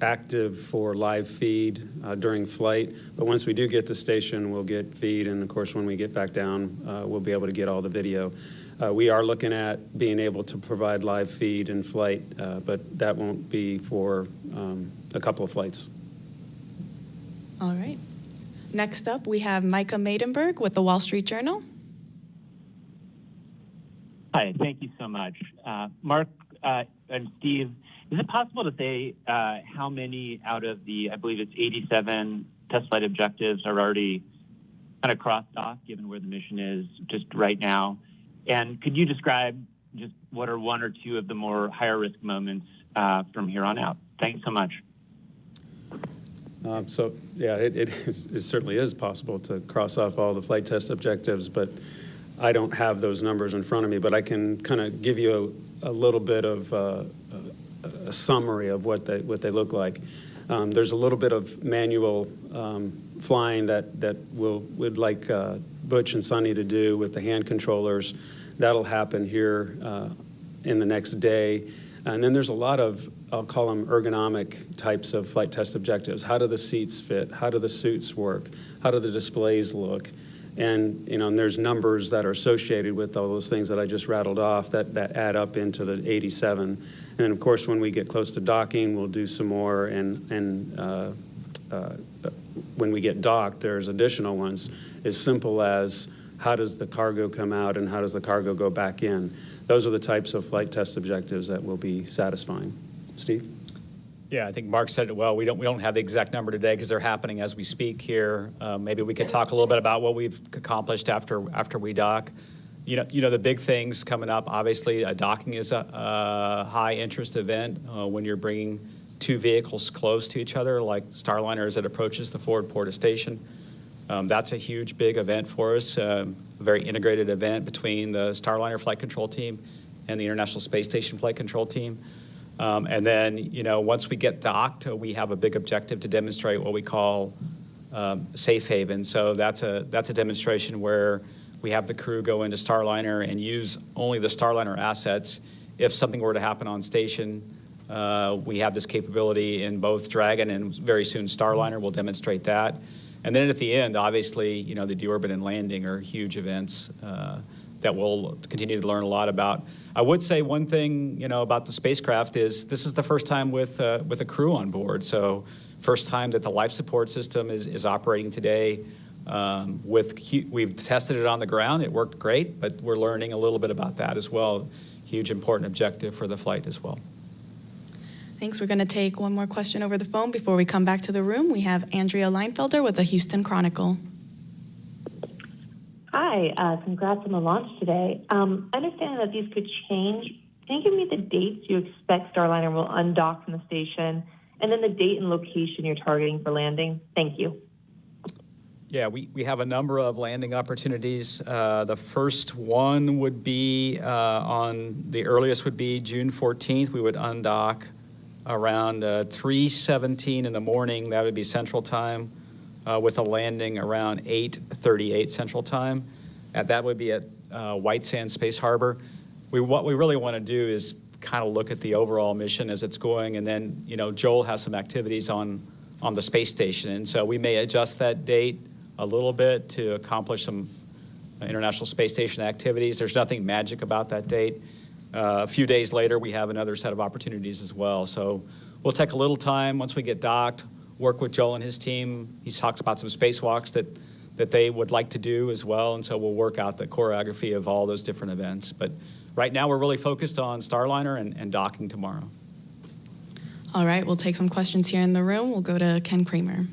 active for live feed during flight, but once we do get to station, we'll get feed, and of course when we get back down, we'll be able to get all the video. We are looking at being able to provide live feed in flight, but that won't be for a couple of flights. All right. Next up, we have Micah Maidenberg with the Wall Street Journal. Hi, thank you so much. Mark and Steve, is it possible to say how many out of the, I believe it's 87 test flight objectives are already kind of crossed off, given where the mission is just right now? And could you describe just what are one or two of the more higher risk moments from here on out? Thanks so much. So yeah, it certainly is possible to cross off all the flight test objectives, but I don't have those numbers in front of me, but I can kind of give you a little bit of a summary of what they look like. There's a little bit of manual flying that would like Butch and Sonny to do with the hand controllers. That'll happen here in the next day. And then there's a lot of, I'll call them ergonomic types of flight test objectives. How do the seats fit? How do the suits work? How do the displays look? And, and there's numbers that are associated with all those things that I just rattled off that add up into the 87. And then, of course, when we get close to docking, we'll do some more. And when we get docked, there's additional ones as simple as how does the cargo come out and how does the cargo go back in? Those are the types of flight test objectives that will be satisfying. Steve? Yeah, I think Mark said it well. We don't have the exact number today because they're happening as we speak here. Maybe we could talk a little bit about what we've accomplished after we dock. You know the big things coming up. Obviously, docking is a high interest event when you're bringing two vehicles close to each other, like Starliner as it approaches the forward port of station. That's a huge, big event for us. A very integrated event between the Starliner flight control team and the International Space Station flight control team. And then, once we get docked, we have a big objective to demonstrate what we call safe haven. So that's a demonstration where we have the crew go into Starliner and use only the Starliner assets. If something were to happen on station, we have this capability in both Dragon and very soon Starliner. We'll demonstrate that. And then at the end, obviously, the deorbit and landing are huge events that we'll continue to learn a lot about. I would say one thing, about the spacecraft is this is the first time with a crew on board. So first time that the life support system is operating today. We've tested it on the ground. It worked great, but we're learning a little bit about that as well. Huge important objective for the flight as well. Thanks. We're going to take one more question over the phone before we come back to the room. We have Andrea Leinfelder with the Houston Chronicle. Hi, congrats on the launch today. I understand that these could change. Can you give me the dates you expect Starliner will undock from the station, and then the date and location you're targeting for landing? Thank you. Yeah, we have a number of landing opportunities. The first one would be the earliest would be June 14th. We would undock around 3:17 in the morning. That would be Central Time. With a landing around 8:38 Central Time. That would be at White Sands Space Harbor. What we really want to do is kind of look at the overall mission as it's going, and then Joel has some activities on the space station, and so we may adjust that date a little bit to accomplish some International Space Station activities. There's nothing magic about that date. A few days later, we have another set of opportunities as well. So we'll take a little time once we get docked. work with Joel and his team. He talks about some spacewalks that they would like to do as well, and so we'll work out the choreography of all those different events. But right now we're really focused on Starliner and docking tomorrow. All right, we'll take some questions here in the room. We'll go to Ken Kramer.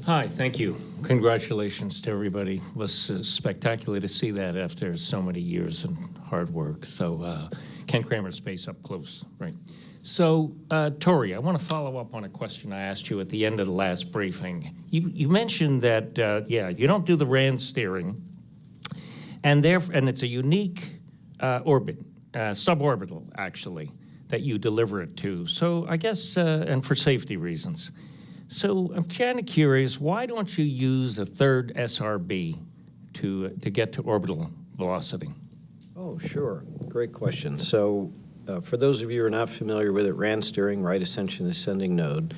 Hi, thank you. Congratulations to everybody. It was spectacular to see that after so many years and hard work. So Ken Kramer, Space Up Close, right. So Tori, I want to follow up on a question I asked you at the end of the last briefing. You mentioned that, you don't do the RAN steering, and it's a unique orbit, suborbital actually, that you deliver it to. So I guess, and for safety reasons. So I'm kind of curious, why don't you use a third SRB to get to orbital velocity? Oh, sure. Great question. So for those of you who are not familiar with it, RAN steering, right ascension ascending node,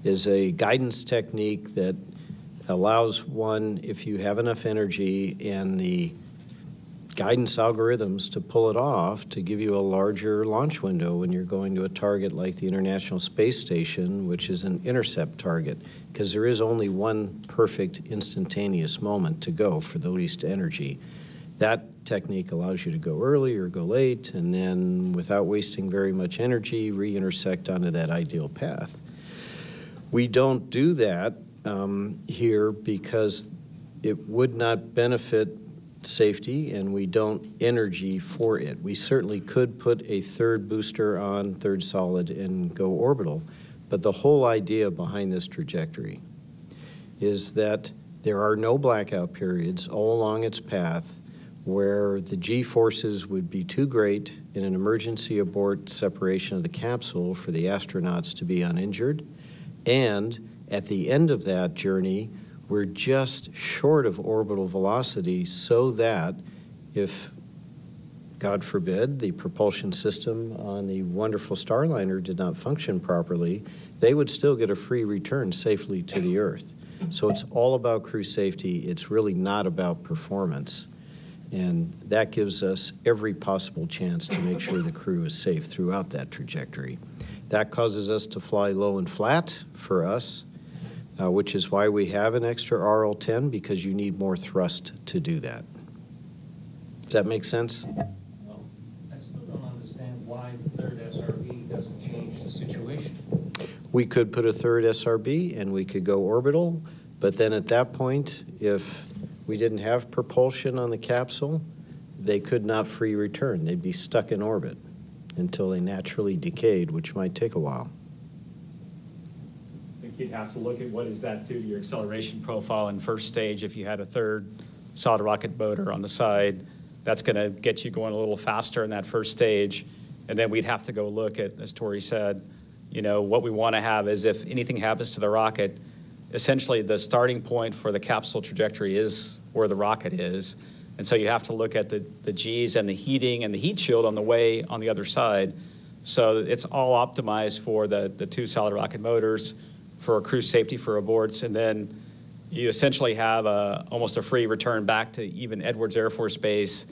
is a guidance technique that allows one, if you have enough energy and the guidance algorithms to pull it off, to give you a larger launch window when you're going to a target like the International Space Station, which is an intercept target, because there is only one perfect instantaneous moment to go for the least energy. That technique allows you to go early or go late, and then without wasting very much energy, re-intersect onto that ideal path. We don't do that here because it would not benefit safety, and we don't energy for it. We certainly could put a third booster on, third solid, and go orbital, but the whole idea behind this trajectory is that there are no blackout periods all along its path where the G-forces would be too great in an emergency abort separation of the capsule for the astronauts to be uninjured, and at the end of that journey, we're just short of orbital velocity, so that if, God forbid, the propulsion system on the wonderful Starliner did not function properly, they would still get a free return safely to the Earth. So it's all about crew safety. It's really not about performance. And that gives us every possible chance to make sure the crew is safe throughout that trajectory. That causes us to fly low and flat for us, which is why we have an extra RL-10, because you need more thrust to do that. Does that make sense? Well, I still don't understand why the third SRB doesn't change the situation. We could put a third SRB and we could go orbital, but then at that point, if we didn't have propulsion on the capsule, they could not free return. They'd be stuck in orbit until they naturally decayed, which might take a while. You'd have to look at what does that do to your acceleration profile in first stage. If you had a third solid rocket motor on the side, that's going to get you going a little faster in that first stage. And then we'd have to go look at, as Tori said, what we want to have is if anything happens to the rocket, essentially the starting point for the capsule trajectory is where the rocket is. And so you have to look at the Gs and the heating and the heat shield on the way on the other side. So it's all optimized for the two solid rocket motors, for crew safety for aborts, and then you essentially have almost a free return back to even Edwards Air Force Base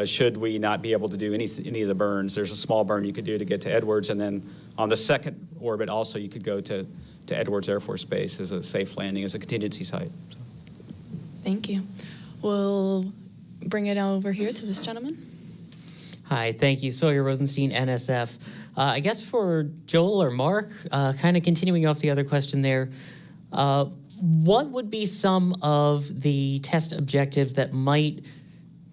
should we not be able to do any of the burns. There's a small burn you could do to get to Edwards, and then on the second orbit also you could go to Edwards Air Force Base as a safe landing, as a contingency site. So. Thank you. We'll bring it over here to this gentleman. Hi, thank you. Sawyer Rosenstein, NSF. I guess for Joel or Mark, kind of continuing off the other question there, what would be some of the test objectives that might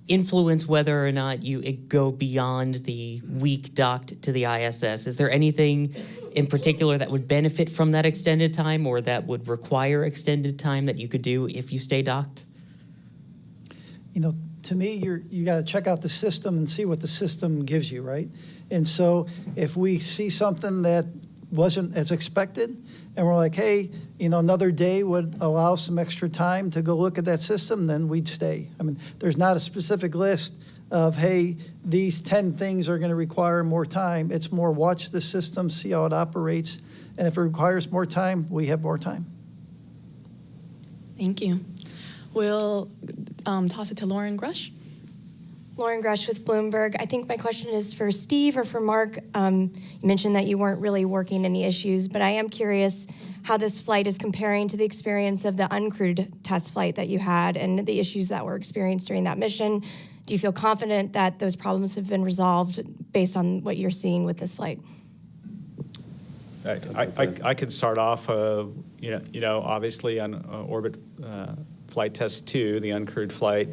influence whether or not you go beyond the week docked to the ISS? Is there anything in particular that would benefit from that extended time, or that would require extended time that you could do if you stay docked? To me, you got to check out the system and see what the system gives you, right? And so if we see something that wasn't as expected, and we're like, hey, another day would allow some extra time to go look at that system, then we'd stay. I mean, there's not a specific list of, hey, these 10 things are going to require more time. It's more watch the system, see how it operates, and if it requires more time, we have more time. Thank you. We'll toss it to Lauren Grush. Lauren Grush with Bloomberg. I think my question is for Steve or for Mark. You mentioned that you weren't really working any issues, but I am curious how this flight is comparing to the experience of the uncrewed test flight that you had and the issues that were experienced during that mission. Do you feel confident that those problems have been resolved based on what you're seeing with this flight? I could start off, obviously on orbit flight test 2, the uncrewed flight,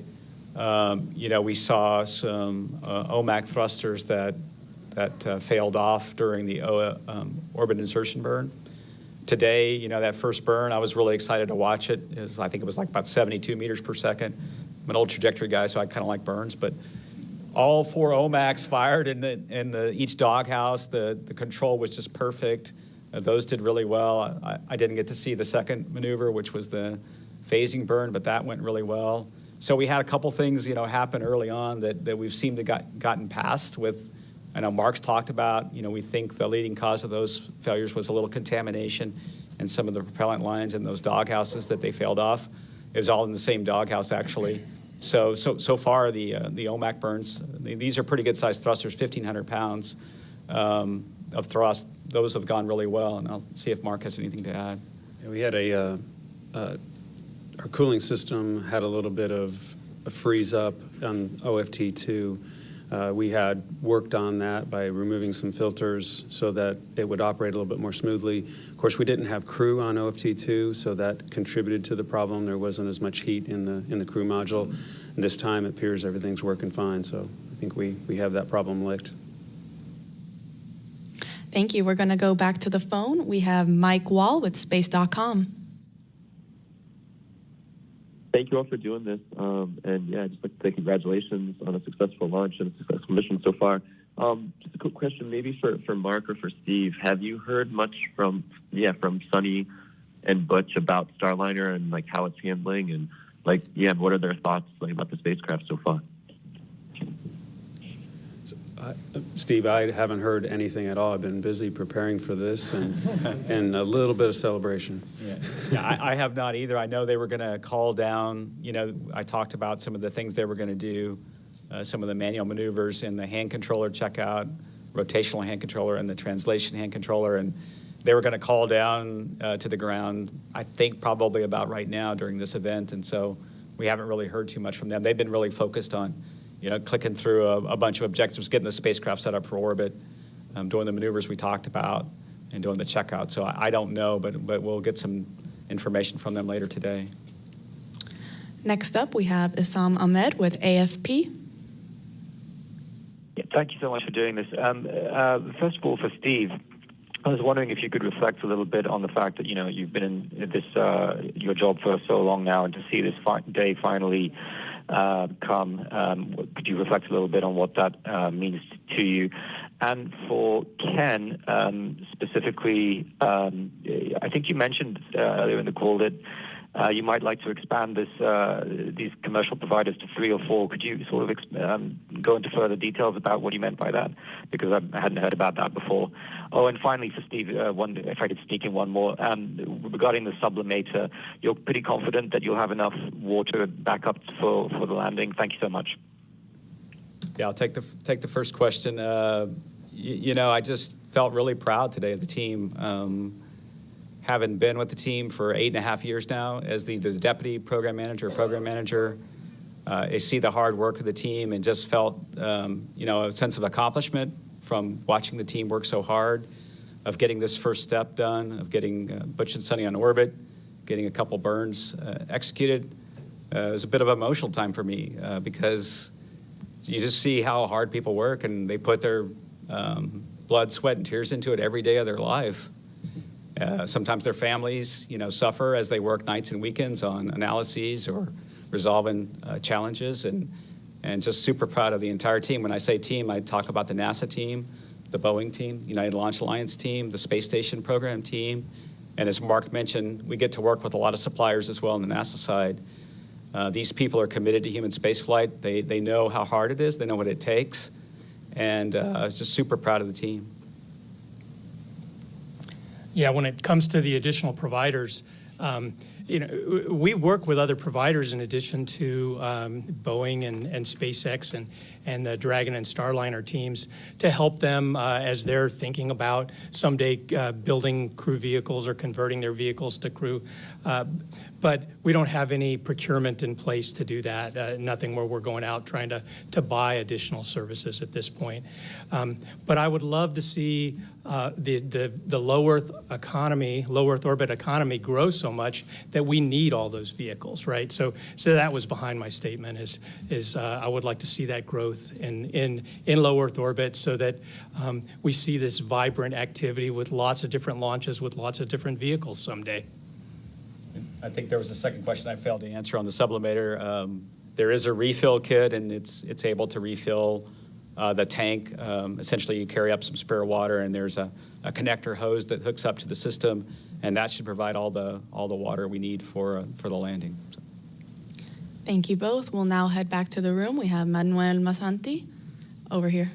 we saw some OMAC thrusters that failed off during the orbit insertion burn. Today, that first burn, I was really excited to watch it. I think it was like about 72 meters per second. I'm an old trajectory guy, so I kind of like burns, but all 4 OMACs fired in each doghouse. The control was just perfect. Those did really well. I didn't get to see the second maneuver, which was the phasing burn, but that went really well. So we had a couple things, happen early on that we've seemed to gotten past with. I know Mark's talked about, we think the leading cause of those failures was a little contamination in some of the propellant lines in those doghouses that they failed off. It was all in the same doghouse, actually. So far, the OMAC burns, these are pretty good-sized thrusters, 1,500 pounds of thrust. Those have gone really well, and I'll see if Mark has anything to add. Yeah, we had our cooling system had a little bit of a freeze up on OFT2. We had worked on that by removing some filters so that it would operate a little bit more smoothly. Of course, we didn't have crew on OFT2, so that contributed to the problem. There wasn't as much heat in the crew module. And this time, it appears everything's working fine, so I think we have that problem licked. Thank you. We're going to go back to the phone. We have Mike Wall with Space.com. Thank you all for doing this. And yeah, I'd just like to say congratulations on a successful launch and a successful mission so far. Just a quick question, maybe for Mark or for Steve. Have you heard much from Sunny and Butch about Starliner and like how it's handling and what are their thoughts about the spacecraft so far? Steve, I haven't heard anything at all. I've been busy preparing for this and a little bit of celebration. Yeah, I have not either. I know they were going to call down, I talked about some of the things they were going to do, some of the manual maneuvers in the hand controller checkout, rotational hand controller, and the translation hand controller, and they were going to call down to the ground, I think probably about right now during this event, and so we haven't really heard too much from them. They've been really focused on clicking through a bunch of objectives, getting the spacecraft set up for orbit, doing the maneuvers we talked about, and doing the checkout. So I don't know, but we'll get some information from them later today. Next up, we have Issam Ahmed with AFP. Yeah, thank you so much for doing this. First of all, for Steve, I was wondering if you could reflect a little bit on the fact that you've been in this your job for so long now, and to see this day finally come. Could you reflect a little bit on what that means to you? And for Ken, specifically, I think you mentioned earlier in the call that you might like to expand these commercial providers to 3 or 4. Could you sort of go into further details about what you meant by that? Because I hadn't heard about that before. Oh, and finally for Steve, if I could sneak in one more. Regarding the sublimator, you're pretty confident that you'll have enough water backup for the landing? Thank you so much. Yeah, I'll take the first question. I just felt really proud today of the team. Having been with the team for 8.5 years now as the deputy program manager, I see the hard work of the team and just felt, a sense of accomplishment from watching the team work so hard, of getting this first step done, of getting Butch and Sunny on orbit, getting a couple burns executed. It was a bit of an emotional time for me because you just see how hard people work, and they put their blood, sweat, and tears into it every day of their life. Sometimes their families, suffer as they work nights and weekends on analyses or resolving challenges, and just super proud of the entire team. When I say team, I talk about the NASA team, the Boeing team, United Launch Alliance team, the Space Station Program team, and as Mark mentioned, we get to work with a lot of suppliers as well on the NASA side. These people are committed to human spaceflight. They know how hard it is. They know what it takes, and I was just super proud of the team. Yeah, when it comes to the additional providers, we work with other providers in addition to Boeing and SpaceX and the Dragon and Starliner teams to help them as they're thinking about someday building crew vehicles or converting their vehicles to crew. But we don't have any procurement in place to do that, nothing where we're going out trying to buy additional services at this point. But I would love to see the low Earth orbit economy grow so much that we need all those vehicles, right? So that was behind my statement is I would like to see that growth in low Earth orbit so that we see this vibrant activity with lots of different launches with lots of different vehicles someday. I think there was a second question I failed to answer on the sublimator. There is a refill kit, and it's able to refill the tank. Essentially, you carry up some spare water, and there's a connector hose that hooks up to the system, and that should provide all the water we need for the landing. So. Thank you both. We'll now head back to the room. We have Manuel Masanti over here.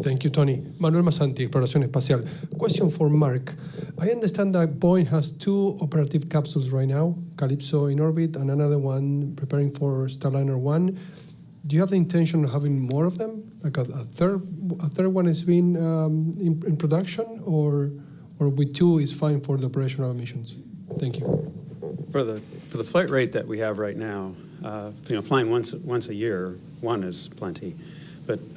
Thank you, Tony. Manuel Masanti, Exploración Espacial. Question for Mark. I understand that Boeing has 2 operative capsules right now, Calypso in orbit and another one preparing for Starliner 1. Do you have the intention of having more of them? Like a third one is being in production, or with 2 is fine for the operational missions? Thank you. For the flight rate that we have right now, flying once a year, 1 is plenty. But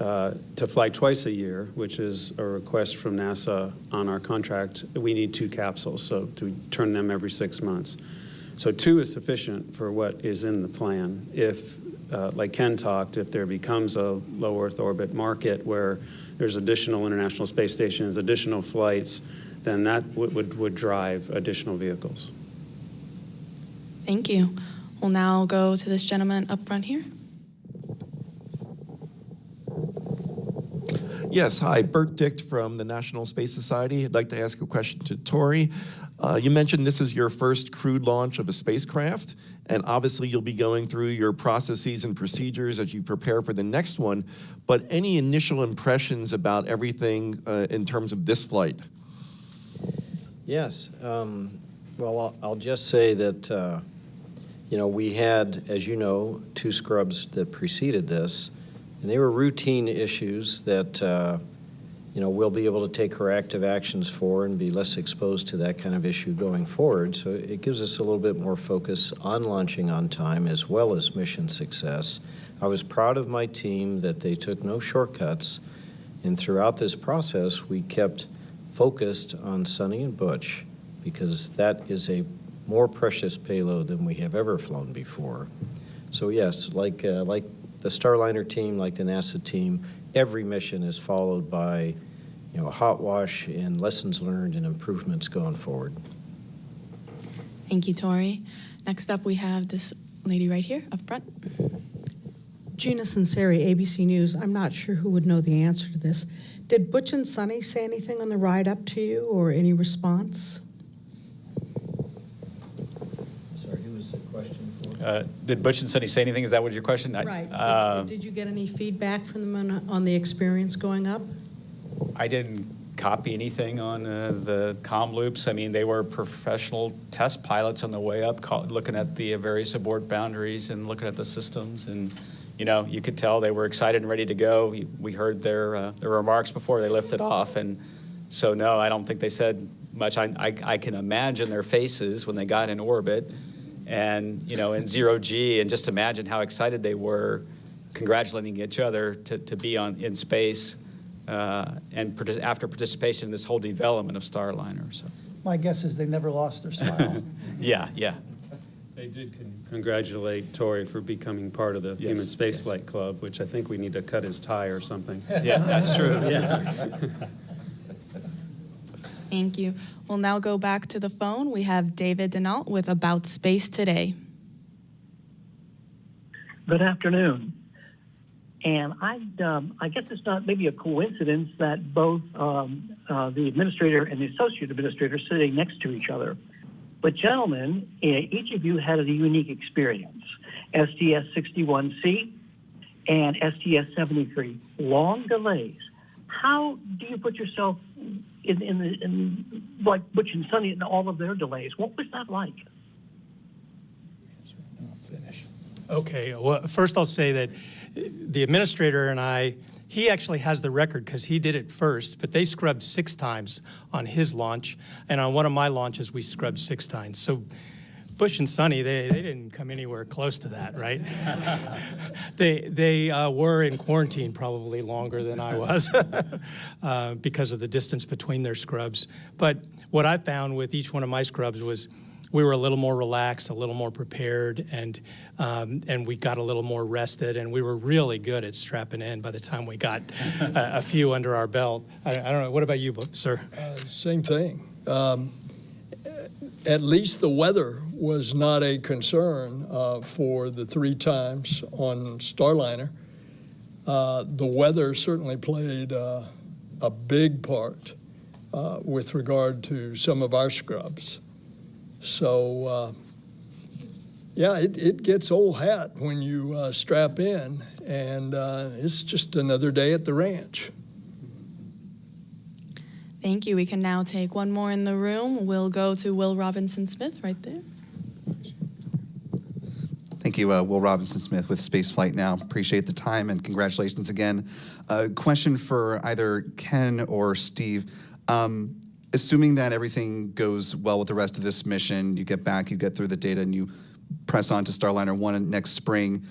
to fly twice a year, which is a request from NASA on our contract, we need 2 capsules, so to turn them every 6 months. So 2 is sufficient for what is in the plan. If, like Ken talked, if there becomes a low Earth orbit market where there's additional International Space Stations, additional flights, then that would drive additional vehicles. Thank you. We'll now go to this gentleman up front here. Yes, hi, Bert Dicht from the National Space Society. I'd like to ask a question to Tori. You mentioned this is your first crewed launch of a spacecraft, and obviously you'll be going through your processes and procedures as you prepare for the next one, but any initial impressions about everything in terms of this flight? Yes. Well, I'll just say that, we had, as you know, 2 scrubs that preceded this. And they were routine issues that, we'll be able to take corrective actions for and be less exposed to that kind of issue going forward. So it gives us a little bit more focus on launching on time as well as mission success. I was proud of my team that they took no shortcuts. And throughout this process, we kept focused on Sonny and Butch because that is a more precious payload than we have ever flown before. So yes, like the Starliner team, like the NASA team, every mission is followed by, a hot wash and lessons learned and improvements going forward. Thank you, Tori. Next up, we have this lady right here up front. Gina Sinceri, ABC News. I'm not sure who would know the answer to this. Did Butch and Sonny say anything on the ride up to you or any response? Did Butch and Sonny say anything? Is that what your question? Right. Did you get any feedback from them on the experience going up? I didn't copy anything on the comm loops. I mean, they were professional test pilots on the way up, looking at the various abort boundaries and looking at the systems. And, you could tell they were excited and ready to go. We heard their remarks before they lifted off. And so, no, I don't think they said much. I can imagine their faces when they got in orbit. And, in 0G, and just imagine how excited they were congratulating each other to be in space and after participation in this whole development of Starliner. So. My guess is they never lost their smile. Yeah. They did congratulate Tori for becoming part of the Human Spaceflight Club, which I think we need to cut his tie or something. Yeah, that's true. Yeah. Thank you. We'll now go back to the phone. We have David Denault with About Space Today. Good afternoon. And I guess it's not maybe a coincidence that both the administrator and the associate administrator are sitting next to each other. But gentlemen, each of you had a unique experience. STS-61C and STS-73, long delays. how do you put yourself in like Butch and Sonny and all of their delays? What was that like? Okay, well, first I'll say that the administrator and he actually has the record because he did it first, but they scrubbed 6 times on his launch, and on one of my launches we scrubbed 6 times. So Bush and Sonny, they didn't come anywhere close to that, right? They were in quarantine probably longer than I was because of the distance between their scrubs. But what I found with each one of my scrubs was we were a little more relaxed, a little more prepared, and we got a little more rested, and we were really good at strapping in by the time we got a few under our belt. I don't know. What about you, sir? Same thing. At least the weather was not a concern for the 3 times on Starliner. The weather certainly played a big part with regard to some of our scrubs. So, yeah, it gets old hat when you strap in, and it's just another day at the ranch. Thank you. We can now take one more in the room. We'll go to Will Robinson-Smith right there. Thank you, Will Robinson-Smith with Spaceflight Now. Appreciate the time and congratulations again. Question for either Ken or Steve. Assuming that everything goes well with the rest of this mission, you get back, you get through the data, and you press on to Starliner 1 next spring,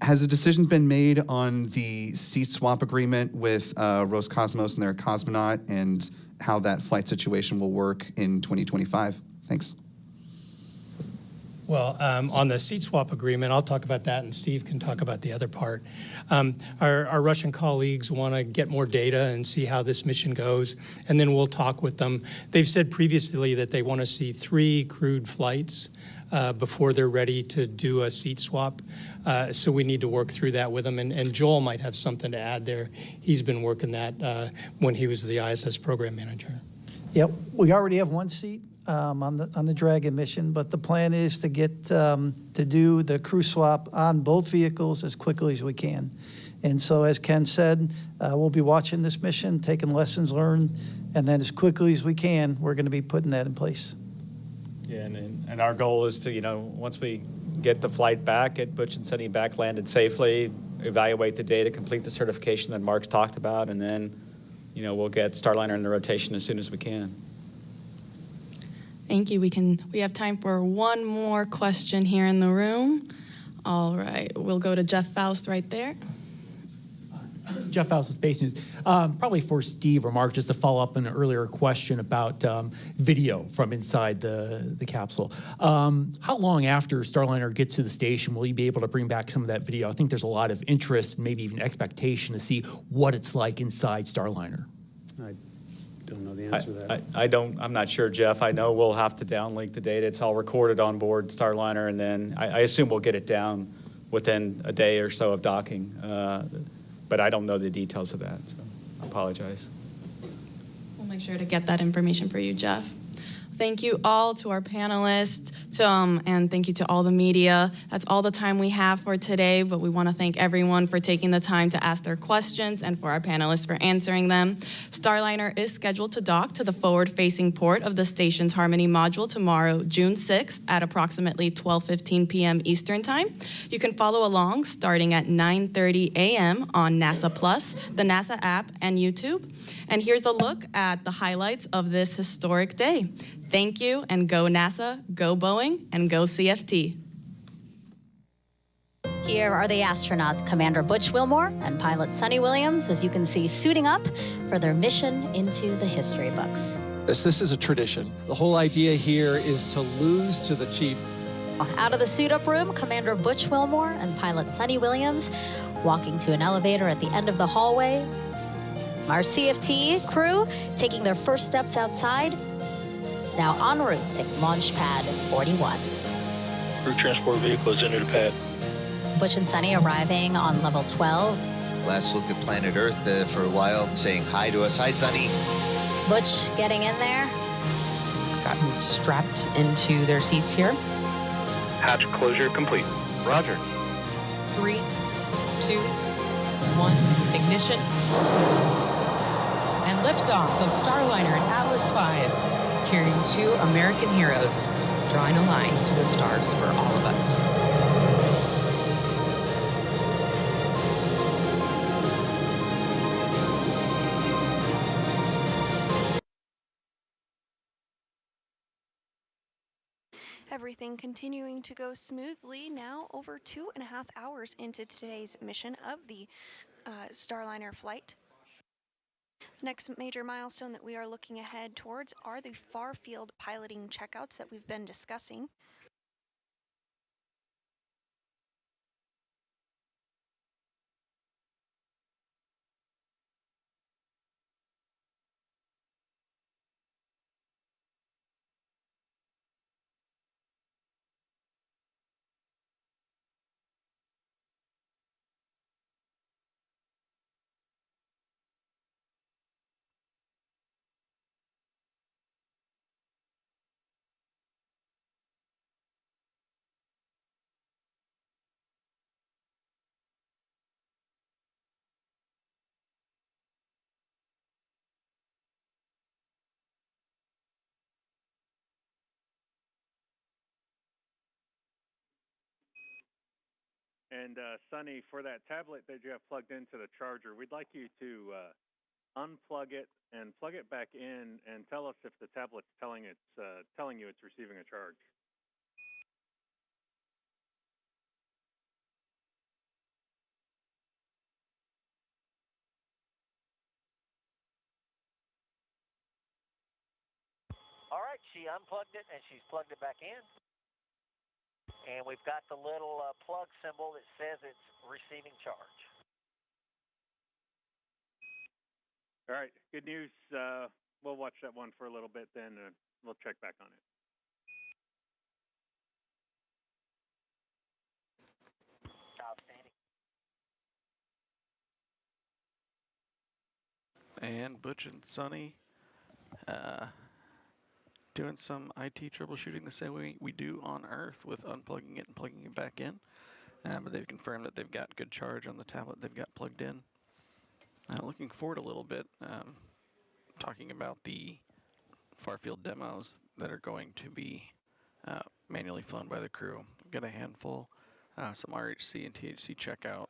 has a decision been made on the seat swap agreement with Roscosmos and their cosmonaut and how that flight situation will work in 2025? Thanks. Well, on the seat swap agreement, I'll talk about that, and Steve can talk about the other part. Our Russian colleagues want to get more data and see how this mission goes, and then we'll talk with them. They've said previously that they want to see 3 crewed flights before they're ready to do a seat swap. So we need to work through that with them, and Joel might have something to add there. He's been working that when he was the ISS program manager. Yep, we already have 1 seat on the Dragon mission, but the plan is to get to do the crew swap on both vehicles as quickly as we can. And so, as Ken said, we'll be watching this mission, taking lessons learned, and then as quickly as we can, we're going to be putting that in place. Yeah, and our goal is to, once we get the flight back, get Butch and Sonny back landed safely, evaluate the data, complete the certification that Mark's talked about, and then, we'll get Starliner in the rotation as soon as we can. Thank you. We have time for one more question here in the room. All right, we'll go to Jeff Faust right there. Jeff Faust of Space News. Probably for Steve or Mark, just to follow up on an earlier question about video from inside the capsule. How long after Starliner gets to the station will you be able to bring back some of that video? I think there's a lot of interest and maybe even expectation to see what it's like inside Starliner. I don't know the answer to that. I'm not sure, Jeff. I know we'll have to downlink the data. It's all recorded on board Starliner, and then I assume we'll get it down within a day or so of docking. But I don't know the details of that, so I apologize. We'll make sure to get that information for you, Jeff. Thank you all to our panelists, and thank you to all the media. That's all the time we have for today, but we want to thank everyone for taking the time to ask their questions and for our panelists for answering them. Starliner is scheduled to dock to the forward-facing port of the station's Harmony module tomorrow, June 6th at approximately 12:15 p.m. Eastern Time. You can follow along starting at 9:30 a.m. on NASA Plus, the NASA app, and YouTube. And here's a look at the highlights of this historic day. Thank you, and go NASA, go Boeing, and go CFT. Here are the astronauts, Commander Butch Wilmore and pilot Sonny Williams, as you can see, suiting up for their mission into the history books. This is a tradition. The whole idea here is to lose to the chief. Out of the suit-up room, Commander Butch Wilmore and pilot Sonny Williams walking to an elevator at the end of the hallway. Our CFT crew taking their first steps outside, now en route to Launch Pad 41. Crew transport vehicle is into the pad. Butch and Sonny arriving on level 12. Last look at planet Earth for a while, saying hi to us. Hi, Sonny. Butch getting in there. Gotten strapped into their seats here. Hatch closure complete. Roger. 3, 2, 1, ignition. Liftoff of Starliner and Atlas V, carrying 2 American heroes, drawing a line to the stars for all of us. Everything continuing to go smoothly now, over 2.5 hours into today's mission of the Starliner flight. The next major milestone that we are looking ahead towards are the far field piloting checkouts that we've been discussing. And Sonny, for that tablet that you have plugged into the charger, we'd like you to unplug it and plug it back in, and tell us if the tablet's telling you it's receiving a charge. All right, she unplugged it and she's plugged it back in. And we've got the little plug symbol that says it's receiving charge. All right, good news. We'll watch that one for a little bit, then we'll check back on it. Outstanding. And Butch and Sonny doing some IT troubleshooting the same way we do on Earth with unplugging it and plugging it back in. But they've confirmed that they've got good charge on the tablet they've got plugged in. Looking forward a little bit, talking about the far field demos that are going to be manually flown by the crew. We've got a handful, some RHC and THC checkout,